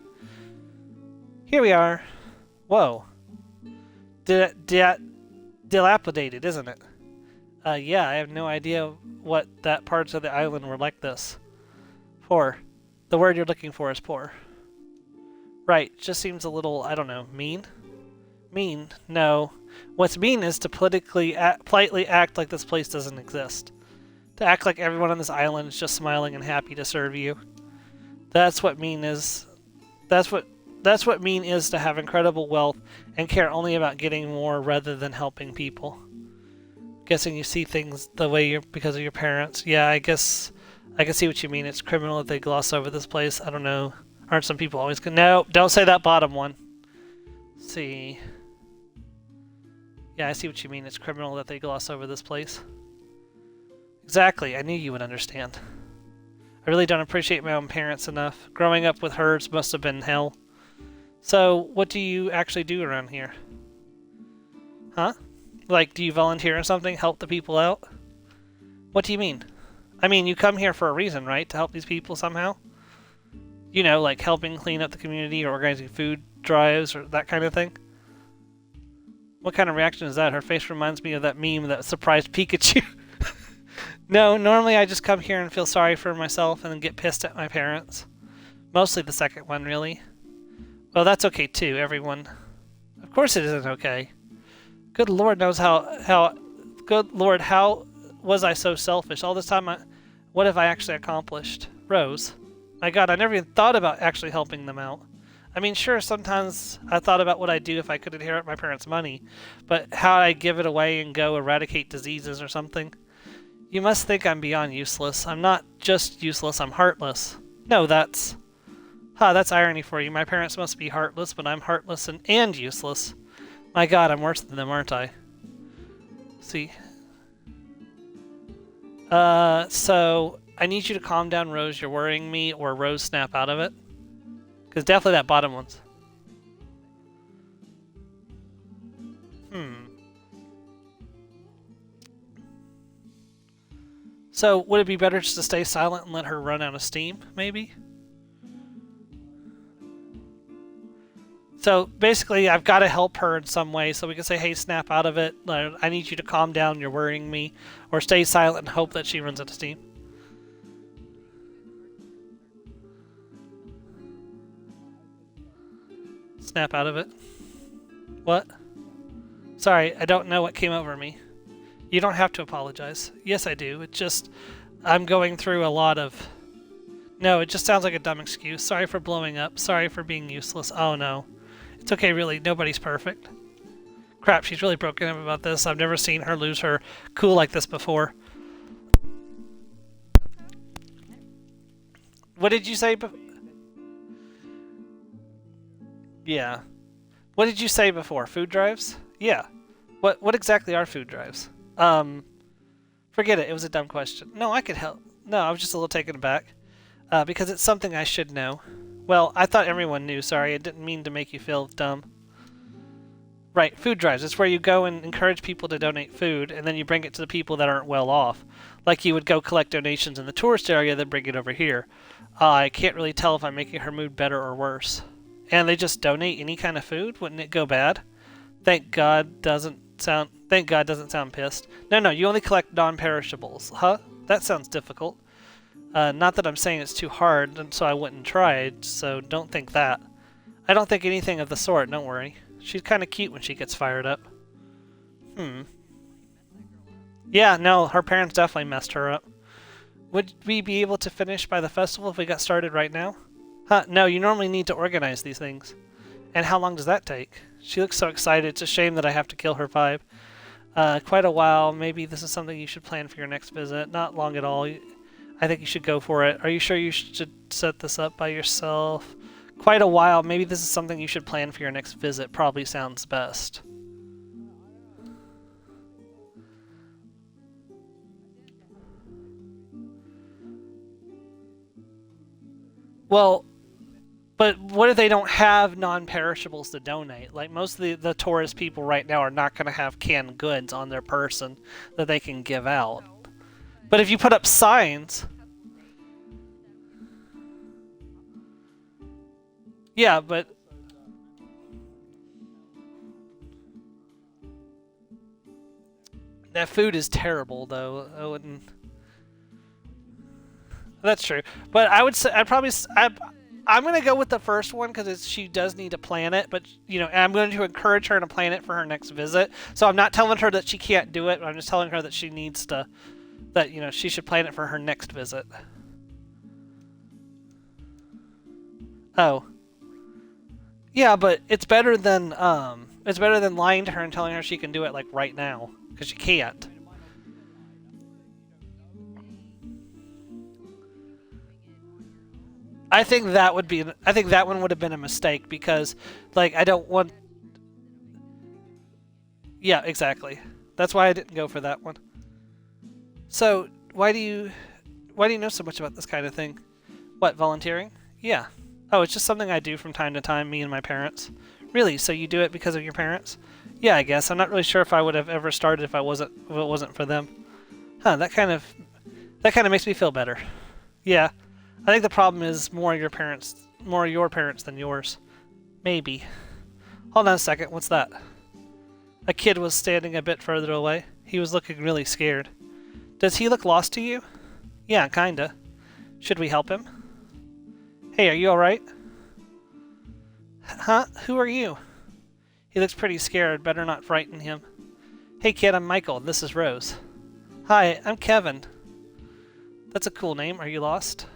Here we are. Whoa. Dilapidated, isn't it? Yeah, I have no idea what that parts of the island were like this. Poor. The word you're looking for is poor. Right, just seems a little, I don't know, mean? Mean? No. What's mean is to politely act like this place doesn't exist. To act like everyone on this island is just smiling and happy to serve you. That's what mean is. That's what mean is to have incredible wealth and care only about getting more rather than helping people. Guessing you see things the way you're because of your parents. Yeah, I guess I can see what you mean. It's criminal that they gloss over this place. I don't know. Aren't some people always good? No, don't say that bottom one. Let's see. Yeah, I see what you mean. It's criminal that they gloss over this place. Exactly. I knew you would understand. I really don't appreciate my own parents enough. Growing up with hers must have been hell. So, what do you actually do around here? Huh? Like, do you volunteer or something? Help the people out? What do you mean? I mean, you come here for a reason, right? To help these people somehow? You know, like helping clean up the community or organizing food drives or that kind of thing? What kind of reaction is that? Her face reminds me of that meme that surprised Pikachu. No, normally I just come here and feel sorry for myself and then get pissed at my parents. Mostly the second one, really. Well, that's okay too, everyone. Of course it isn't okay. Good Lord knows how good Lord, how was I so selfish? All this time, what have I actually accomplished? Rose. My god, I never even thought about actually helping them out. I mean, sure, sometimes I thought about what I'd do if I could inherit my parents' money, but how I'd give it away and go eradicate diseases or something. You must think I'm beyond useless. I'm not just useless, I'm heartless. No, that's... that's irony for you. My parents must be heartless, but I'm heartless and useless. My god, I'm worse than them, aren't I? See? So... I need you to calm down, Rose. You're worrying me, or Rose snap out of it. Because definitely that bottom one's... So, would it be better just to stay silent and let her run out of steam, maybe? So, basically, I've got to help her in some way, so we can say, hey, snap out of it. I need you to calm down, you're worrying me. Or stay silent and hope that she runs out of steam. Snap out of it. What? Sorry, I don't know what came over me. You don't have to apologize. Yes, I do. It just... I'm going through a lot of... No, it just sounds like a dumb excuse. Sorry for blowing up. Sorry for being useless. Oh, no. It's okay, really. Nobody's perfect. Crap, she's really broken up about this. I've never seen her lose her cool like this before. What did you say? Yeah. What did you say before? Food drives? Yeah. What exactly are food drives? Forget it. It was a dumb question. No, I could help. No, I was just a little taken aback. Because it's something I should know. Well, I thought everyone knew. Sorry, I didn't mean to make you feel dumb. Right, food drives. It's where you go and encourage people to donate food, and then you bring it to the people that aren't well off. Like you would go collect donations in the tourist area, then bring it over here. I can't really tell if I'm making her mood better or worse. And they just donate any kind of food? Wouldn't it go bad? Thank God doesn't sound pissed. No, you only collect non-perishables. Huh? That sounds difficult. Not that I'm saying it's too hard, and so I wouldn't try, so don't think that. I don't think anything of the sort, don't worry. She's kind of cute when she gets fired up. Yeah, no, her parents definitely messed her up. Would we be able to finish by the festival if we got started right now? No, you normally need to organize these things. And how long does that take? She looks so excited, it's a shame that I have to kill her vibe. Quite a while, maybe this is something you should plan for your next visit. Not long at all. I think you should go for it. Are you sure you should set this up by yourself? Quite a while, maybe this is something you should plan for your next visit. Probably sounds best. Well, but what if they don't have non-perishables to donate? Like, most of the tourist people right now are not going to have canned goods on their person that they can give out. But if you put up signs... Yeah, but... That food is terrible, though. I wouldn't... That's true. But I would say... I'm going to go with the first one because she does need to plan it, but, you know, I'm going to encourage her to plan it for her next visit. So I'm not telling her that she can't do it, but I'm just telling her that she needs to... That, you know, she should plan it for her next visit. Oh. Yeah, but it's better than lying to her and telling her she can do it, like, right now. Because she can't. I think that one would have been a mistake because, like, I don't want... Yeah, exactly. That's why I didn't go for that one. So, why do you know so much about this kind of thing? What, volunteering? Yeah. Oh, it's just something I do from time to time, me and my parents. Really? So you do it because of your parents? Yeah, I guess. I'm not really sure if I would have ever started if it wasn't for them. Huh, that kind of makes me feel better. Yeah. I think the problem is more your parents than yours. Maybe. Hold on a second, what's that? A kid was standing a bit further away. He was looking really scared. Does he look lost to you? Yeah, kinda. Should we help him? Hey, are you alright? Huh? Who are you? He looks pretty scared. Better not frighten him. Hey kid, I'm Michael. This is Rose. Hi, I'm Kevin. That's a cool name. Are you lost?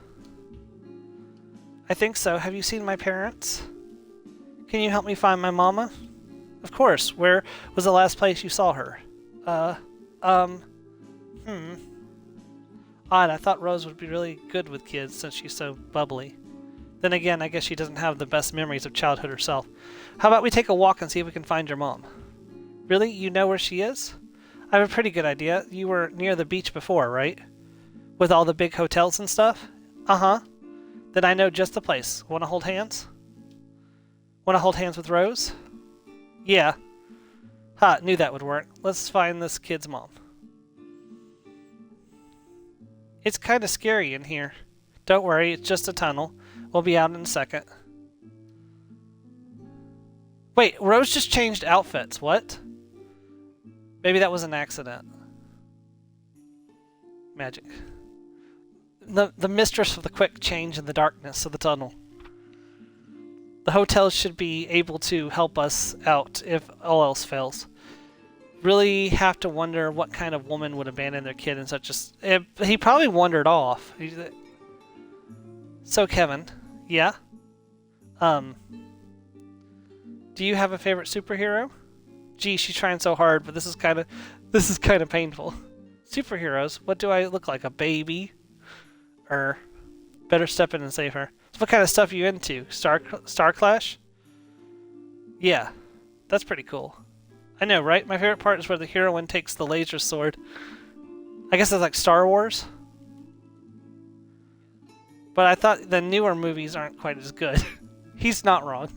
I think so. Have you seen my parents? Can you help me find my mama? Of course. Where was the last place you saw her? Odd, I thought Rose would be really good with kids since she's so bubbly. Then again, I guess she doesn't have the best memories of childhood herself. How about we take a walk and see if we can find your mom? Really? You know where she is? I have a pretty good idea. You were near the beach before, right? With all the big hotels and stuff? Uh-huh. Then I know just the place. Want to hold hands? Want to hold hands with Rose? Yeah. Ha, knew that would work. Let's find this kid's mom. It's kind of scary in here. Don't worry, it's just a tunnel. We'll be out in a second. Wait, Rose just changed outfits. What? Maybe that was an accident. Magic. The mistress of the quick change in the darkness of the tunnel. The hotel should be able to help us out if all else fails. Really have to wonder what kind of woman would abandon their kid in such a... he probably wandered off. So, Kevin, yeah? Do you have a favorite superhero? Gee, she's trying so hard, but this is kind of painful. Superheroes? What do I look like? A baby? Better step in and save her. So what kind of stuff are you into? Star Clash? Yeah, that's pretty cool. I know, right? My favorite part is where the heroine takes the laser sword. I guess it's like Star Wars. But I thought the newer movies aren't quite as good. He's not wrong.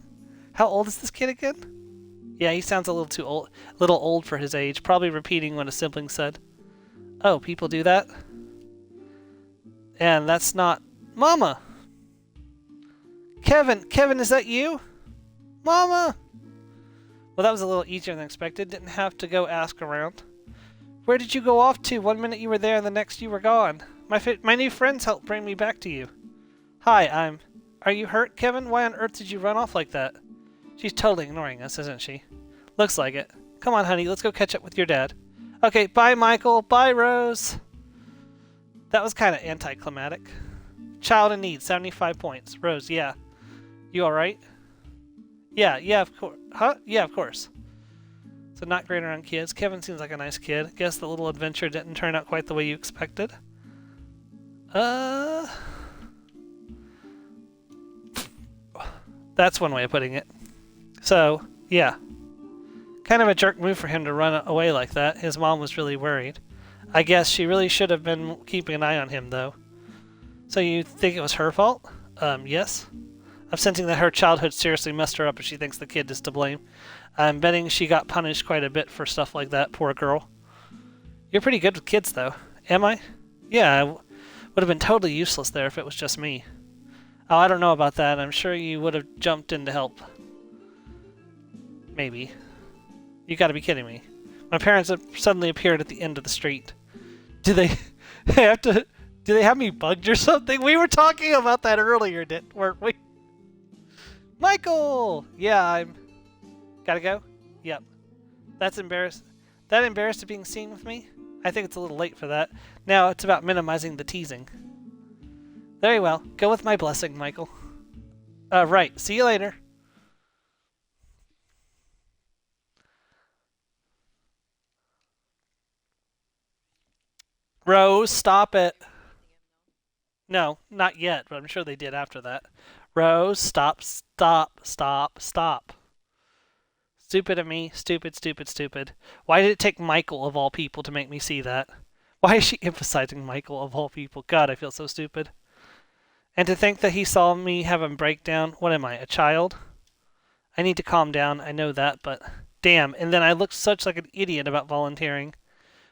How old is this kid again? Yeah, he sounds a little old for his age, probably repeating what a sibling said. Oh, people do that? And that's not... Mama! Kevin, is that you? Mama! Well, that was a little easier than expected. Didn't have to go ask around. Where did you go off to? One minute you were there and the next you were gone. My new friends helped bring me back to you. Hi, Are you hurt, Kevin? Why on earth did you run off like that? She's totally ignoring us, isn't she? Looks like it. Come on, honey, let's go catch up with your dad. Okay, bye, Michael. Bye, Rose. That was kind of anticlimactic. Child in need, 75 points. Rose, yeah. You alright? Yeah, of course. Huh? Yeah, of course. So not great around kids. Kevin seems like a nice kid. Guess the little adventure didn't turn out quite the way you expected. That's one way of putting it. So, yeah. Kind of a jerk move for him to run away like that. His mom was really worried. I guess she really should have been keeping an eye on him, though. So you think it was her fault? Yes. I'm sensing that her childhood seriously messed her up if she thinks the kid is to blame. I'm betting she got punished quite a bit for stuff like that, poor girl. You're pretty good with kids, though. Am I? Yeah, I would have been totally useless there if it was just me. Oh, I don't know about that. I'm sure you would have jumped in to help. Maybe. You gotta be kidding me. My parents have suddenly appeared at the end of the street. Do they have me bugged or something? We were talking about that earlier, weren't we? Michael! Yeah, Gotta go? Yep. That embarrassed of being seen with me? I think it's a little late for that. Now it's about minimizing the teasing. Very well. Go with my blessing, Michael. Right. See you later. Rose, stop it. No, not yet, but I'm sure they did after that. Rose, stop. Stupid of me. Stupid. Why did it take Michael, of all people, to make me see that? Why is she emphasizing Michael, of all people? God, I feel so stupid. And to think that he saw me have a breakdown. What am I, a child? I need to calm down, I know that, but... Damn, and then I looked such like an idiot about volunteering.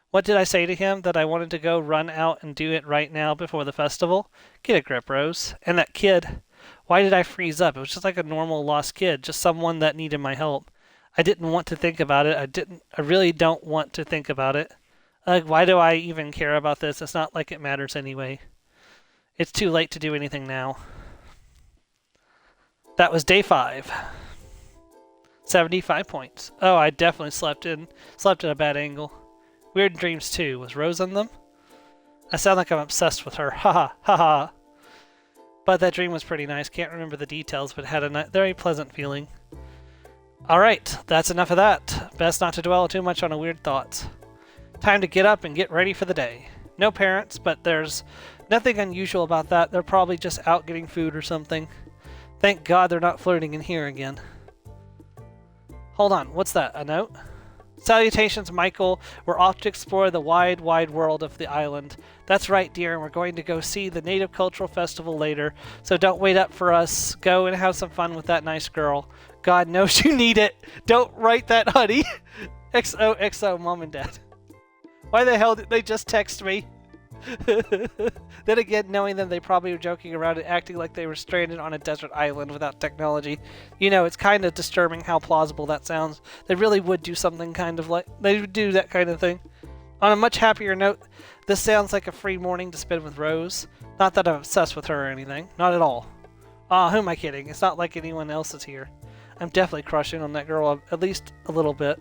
What did I say to him? That I wanted to go run out and do it right now before the festival? Get a grip, Rose. And that kid. Why did I freeze up? It was just like a normal lost kid, just someone that needed my help. I didn't want to think about it. I really don't want to think about it. Why do I even care about this? It's not like it matters anyway. It's too late to do anything now. That was day 5. 75 points. Oh, I definitely slept at a bad angle. Weird dreams too. Was Rose in them? I sound like I'm obsessed with her. Ha. But that dream was pretty nice. Can't remember the details, but had a very pleasant feeling. Alright, that's enough of that. Best not to dwell too much on a weird thoughts. Time to get up and get ready for the day. No parents, but there's nothing unusual about that. They're probably just out getting food or something. Thank God they're not flirting in here again. Hold on, what's that? A note? Salutations, Michael. We're off to explore the wide, wide world of the island. That's right, dear, and we're going to go see the Native Cultural Festival later, so don't wait up for us. Go and have some fun with that nice girl. God knows you need it. Don't write that, honey. XOXO, Mom and Dad. Why the hell did they just text me? Then again, knowing them, they probably were joking around and acting like they were stranded on a desert island without technology. You know, it's kind of disturbing how plausible that sounds. They really would do something kind of like... They would do that kind of thing. On a much happier note, this sounds like a free morning to spend with Rose. Not that I'm obsessed with her or anything. Not at all. Aw, who am I kidding? It's not like anyone else is here. I'm definitely crushing on that girl at least a little bit.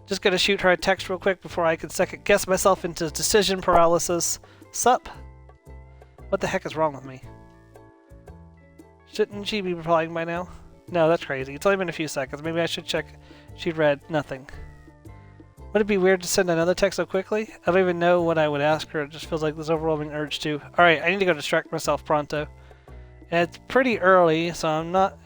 Just gonna shoot her a text real quick before I can second guess myself into decision paralysis. Sup? What the heck is wrong with me? Shouldn't she be replying by now? No, that's crazy. It's only been a few seconds. Maybe I should check. She read nothing. Would it be weird to send another text so quickly? I don't even know what I would ask her. It just feels like this overwhelming urge to. Alright, I need to go distract myself pronto. And it's pretty early, so I'm not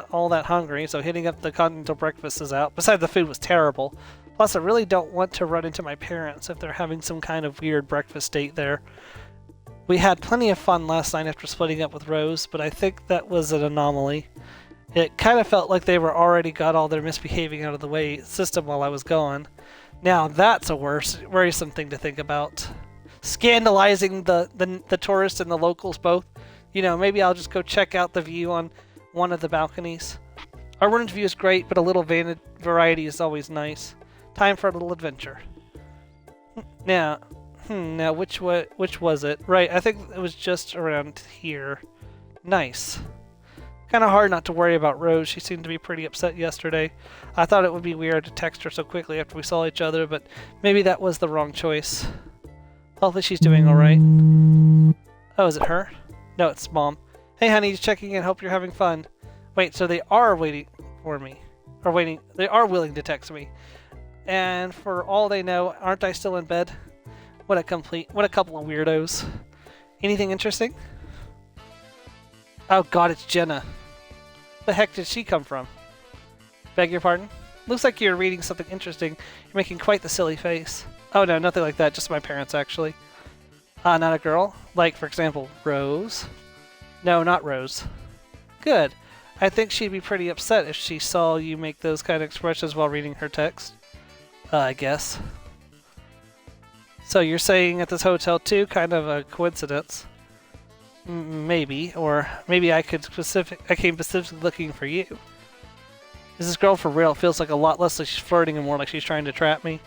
all that hungry, so hitting up the continental breakfast is out. Besides, the food was terrible. Plus, I really don't want to run into my parents if they're having some kind of weird breakfast date there. We had plenty of fun last night after splitting up with Rose, but I think that was an anomaly. It kind of felt like they were already got all their misbehaving out of the way system while I was gone. Now that's a worrisome thing to think about. Scandalizing the tourists and the locals both. You know, maybe I'll just go check out the view on one of the balconies. Our orange view is great, but a little variety is always nice. Time for a little adventure. Now, which was it? Right, I think it was just around here. Nice. Kind of hard not to worry about Rose. She seemed to be pretty upset yesterday. I thought it would be weird to text her so quickly after we saw each other, but maybe that was the wrong choice. Hopefully she's doing alright. Oh, is it her? No, it's Mom. Hey honey, just checking in. Hope you're having fun. Wait, so they are waiting for me. They are willing to text me. And for all they know, aren't I still in bed? What a couple of weirdos. Anything interesting? Oh god, it's Jenna. The heck did she come from? Beg your pardon? Looks like you're reading something interesting. You're making quite the silly face. Oh no, nothing like that. Just my parents, actually. Not a girl? Like, for example, Rose? No, not Rose. Good. I think she'd be pretty upset if she saw you make those kind of expressions while reading her text. I guess. So you're saying at this hotel too? Kind of a coincidence. Maybe. Or maybe I came specifically looking for you. Is this girl for real? It feels like a lot less like she's flirting and more like she's trying to trap me.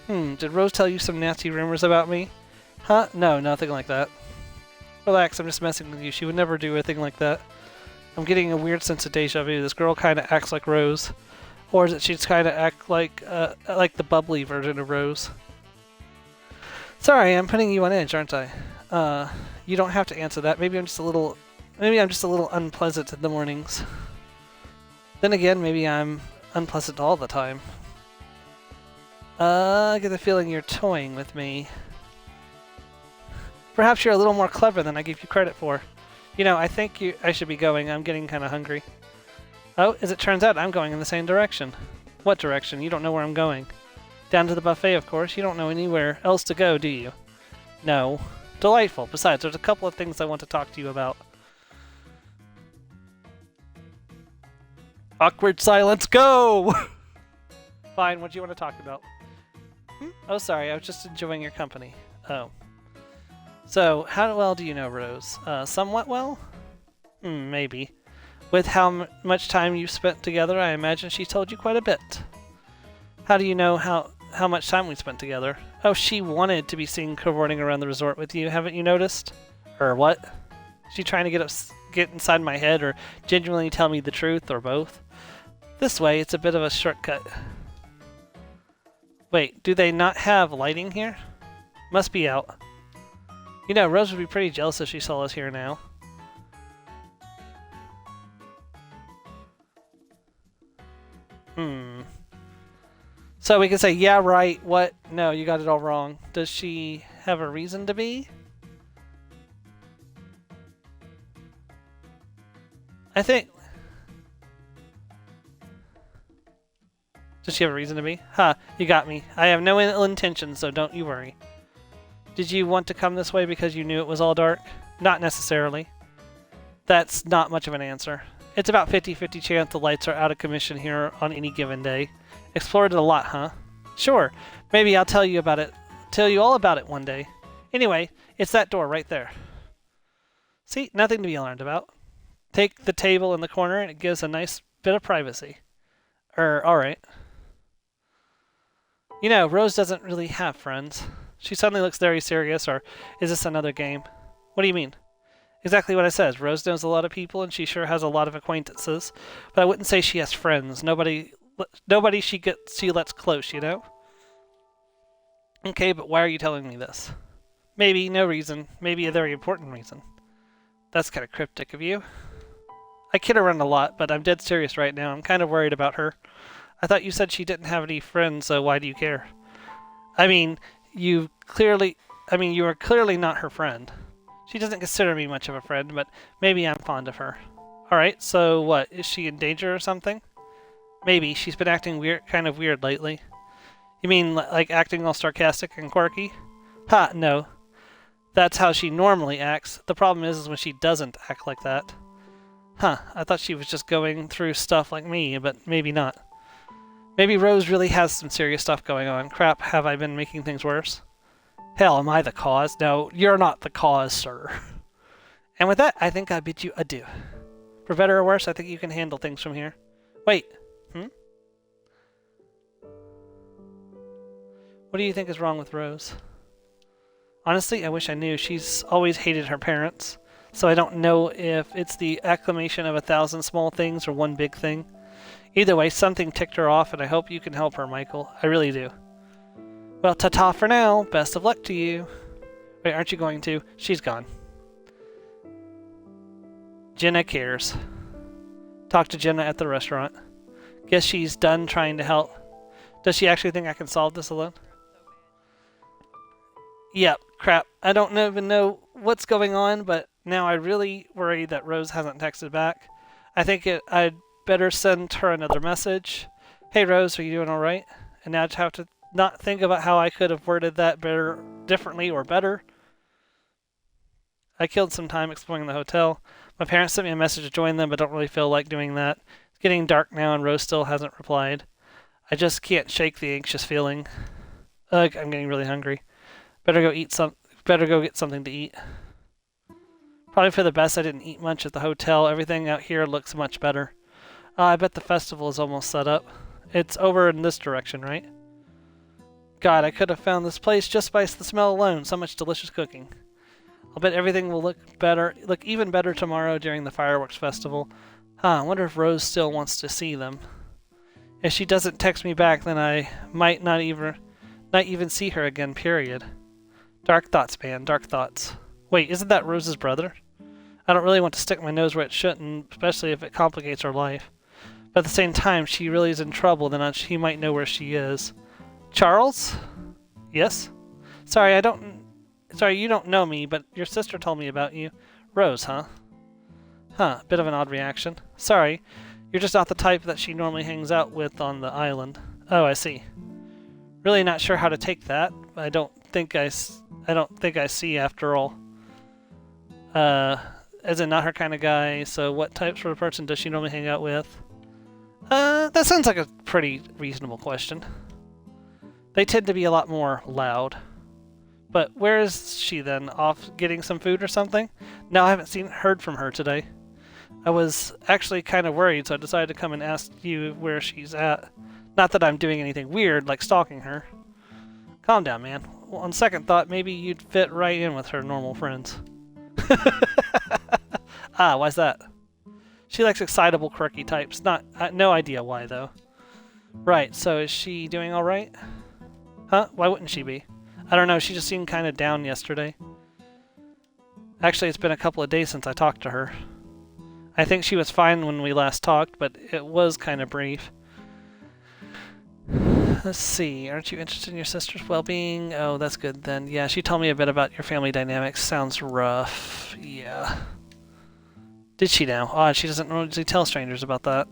Did Rose tell you some nasty rumors about me? Huh? No, nothing like that. Relax, I'm just messing with you. She would never do anything like that. I'm getting a weird sense of deja vu. This girl kind of acts like Rose. Or is it she's kind of act like the bubbly version of Rose? Sorry, I'm putting you on edge, aren't I? You don't have to answer that. Maybe I'm just a little unpleasant in the mornings. Then again, maybe I'm unpleasant all the time. I get the feeling you're toying with me. Perhaps you're a little more clever than I give you credit for. You know, I think I should be going. I'm getting kind of hungry. Oh, as it turns out, I'm going in the same direction. What direction? You don't know where I'm going. Down to the buffet, of course. You don't know anywhere else to go, do you? No. Delightful. Besides, there's a couple of things I want to talk to you about. Awkward silence, go! Fine, what do you want to talk about? Oh, sorry, I was just enjoying your company. Oh. So, how well do you know Rose? Somewhat well? Maybe. With how much time you've spent together, I imagine she told you quite a bit. How do you know how much time we spent together? Oh, she wanted to be seen cavorting around the resort with you, haven't you noticed? Or what? Is she trying to get inside my head, or genuinely tell me the truth, or both? This way, it's a bit of a shortcut. Wait, do they not have lighting here? Must be out. You know, Rose would be pretty jealous if she saw us here now. So we can say, yeah, right, what? No, you got it all wrong. Does she have a reason to be? I think... Does she have a reason to be? Ha, you got me. I have no ill intentions, so don't you worry. Did you want to come this way because you knew it was all dark? Not necessarily. That's not much of an answer. It's about 50-50 chance the lights are out of commission here on any given day. Explored it a lot, huh? Sure. Maybe I'll tell you all about it one day. Anyway, it's that door right there. See, nothing to be alarmed about. Take the table in the corner and it gives a nice bit of privacy. Alright. You know, Rose doesn't really have friends. She suddenly looks very serious, or is this another game? What do you mean? Exactly what I said. Rose knows a lot of people and she sure has a lot of acquaintances, but I wouldn't say she has friends. Nobody she lets close, you know? Okay, but why are you telling me this? Maybe, no reason. Maybe a very important reason. That's kind of cryptic of you. I kid around a lot, but I'm dead serious right now. I'm kind of worried about her. I thought you said she didn't have any friends, so why do you care? I mean, you are clearly not her friend. She doesn't consider me much of a friend, but maybe I'm fond of her. Alright, so what? Is she in danger or something? Maybe. She's been acting kind of weird lately. You mean like acting all sarcastic and quirky? Ha, no. That's how she normally acts. The problem is when she doesn't act like that. Huh, I thought she was just going through stuff like me, but maybe not. Maybe Rose really has some serious stuff going on. Crap, have I been making things worse? Hell, am I the cause? No, you're not the cause, sir. And with that, I think I bid you adieu. For better or worse, I think you can handle things from here. Wait, What do you think is wrong with Rose? Honestly, I wish I knew. She's always hated her parents, so I don't know if it's the acclamation of 1,000 small things or one big thing. Either way, something ticked her off, and I hope you can help her, Michael. I really do. Well, ta-ta for now. Best of luck to you. Wait, aren't you going to? She's gone. Jenna cares. Talk to Jenna at the restaurant. Guess she's done trying to help. Does she actually think I can solve this alone? Yep, crap. I don't even know what's going on, but now I really worry that Rose hasn't texted back. I think I'd better send her another message. Hey Rose, are you doing alright? And now I have to not think about how I could have worded that differently or better. I killed some time exploring the hotel. My parents sent me a message to join them, but don't really feel like doing that. It's getting dark now and Rose still hasn't replied. I just can't shake the anxious feeling. Ugh, I'm getting really hungry. Better go get something to eat. Probably for the best I didn't eat much at the hotel. Everything out here looks much better. I bet the festival is almost set up. It's over in this direction, right? God, I could have found this place just by the smell alone. So much delicious cooking. I'll bet everything will look even better tomorrow during the fireworks festival. I wonder if Rose still wants to see them. If she doesn't text me back, then I might not even see her again, period. Dark thoughts, man, dark thoughts. Wait, isn't that Rose's brother? I don't really want to stick my nose where it shouldn't, especially if it complicates her life. But at the same time, she really is in trouble, then he might know where she is. Charles? Yes? Sorry, you don't know me, but your sister told me about you. Rose, huh? Huh, bit of an odd reaction. Sorry, you're just not the type that she normally hangs out with on the island. Oh, I see. Really not sure how to take that. I don't think I see after all. As in not her kind of guy, so what type of person does she normally hang out with? That sounds like a pretty reasonable question. They tend to be a lot more loud. But where is she then? Off getting some food or something? No, I haven't heard from her today. I was actually kind of worried, so I decided to come and ask you where she's at. Not that I'm doing anything weird, like stalking her. Calm down, man. Well, on second thought, maybe you'd fit right in with her normal friends. Ah, why's that? She likes excitable, quirky types. No idea why, though. Right, so is she doing alright? Huh? Why wouldn't she be? I don't know, she just seemed kind of down yesterday. Actually, it's been a couple of days since I talked to her. I think she was fine when we last talked, but it was kind of brief. Let's see. Aren't you interested in your sister's well-being? Oh, that's good then. Yeah, she told me a bit about your family dynamics. Sounds rough. Yeah. Did she now? Odd, she doesn't normally tell strangers about that.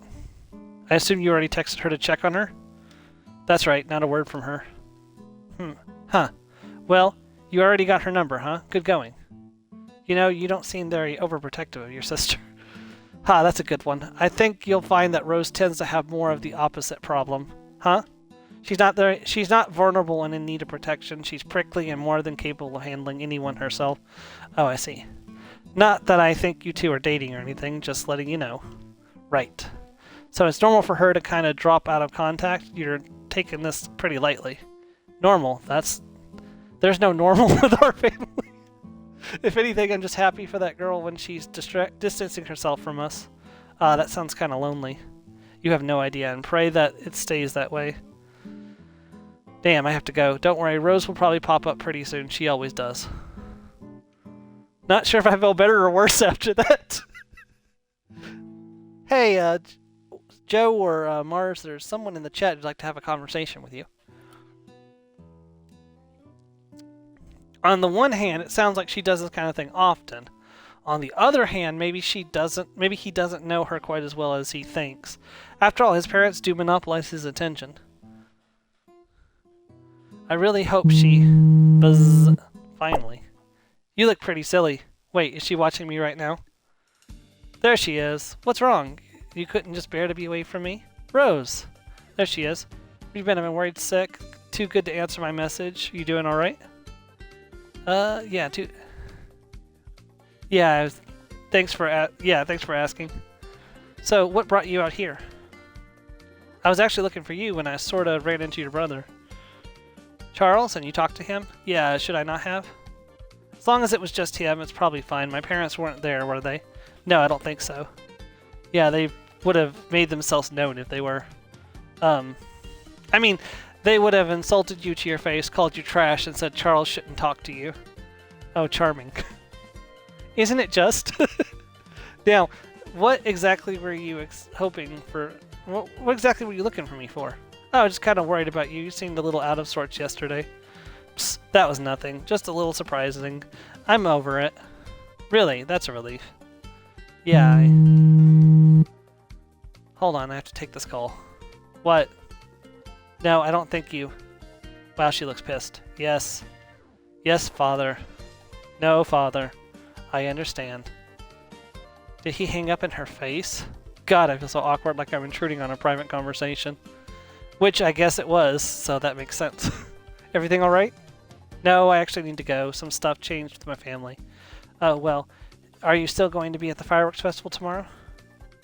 I assume you already texted her to check on her? That's right, not a word from her. Huh. Well, you already got her number, huh? Good going. You know, you don't seem very overprotective of your sister. Ha, that's a good one. I think you'll find that Rose tends to have more of the opposite problem. Huh? She's not vulnerable and in need of protection. She's prickly and more than capable of handling anyone herself. Oh, I see. Not that I think you two are dating or anything, just letting you know. Right. So it's normal for her to kind of drop out of contact. You're taking this pretty lightly. Normal. There's no normal with our family. If anything, I'm just happy for that girl when she's distancing herself from us. That sounds kind of lonely. You have no idea, and pray that it stays that way. Damn, I have to go. Don't worry, Rose will probably pop up pretty soon. She always does. Not sure if I feel better or worse after that. Hey, Joe or Mars, there's someone in the chat who'd like to have a conversation with you. On the one hand, it sounds like she does this kind of thing often. On the other hand, maybe he doesn't know her quite as well as he thinks. After all, his parents do monopolize his attention. I really hope she... Buzz. Finally. You look pretty silly. Wait, is she watching me right now? There she is. What's wrong? You couldn't just bear to be away from me? Rose. There she is. You've been worried sick. Too good to answer my message. You doing alright? Yeah, Yeah, thanks for asking. So, what brought you out here? I was actually looking for you when I sort of ran into your brother. Charles, and you talked to him? Yeah, should I not have? As long as it was just him, it's probably fine. My parents weren't there, were they? No, I don't think so. Yeah, they would have made themselves known if they were. I mean, they would have insulted you to your face, called you trash, and said Charles shouldn't talk to you. Oh, charming. Isn't it just? Now, what exactly were you hoping for? What exactly were you looking for me for? Oh, I was just kind of worried about you. You seemed a little out of sorts yesterday. Psst, that was nothing. Just a little surprising. I'm over it. Really, that's a relief. Yeah, Hold on, I have to take this call. What? No, I don't think you... Wow, she looks pissed. Yes. Yes, father. No, father. I understand. Did he hang up in her face? God, I feel so awkward, like I'm intruding on a private conversation. Which I guess it was, so that makes sense. Everything alright? No, I actually need to go. Some stuff changed with my family. Oh, well. Are you still going to be at the fireworks festival tomorrow?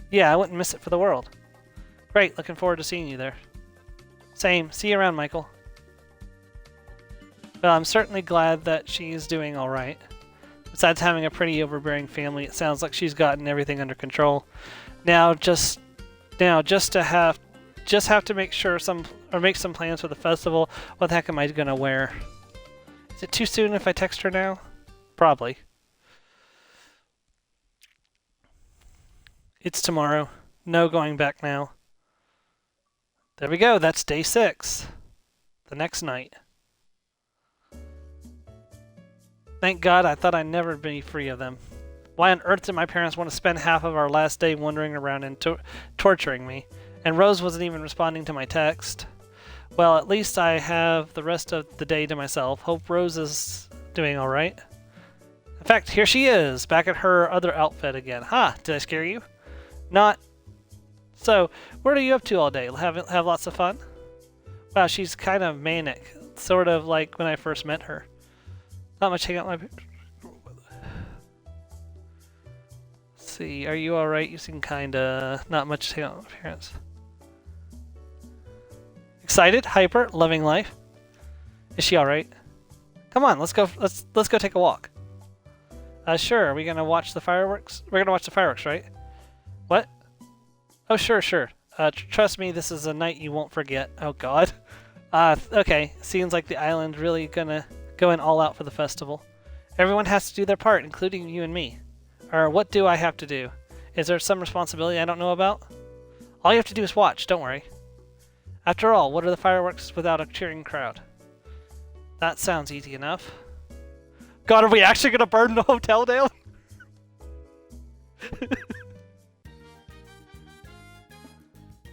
Yeah, I wouldn't miss it for the world. Great, looking forward to seeing you there. Same. See you around, Michael. Well, I'm certainly glad that she's doing alright. Besides having a pretty overbearing family, it sounds like she's gotten everything under control. Now just have to make some plans for the festival. What the heck am I gonna wear? Is it too soon if I text her now? Probably. It's tomorrow. No going back now. There we go. That's day 6. The next night. Thank God, I thought I'd never be free of them. Why on earth did my parents want to spend half of our last day wandering around and torturing me? And Rose wasn't even responding to my text. Well, at least I have the rest of the day to myself. Hope Rose is doing alright. In fact, here she is, back at her other outfit again. Ha! Did I scare you? Not. So, what are you up to all day? Have lots of fun? Wow, she's kind of manic. Sort of like when I first met her. Not much hang out my... Let's see, are you alright? You seem kinda... Not much hang out with my parents. Excited? Hyper? Loving life? Is she alright? Come on, let's go take a walk. Sure, are we gonna watch the fireworks? We're gonna watch the fireworks, right? What? Oh, sure. Trust me, this is a night you won't forget. Oh, God. Okay. Seems like the island really gonna go in all out for the festival. Everyone has to do their part, including you and me. Or what do I have to do? Is there some responsibility I don't know about? All you have to do is watch, don't worry. After all, what are the fireworks without a cheering crowd? That sounds easy enough. God, are we actually gonna burn the hotel down?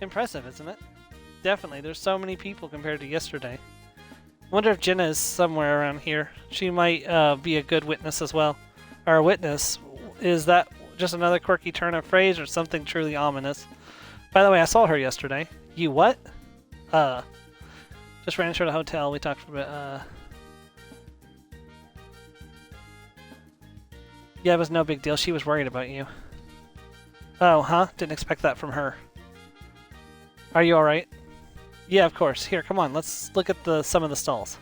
Impressive, isn't it? Definitely, there's so many people compared to yesterday. Wonder if Jenna is somewhere around here. She might be a good witness as well. Or a witness. Is that just another quirky turn of phrase or something truly ominous? By the way, I saw her yesterday. You what? Just ran into the hotel. We talked for a bit. Yeah, it was no big deal. She was worried about you. Oh, huh? Didn't expect that from her. Are you alright? Yeah, of course. Here, come on. Let's look at some of the stalls.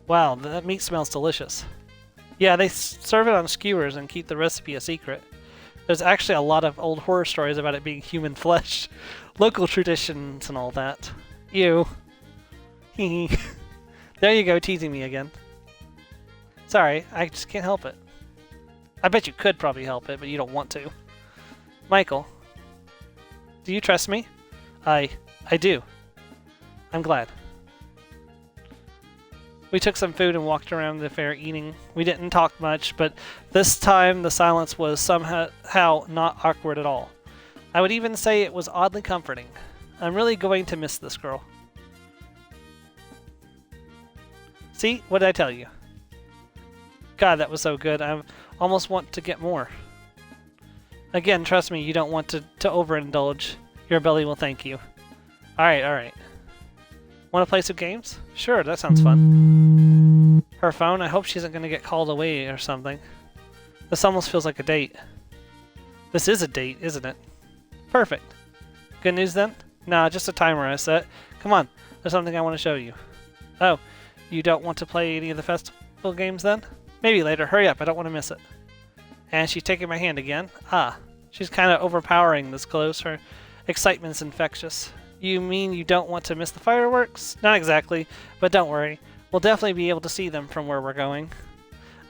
Wow, that meat smells delicious. Yeah, they serve it on skewers and keep the recipe a secret. There's actually a lot of old horror stories about it being human flesh. Local traditions and all that. Ew. There you go, teasing me again. Sorry, I just can't help it. I bet you could probably help it, but you don't want to. Michael, do you trust me? I do. I'm glad. We took some food and walked around the fair eating. We didn't talk much, but this time the silence was somehow not awkward at all. I would even say it was oddly comforting. I'm really going to miss this girl. See? What did I tell you? God, that was so good. I almost want to get more. Again, trust me, you don't want to overindulge. Your belly will thank you. Alright. Want to play some games? Sure, that sounds fun. Her phone? I hope she isn't going to get called away or something. This almost feels like a date. This is a date, isn't it? Perfect. Good news then? Nah, just a timer I set. Come on, there's something I want to show you. Oh, you don't want to play any of the festival games then? Maybe later. Hurry up, I don't want to miss it. And she's taking my hand again. Ah, she's kind of overpowering this close. Her excitement's infectious. You mean you don't want to miss the fireworks? Not exactly, but don't worry. We'll definitely be able to see them from where we're going.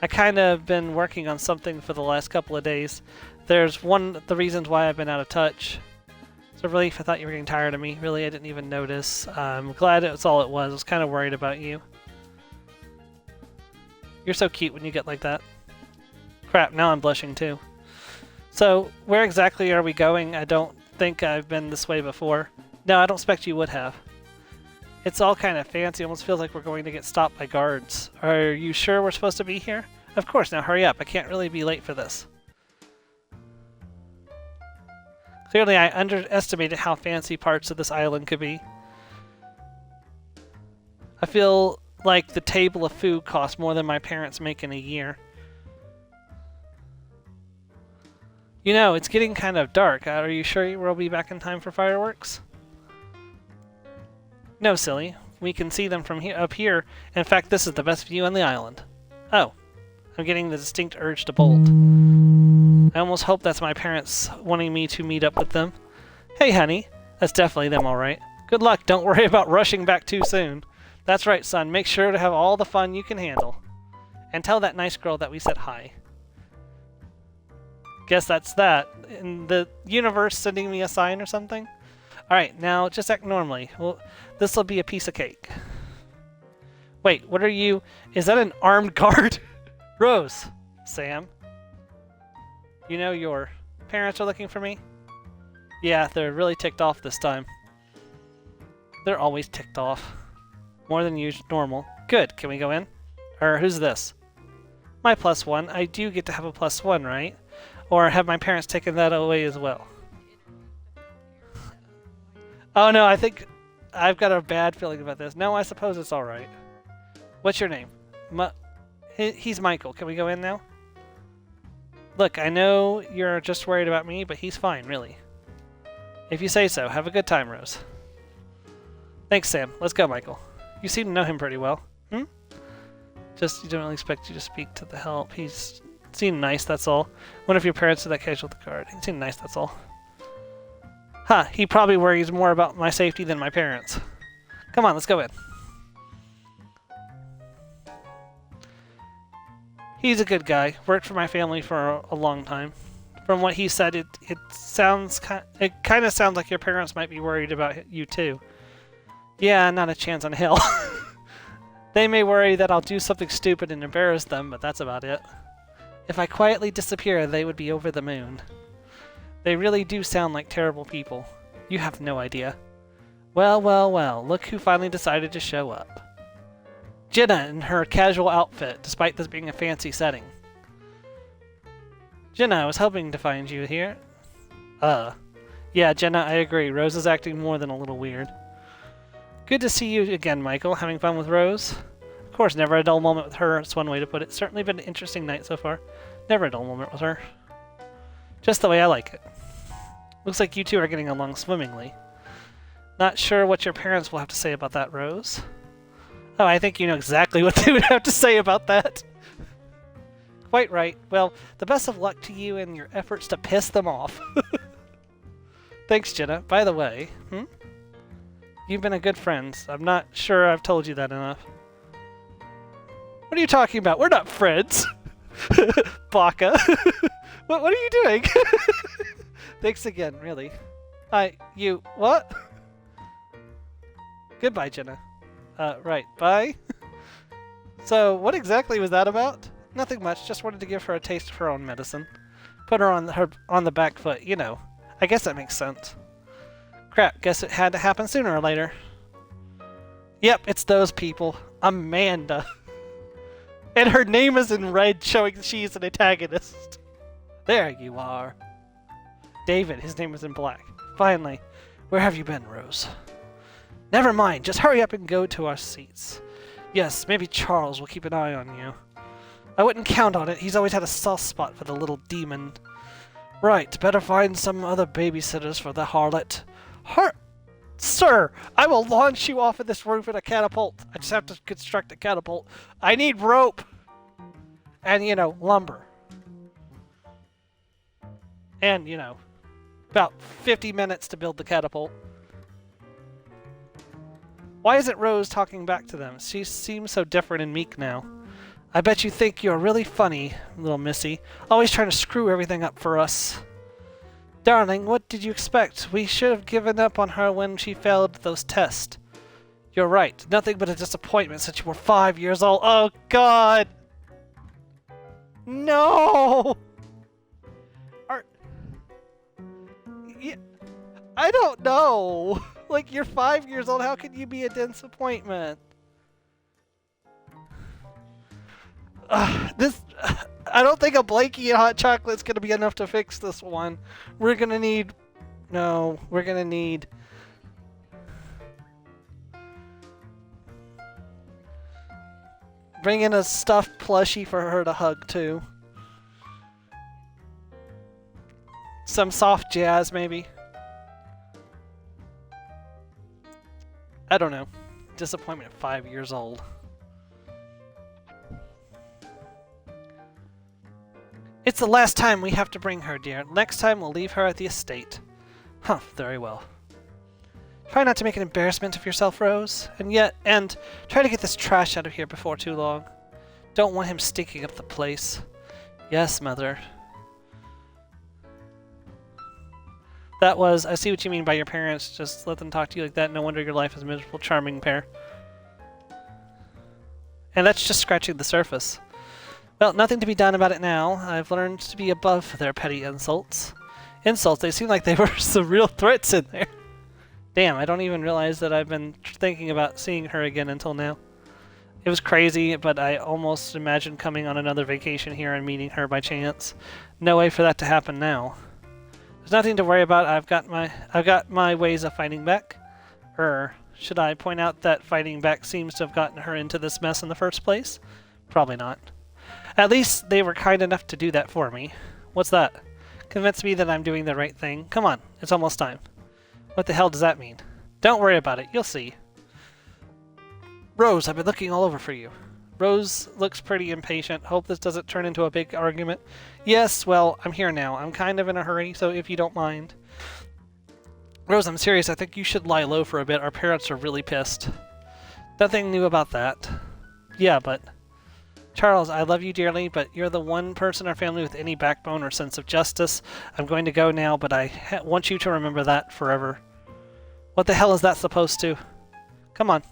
I kind of been working on something for the last couple of days. There's one of the reasons why I've been out of touch. It's a relief. I thought you were getting tired of me. Really, I didn't even notice. I'm glad it's all it was. I was kind of worried about you. You're so cute when you get like that. Crap, now I'm blushing too. So, where exactly are we going? I don't think I've been this way before. No, I don't expect you would have. It's all kind of fancy. Almost feels like we're going to get stopped by guards. Are you sure we're supposed to be here? Of course, now hurry up. I can't really be late for this. Clearly, I underestimated how fancy parts of this island could be. I feel like the table of food costs more than my parents make in a year. You know, it's getting kind of dark. Are you sure we'll be back in time for fireworks? No, silly. We can see them from up here. In fact, this is the best view on the island. Oh. I'm getting the distinct urge to bolt. I almost hope that's my parents wanting me to meet up with them. Hey, honey. That's definitely them, all right. Good luck. Don't worry about rushing back too soon. That's right, son. Make sure to have all the fun you can handle. And tell that nice girl that we said hi. Guess that's that. In the universe sending me a sign or something? Alright, now just act normally. Well, this'll be a piece of cake. Wait, what are you? Is that an armed guard? Rose. Sam. You know your parents are looking for me? Yeah, they're really ticked off this time. They're always ticked off. More than normal. Good, can we go in? Or who's this? My +1. I do get to have a +1, right? Or have my parents taken that away as well? Oh no, I think I've got a bad feeling about this. No, I suppose it's alright. What's your name? He's Michael. Can we go in now? Look, I know you're just worried about me, but he's fine, really. If you say so. Have a good time, Rose. Thanks, Sam. Let's go, Michael. You seem to know him pretty well. Hmm? Just, you don't really expect you to speak to the help. He's seemed nice, that's all. Wonder if your parents are that casual with the card. He seemed nice, that's all. Huh, he probably worries more about my safety than my parents. Come on, let's go in. He's a good guy. Worked for my family for a long time. From what he said, it kind of sounds like your parents might be worried about you too. Yeah, not a chance on hell. They may worry that I'll do something stupid and embarrass them, but that's about it. If I quietly disappear, they would be over the moon. They really do sound like terrible people. You have no idea. Well, well, well, look who finally decided to show up. Jenna in her casual outfit, despite this being a fancy setting. Jenna, I was hoping to find you here. Yeah, Jenna, I agree. Rose is acting more than a little weird. Good to see you again, Michael. Having fun with Rose? Of course, never a dull moment with her. That's one way to put it. Certainly been an interesting night so far. Never a dull moment with her. Just the way I like it. Looks like you two are getting along swimmingly. Not sure what your parents will have to say about that, Rose. Oh, I think you know exactly what they would have to say about that. Quite right. Well, the best of luck to you in your efforts to piss them off. Thanks, Jenna. By the way, you've been a good friend. I'm not sure I've told you that enough. What are you talking about? We're not friends. Baka. What are you doing? Thanks again, really. What? Goodbye, Jenna. Right, bye. So, what exactly was that about? Nothing much, just wanted to give her a taste of her own medicine. Put her on the back foot, you know. I guess that makes sense. Crap, guess it had to happen sooner or later. Yep, it's those people. Amanda. And her name is in red, showing she's an antagonist. There you are. David, his name is in black. Finally. Where have you been, Rose? Never mind, just hurry up and go to our seats. Yes, maybe Charles will keep an eye on you. I wouldn't count on it, he's always had a soft spot for the little demon. Right, better find some other babysitters for the harlot. Sir, I will launch you off of this roof in a catapult. I just have to construct a catapult. I need rope. And, lumber. And, about 50 minutes to build the catapult. Why isn't Rose talking back to them? She seems so different and meek now. I bet you think you're really funny, little missy. Always trying to screw everything up for us. Darling, what did you expect? We should have given up on her when she failed those tests. You're right. Nothing but a disappointment since you were 5 years old. Oh, God! No! I don't know. Like, you're 5 years old. How can you be a disappointment? I don't think a blankie and hot chocolate's gonna be enough to fix this one. We're gonna need... No, we're gonna need... Bring in a stuffed plushie for her to hug, too. Some soft jazz, maybe. I don't know. Disappointment at 5 years old. It's the last time we have to bring her, dear. Next time we'll leave her at the estate. Huh, very well. Try not to make an embarrassment of yourself, Rose. And try to get this trash out of here before too long. Don't want him stinking up the place. Yes, Mother. That was, I see what you mean by your parents. Just let them talk to you like that. No wonder your life is a miserable, charming pair. And that's just scratching the surface. Well, nothing to be done about it now. I've learned to be above their petty insults. Insults, they seem like they were some real threats in there. Damn, I don't even realize that I've been thinking about seeing her again until now. It was crazy, but I almost imagined coming on another vacation here and meeting her by chance. No way for that to happen now. There's nothing to worry about. I've got my ways of fighting back. Should I point out that fighting back seems to have gotten her into this mess in the first place? Probably not. At least they were kind enough to do that for me. What's that? Convince me that I'm doing the right thing. Come on, it's almost time. What the hell does that mean? Don't worry about it, you'll see. Rose, I've been looking all over for you. Rose looks pretty impatient. Hope this doesn't turn into a big argument. Yes, well, I'm here now. I'm kind of in a hurry, so if you don't mind. Rose, I'm serious. I think you should lie low for a bit. Our parents are really pissed. Nothing new about that. Yeah, but... Charles, I love you dearly, but you're the one person in our family with any backbone or sense of justice. I'm going to go now, but I want you to remember that forever. What the hell is that supposed to? Come on.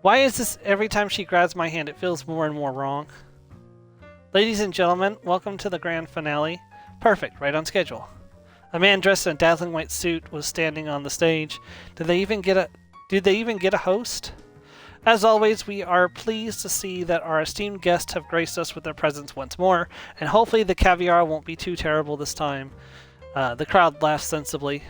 Why is this every time she grabs my hand it feels more and more wrong? Ladies and gentlemen, welcome to the grand finale. Perfect, right on schedule. A man dressed in a dazzling white suit was standing on the stage. Did they even get a host? As always, we are pleased to see that our esteemed guests have graced us with their presence once more, and hopefully the caviar won't be too terrible this time. The crowd laughed sensibly.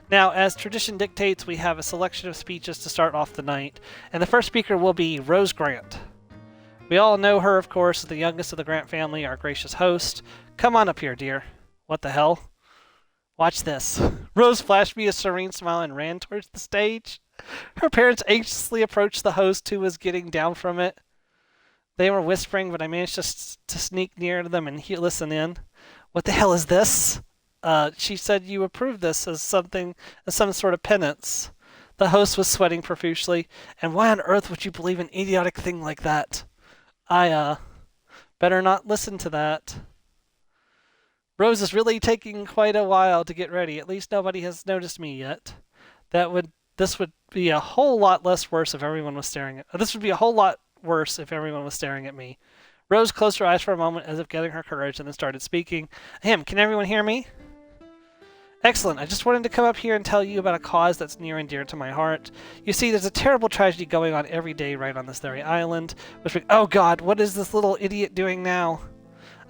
Now, as tradition dictates, we have a selection of speeches to start off the night, and the first speaker will be Rose Grant. We all know her, of course, as the youngest of the Grant family, our gracious host. Come on up here, dear. What the hell? Watch this. Rose flashed me a serene smile and ran towards the stage. Her parents anxiously approached the host, who was getting down from it. They were whispering, but I managed to sneak near to them and listen in. What the hell is this? She said you approved this as some sort of penance. The host was sweating profusely. And why on earth would you believe an idiotic thing like that? I better not listen to that. Rose is really taking quite a while to get ready. At least nobody has noticed me yet. This would be a whole lot less worse if everyone was staring at. This would be a whole lot worse if everyone was staring at me. Rose closed her eyes for a moment as if getting her courage and then started speaking. Can everyone hear me? Excellent. I just wanted to come up here and tell you about a cause that's near and dear to my heart. You see, there's a terrible tragedy going on every day right on this very island. Oh God, what is this little idiot doing now?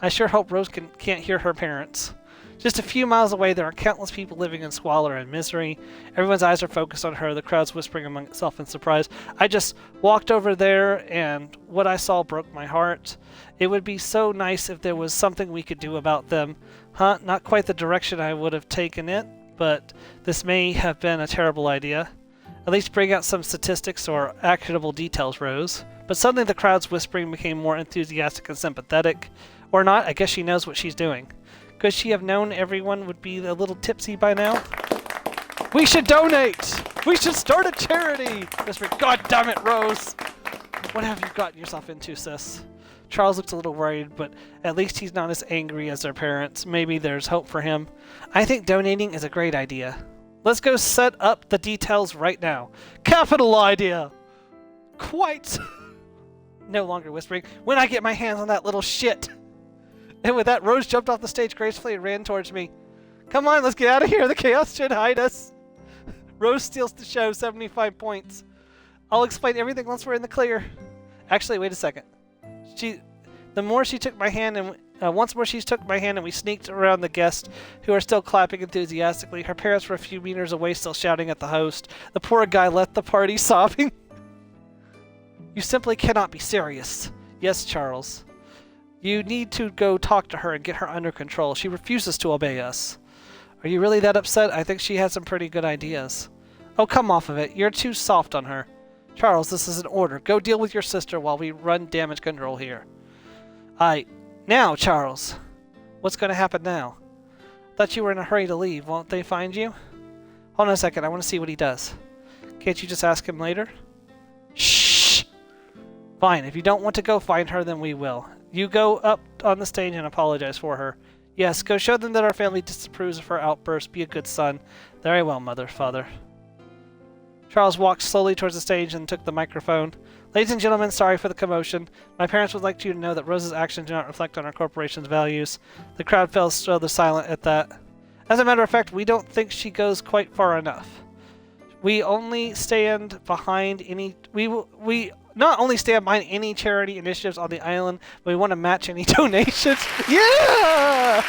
I sure hope Rose can't hear her parents. Just a few miles away, there are countless people living in squalor and misery. Everyone's eyes are focused on her, the crowd's whispering among itself in surprise. I just walked over there, and what I saw broke my heart. It would be so nice if there was something we could do about them. Not quite the direction I would have taken it, but this may have been a terrible idea. At least bring out some statistics or actionable details, Rose. But suddenly the crowd's whispering became more enthusiastic and sympathetic. Or not, I guess she knows what she's doing. Could she have known everyone would be a little tipsy by now? We should donate! We should start a charity! Whispered, God damn it, Rose! What have you gotten yourself into, sis? Charles looks a little worried, but at least he's not as angry as their parents. Maybe there's hope for him. I think donating is a great idea. Let's go set up the details right now. Capital idea! Quite! No longer whispering, when I get my hands on that little shit! And with that, Rose jumped off the stage gracefully and ran towards me. Come on, let's get out of here. The chaos should hide us. Rose steals the show, 75 points. I'll explain everything once we're in the clear. Actually, wait a second. Once more she took my hand and we sneaked around the guests, who are still clapping enthusiastically. Her parents were a few meters away, still shouting at the host. The poor guy left the party sobbing. You simply cannot be serious. Yes, Charles. You need to go talk to her and get her under control. She refuses to obey us. Are you really that upset? I think she has some pretty good ideas. Oh, come off of it. You're too soft on her. Charles, this is an order. Go deal with your sister while we run damage control here. Now, Charles. What's going to happen now? Thought you were in a hurry to leave. Won't they find you? Hold on a second. I want to see what he does. Can't you just ask him later? Shh! Fine. If you don't want to go find her, then we will. You go up on the stage and apologize for her. Yes, go show them that our family disapproves of her outburst. Be a good son. Very well, father. Charles walked slowly towards the stage and took the microphone. Ladies and gentlemen, sorry for the commotion. My parents would like you to know that Rose's actions do not reflect on our corporation's values. The crowd fell rather silent at that. As a matter of fact, we don't think she goes quite far enough. We only stand behind any... We not only stand behind any charity initiatives on the island, but we want to match any donations. Yeah!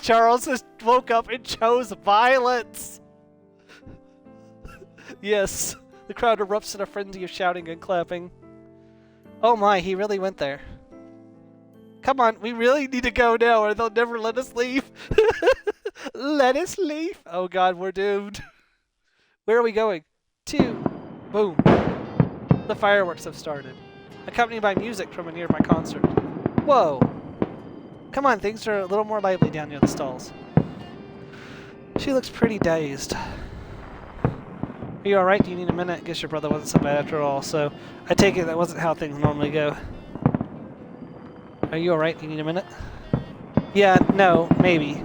Charles just woke up and chose violence. Yes, the crowd erupts in a frenzy of shouting and clapping. Oh my, he really went there. Come on, we really need to go now or they'll never let us leave. Let us leave. Oh God, we're doomed. Where are we going? Boom. The fireworks have started, accompanied by music from a nearby concert. Whoa. Come on, things are a little more lively down near the stalls. She looks pretty dazed. Are you alright? Do you need a minute? Guess your brother wasn't so bad after all, so I take it that wasn't how things normally go. Are you alright? Do you need a minute? Yeah, no, maybe.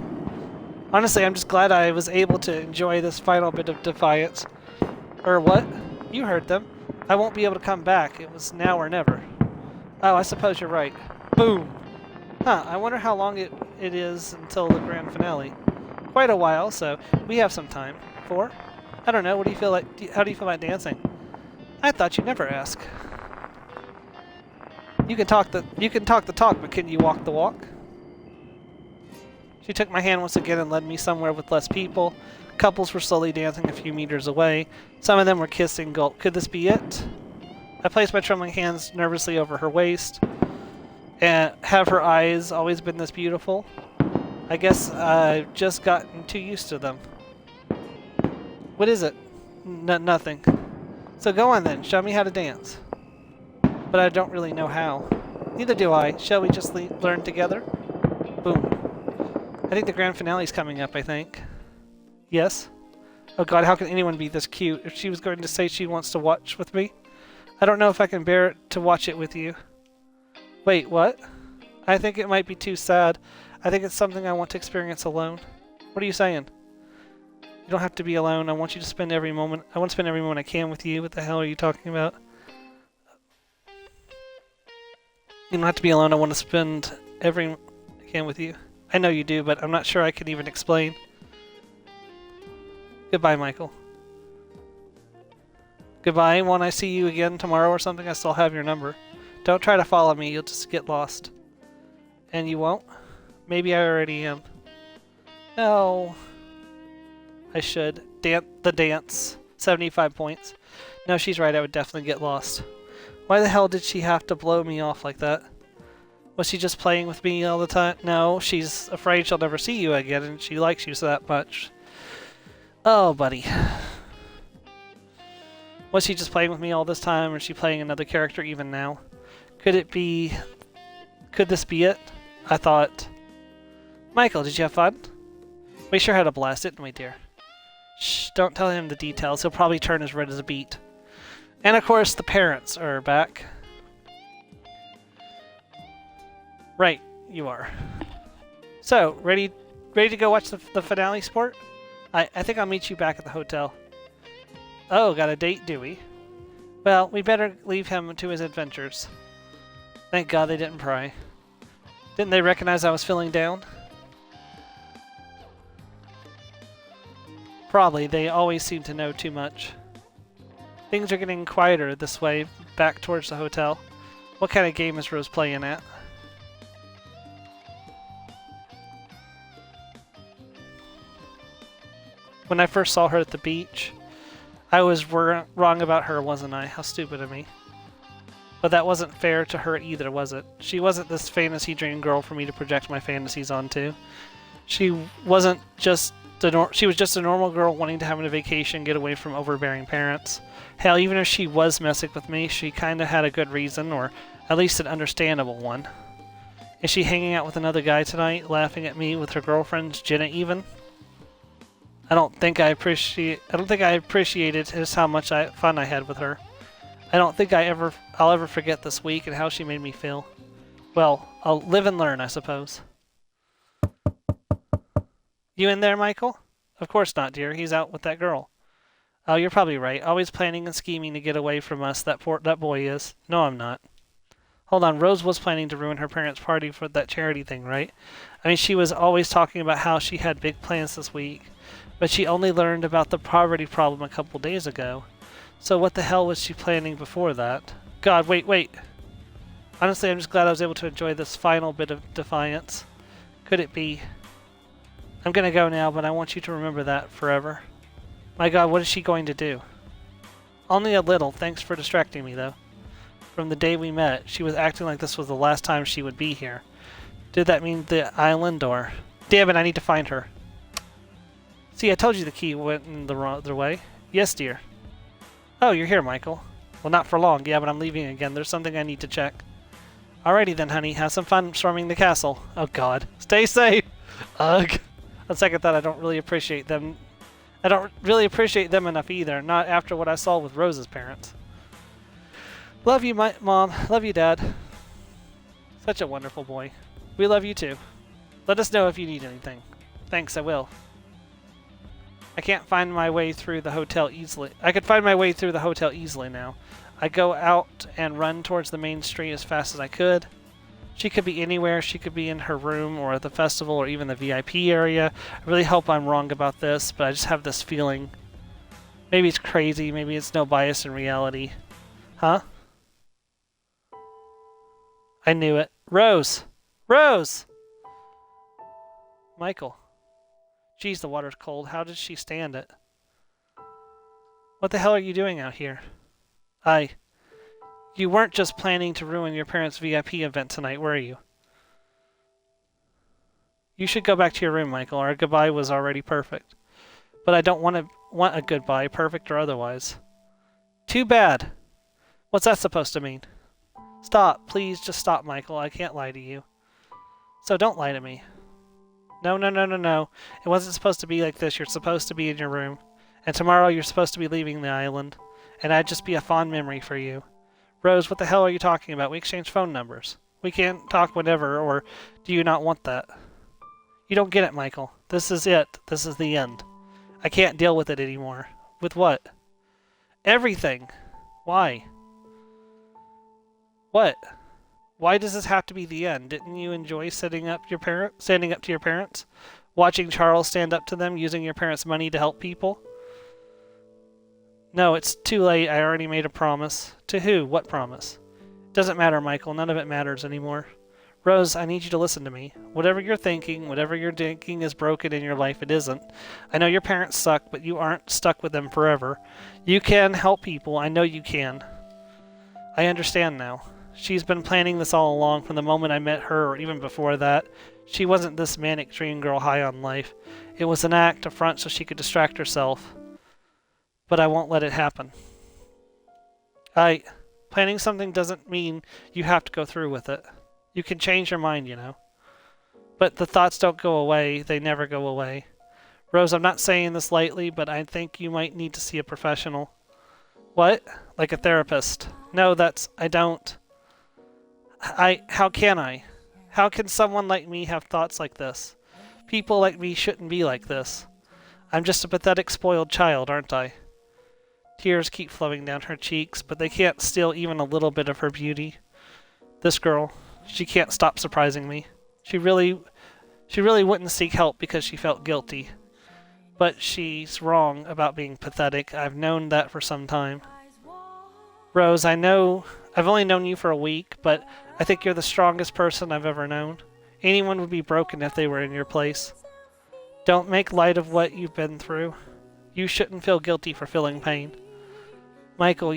Honestly, I'm just glad I was able to enjoy this final bit of defiance. Or what? You heard them. I won't be able to come back. It was now or never. Oh, I suppose you're right. Boom! Huh, I wonder how long it is until the grand finale. Quite a while, so we have some time. 4? I don't know, what do you feel like? How do you feel about dancing? I thought you'd never ask. You can talk the talk, but can you walk the walk? She took my hand once again and led me somewhere with less people. Couples were slowly dancing a few meters away. Some of them were kissing. Gulp. Could this be it? I placed my trembling hands nervously over her waist. And have her eyes always been this beautiful? I guess I've just gotten too used to them. What is it? Nothing. So go on then, show me how to dance. But I don't really know how. Neither do I. Shall we just learn together? Boom. I think the grand finale's coming up, I think. Yes? Oh god, how can anyone be this cute? If she was going to say she wants to watch with me? I don't know if I can bear it to watch it with you. Wait, what? I think it might be too sad. I think it's something I want to experience alone. What are you saying? You don't have to be alone. I want you to spend every moment. I want to spend every moment I can with you. What the hell are you talking about? You don't have to be alone. I want to spend every moment I can with you. I know you do, but I'm not sure I can even explain. Goodbye, Michael. Goodbye. Won't I see you again tomorrow or something? I still have your number. Don't try to follow me. You'll just get lost. And you won't? Maybe I already am. No. I should. The dance. 75 points. No, she's right. I would definitely get lost. Why the hell did she have to blow me off like that? Was she just playing with me all the time? No, she's afraid she'll never see you again, and she likes you so that much. Oh, buddy. Was she just playing with me all this time, or is she playing another character even now? Could it be... Could this be it? I thought... Michael, did you have fun? We sure had a blast, didn't we, dear? Shh, don't tell him the details. He'll probably turn as red as a beet. And of course, the parents are back. Right, you are. So, ready to go watch the finale, sport? I think I'll meet you back at the hotel. Oh, got a date, do we? Well, we better leave him to his adventures. Thank God they didn't pry. Didn't they recognize I was feeling down? Probably. They always seem to know too much. Things are getting quieter this way, back towards the hotel. What kind of game is Rose playing at? When I first saw her at the beach, I was wrong about her, wasn't I? How stupid of me. But that wasn't fair to her either, was it? She wasn't this fantasy dream girl for me to project my fantasies onto. She wasn't just she was just a normal girl wanting to have a vacation, get away from overbearing parents. Hell, even if she was messing with me, she kinda had a good reason, or at least an understandable one. Is she hanging out with another guy tonight, laughing at me with her girlfriends, Jenna even? I don't think I appreciated just how much fun I had with her. I don't think I'll ever forget this week and how she made me feel. Well, I'll live and learn, I suppose. You in there, Michael? Of course not, dear. He's out with that girl. Oh, you're probably right. Always planning and scheming to get away from us, that boy is. No, I'm not. Hold on, Rose was planning to ruin her parents' party for that charity thing, right? I mean, she was always talking about how she had big plans this week, but she only learned about the poverty problem a couple days ago. So what the hell was she planning before that? God, wait. Honestly, I'm just glad I was able to enjoy this final bit of defiance. Could it be... I'm gonna go now, but I want you to remember that forever. My God, what is she going to do? Only a little. Thanks for distracting me, though. From the day we met, she was acting like this was the last time she would be here. Did that mean the island, or... Damn it, I need to find her. See, I told you the key went in the other way. Yes, dear. Oh, you're here, Michael. Well, not for long. Yeah, but I'm leaving again. There's something I need to check. Alrighty then, honey. Have some fun storming the castle. Oh, God. Stay safe! Ugh. On second thought, I don't really appreciate them. I don't really appreciate them enough either. Not after what I saw with Rose's parents. Love you, my Mom. Love you, Dad. Such a wonderful boy. We love you, too. Let us know if you need anything. Thanks, I will. I can't find my way through the hotel easily. I could find my way through the hotel easily now. I go out and run towards the main street as fast as I could. She could be anywhere. She could be in her room or at the festival or even the VIP area. I really hope I'm wrong about this, but I just have this feeling. Maybe it's crazy. Maybe it's no bias in reality. Huh? I knew it. Rose! Rose! Michael. Geez, the water's cold. How did she stand it? What the hell are you doing out here? You weren't just planning to ruin your parents' VIP event tonight, were you? You should go back to your room, Michael. Our goodbye was already perfect. But I don't want a goodbye, perfect or otherwise. Too bad. What's that supposed to mean? Stop. Please just stop, Michael. I can't lie to you. So don't lie to me. No. It wasn't supposed to be like this. You're supposed to be in your room. And tomorrow you're supposed to be leaving the island. And I'd just be a fond memory for you. Rose, what the hell are you talking about? We exchanged phone numbers. We can't talk whenever, or do you not want that? You don't get it, Michael. This is it. This is the end. I can't deal with it anymore. With what? Everything. Why? What? Why does this have to be the end? Didn't you enjoy standing up to your parents? Watching Charles stand up to them, using your parents' money to help people? No, it's too late. I already made a promise. To who? What promise? Doesn't matter, Michael. None of it matters anymore. Rose, I need you to listen to me. Whatever you're thinking is broken in your life, it isn't. I know your parents suck, but you aren't stuck with them forever. You can help people. I know you can. I understand now. She's been planning this all along from the moment I met her, or even before that. She wasn't this manic dream girl high on life. It was an act, a front so she could distract herself. But I won't let it happen. Planning something doesn't mean you have to go through with it. You can change your mind, you know. But the thoughts don't go away. They never go away. Rose, I'm not saying this lightly, but I think you might need to see a professional. What? Like a therapist? No, I don't. How can I? How can someone like me have thoughts like this? People like me shouldn't be like this. I'm just a pathetic, spoiled child, aren't I? Tears keep flowing down her cheeks, but they can't steal even a little bit of her beauty. This girl, she can't stop surprising me. She really wouldn't seek help because she felt guilty. But she's wrong about being pathetic. I've known that for some time. Rose, I know I've only known you for a week, but I think you're the strongest person I've ever known. Anyone would be broken if they were in your place. Don't make light of what you've been through. You shouldn't feel guilty for feeling pain. Michael,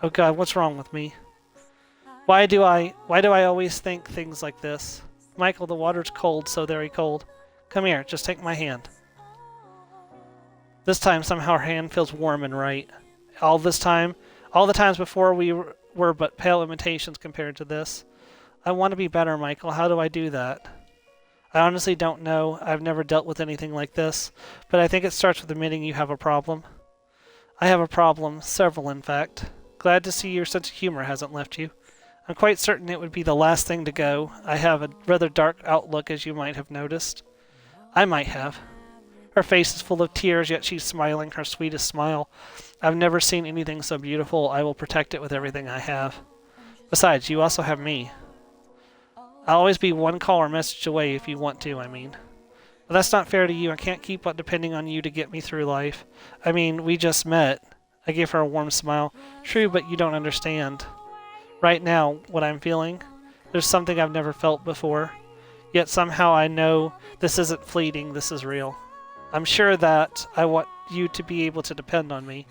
Oh God, what's wrong with me? Why do I always think things like this? Michael, the water's cold, so very cold. Come here, just take my hand. This time, somehow her hand feels warm and right. All the times before we were but pale imitations compared to this. I want to be better, Michael. How do I do that? I honestly don't know. I've never dealt with anything like this, but I think it starts with admitting you have a problem. I have a problem, several in fact. Glad to see your sense of humor hasn't left you. I'm quite certain it would be the last thing to go. I have a rather dark outlook, as you might have noticed. I might have. Her face is full of tears, yet she's smiling her sweetest smile. I've never seen anything so beautiful. I will protect it with everything I have. Besides, you also have me. I'll always be one call or message away if you want to, I mean. But that's not fair to you. I can't keep on depending on you to get me through life. I mean, we just met. I gave her a warm smile. True, but you don't understand. Right now, what I'm feeling, there's something I've never felt before. Yet somehow I know this isn't fleeting, this is real. I'm sure that I want you to be able to depend on me.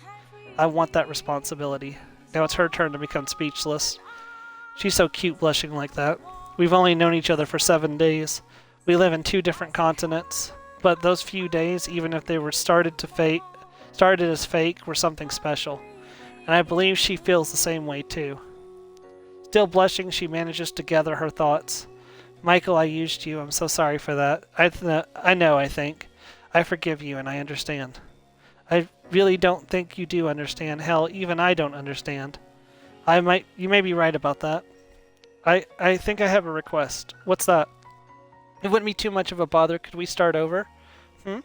I want that responsibility. Now it's her turn to become speechless. She's so cute blushing like that. We've only known each other for 7 days. We live in 2 different continents. But those few days, even if they were started as fake, were something special. And I believe she feels the same way too. Still blushing, she manages to gather her thoughts. Michael, I used you. I'm so sorry for that. I think. I forgive you and I understand. I really don't think you do understand. Hell, even I don't understand. You may be right about that. I think I have a request. What's that? It wouldn't be too much of a bother. Could we start over? Hmm?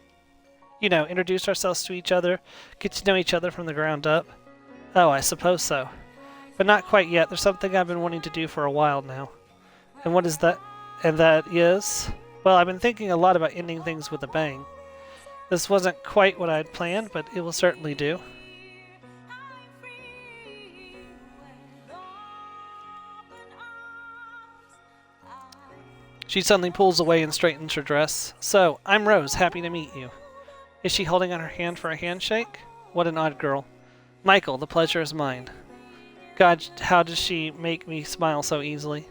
You know, introduce ourselves to each other, get to know each other from the ground up. Oh, I suppose so. But not quite yet. There's something I've been wanting to do for a while now. And what is that? And that is? Well, I've been thinking a lot about ending things with a bang. This wasn't quite what I'd planned, but it will certainly do. She suddenly pulls away and straightens her dress. So, I'm Rose, happy to meet you. Is she holding out her hand for a handshake? What an odd girl. Michael, the pleasure is mine. God, how does she make me smile so easily?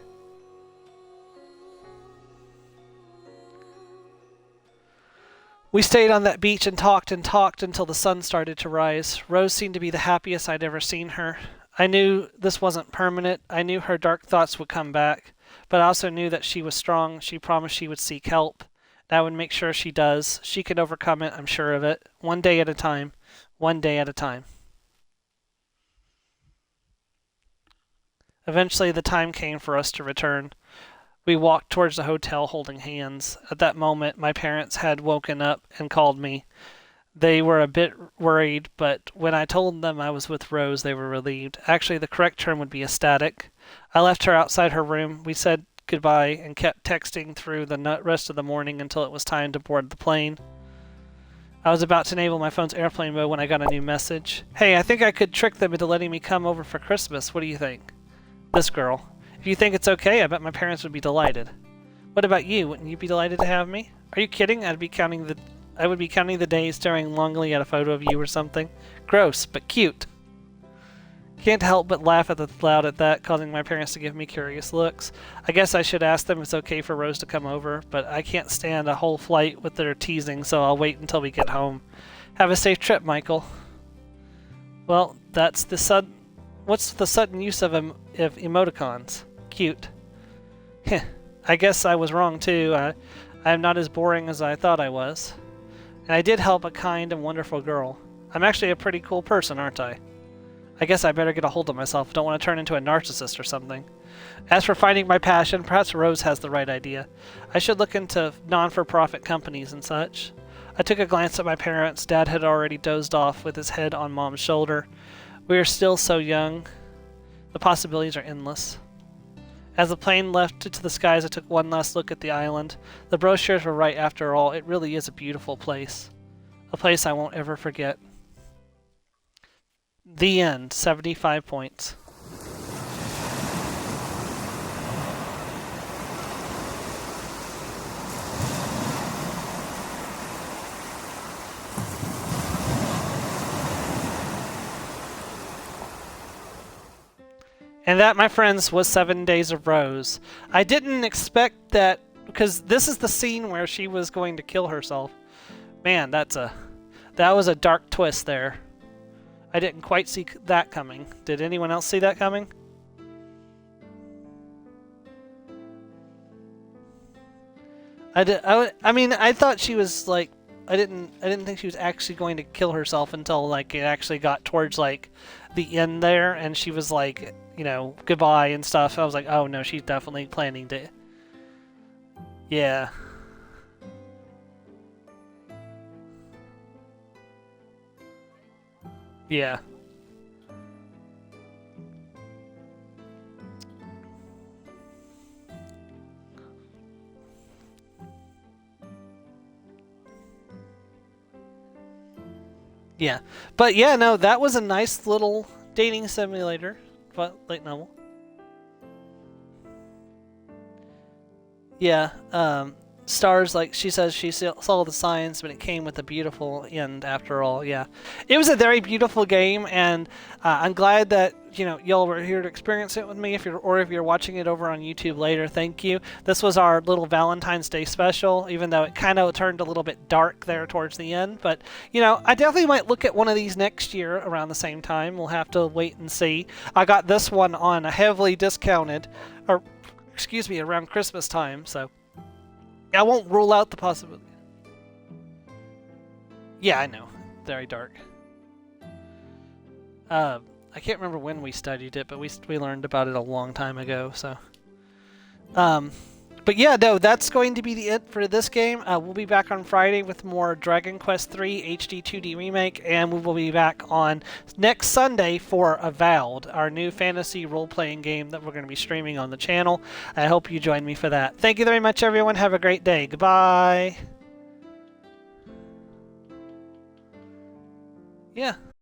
We stayed on that beach and talked until the sun started to rise. Rose seemed to be the happiest I'd ever seen her. I knew this wasn't permanent. I knew her dark thoughts would come back. But I also knew that she was strong. She promised she would seek help. And I would make sure she does. She can overcome it, I'm sure of it. One day at a time. One day at a time. Eventually, the time came for us to return. We walked towards the hotel holding hands. At that moment, my parents had woken up and called me. They were a bit worried, but when I told them I was with Rose, they were relieved. Actually, the correct term would be ecstatic. I left her outside her room. We said goodbye and kept texting through the rest of the morning until it was time to board the plane. I was about to enable my phone's airplane mode when I got a new message. Hey, I think I could trick them into letting me come over for Christmas. What do you think? This girl. If you think it's okay, I bet my parents would be delighted. What about you? Wouldn't you be delighted to have me? Are you kidding? I would be counting the days staring longingly at a photo of you or something. Gross, but cute. Can't help but laugh loud at that, causing my parents to give me curious looks. I guess I should ask them if it's okay for Rose to come over, but I can't stand a whole flight with their teasing, so I'll wait until we get home. Have a safe trip, Michael. Well, that's the sudden... What's the sudden use of emoticons? Cute. Heh, I guess I was wrong too. I'm not as boring as I thought I was. And I did help a kind and wonderful girl. I'm actually a pretty cool person, aren't I? I guess I better get a hold of myself. Don't want to turn into a narcissist or something. As for finding my passion, perhaps Rose has the right idea. I should look into non-for-profit companies and such. I took a glance at my parents. Dad had already dozed off with his head on Mom's shoulder. We are still so young. The possibilities are endless. As the plane left to the skies, I took one last look at the island. The brochures were right after all. It really is a beautiful place. A place I won't ever forget. The end. 75 points. And that, my friends, was 7 Days of Rose. I didn't expect that, because this is the scene where she was going to kill herself. Man, that was a dark twist there. I didn't quite see that coming. Did anyone else see that coming? I mean, I thought she was like, I didn't think she was actually going to kill herself until like it actually got towards like the end there, and she was like, you know, goodbye and stuff. I was like, oh no, she's definitely planning to. Yeah. Yeah. Yeah. But yeah, no, that was a nice little dating simulator. But light novel. Yeah, stars, like she says, she saw the signs, but it came with a beautiful end after all. Yeah, it was a very beautiful game, and I'm glad that y'all were here to experience it with me. If you're watching it over on YouTube later, thank you. This was our little Valentine's Day special, even though it kind of turned a little bit dark there towards the end. But I definitely might look at one of these next year around the same time. We'll have to wait and see. I got this one on a heavily discounted, or excuse me, around Christmas time, so I won't rule out the possibility. Yeah, I know. Very dark. I can't remember when we studied it, but we learned about it a long time ago, so. But yeah, no, that's going to be the it for this game. We'll be back on Friday with more Dragon Quest III HD 2D remake, and we will be back on next Sunday for Avowed, our new fantasy role-playing game that we're going to be streaming on the channel. I hope you join me for that. Thank you very much, everyone. Have a great day. Goodbye. Yeah.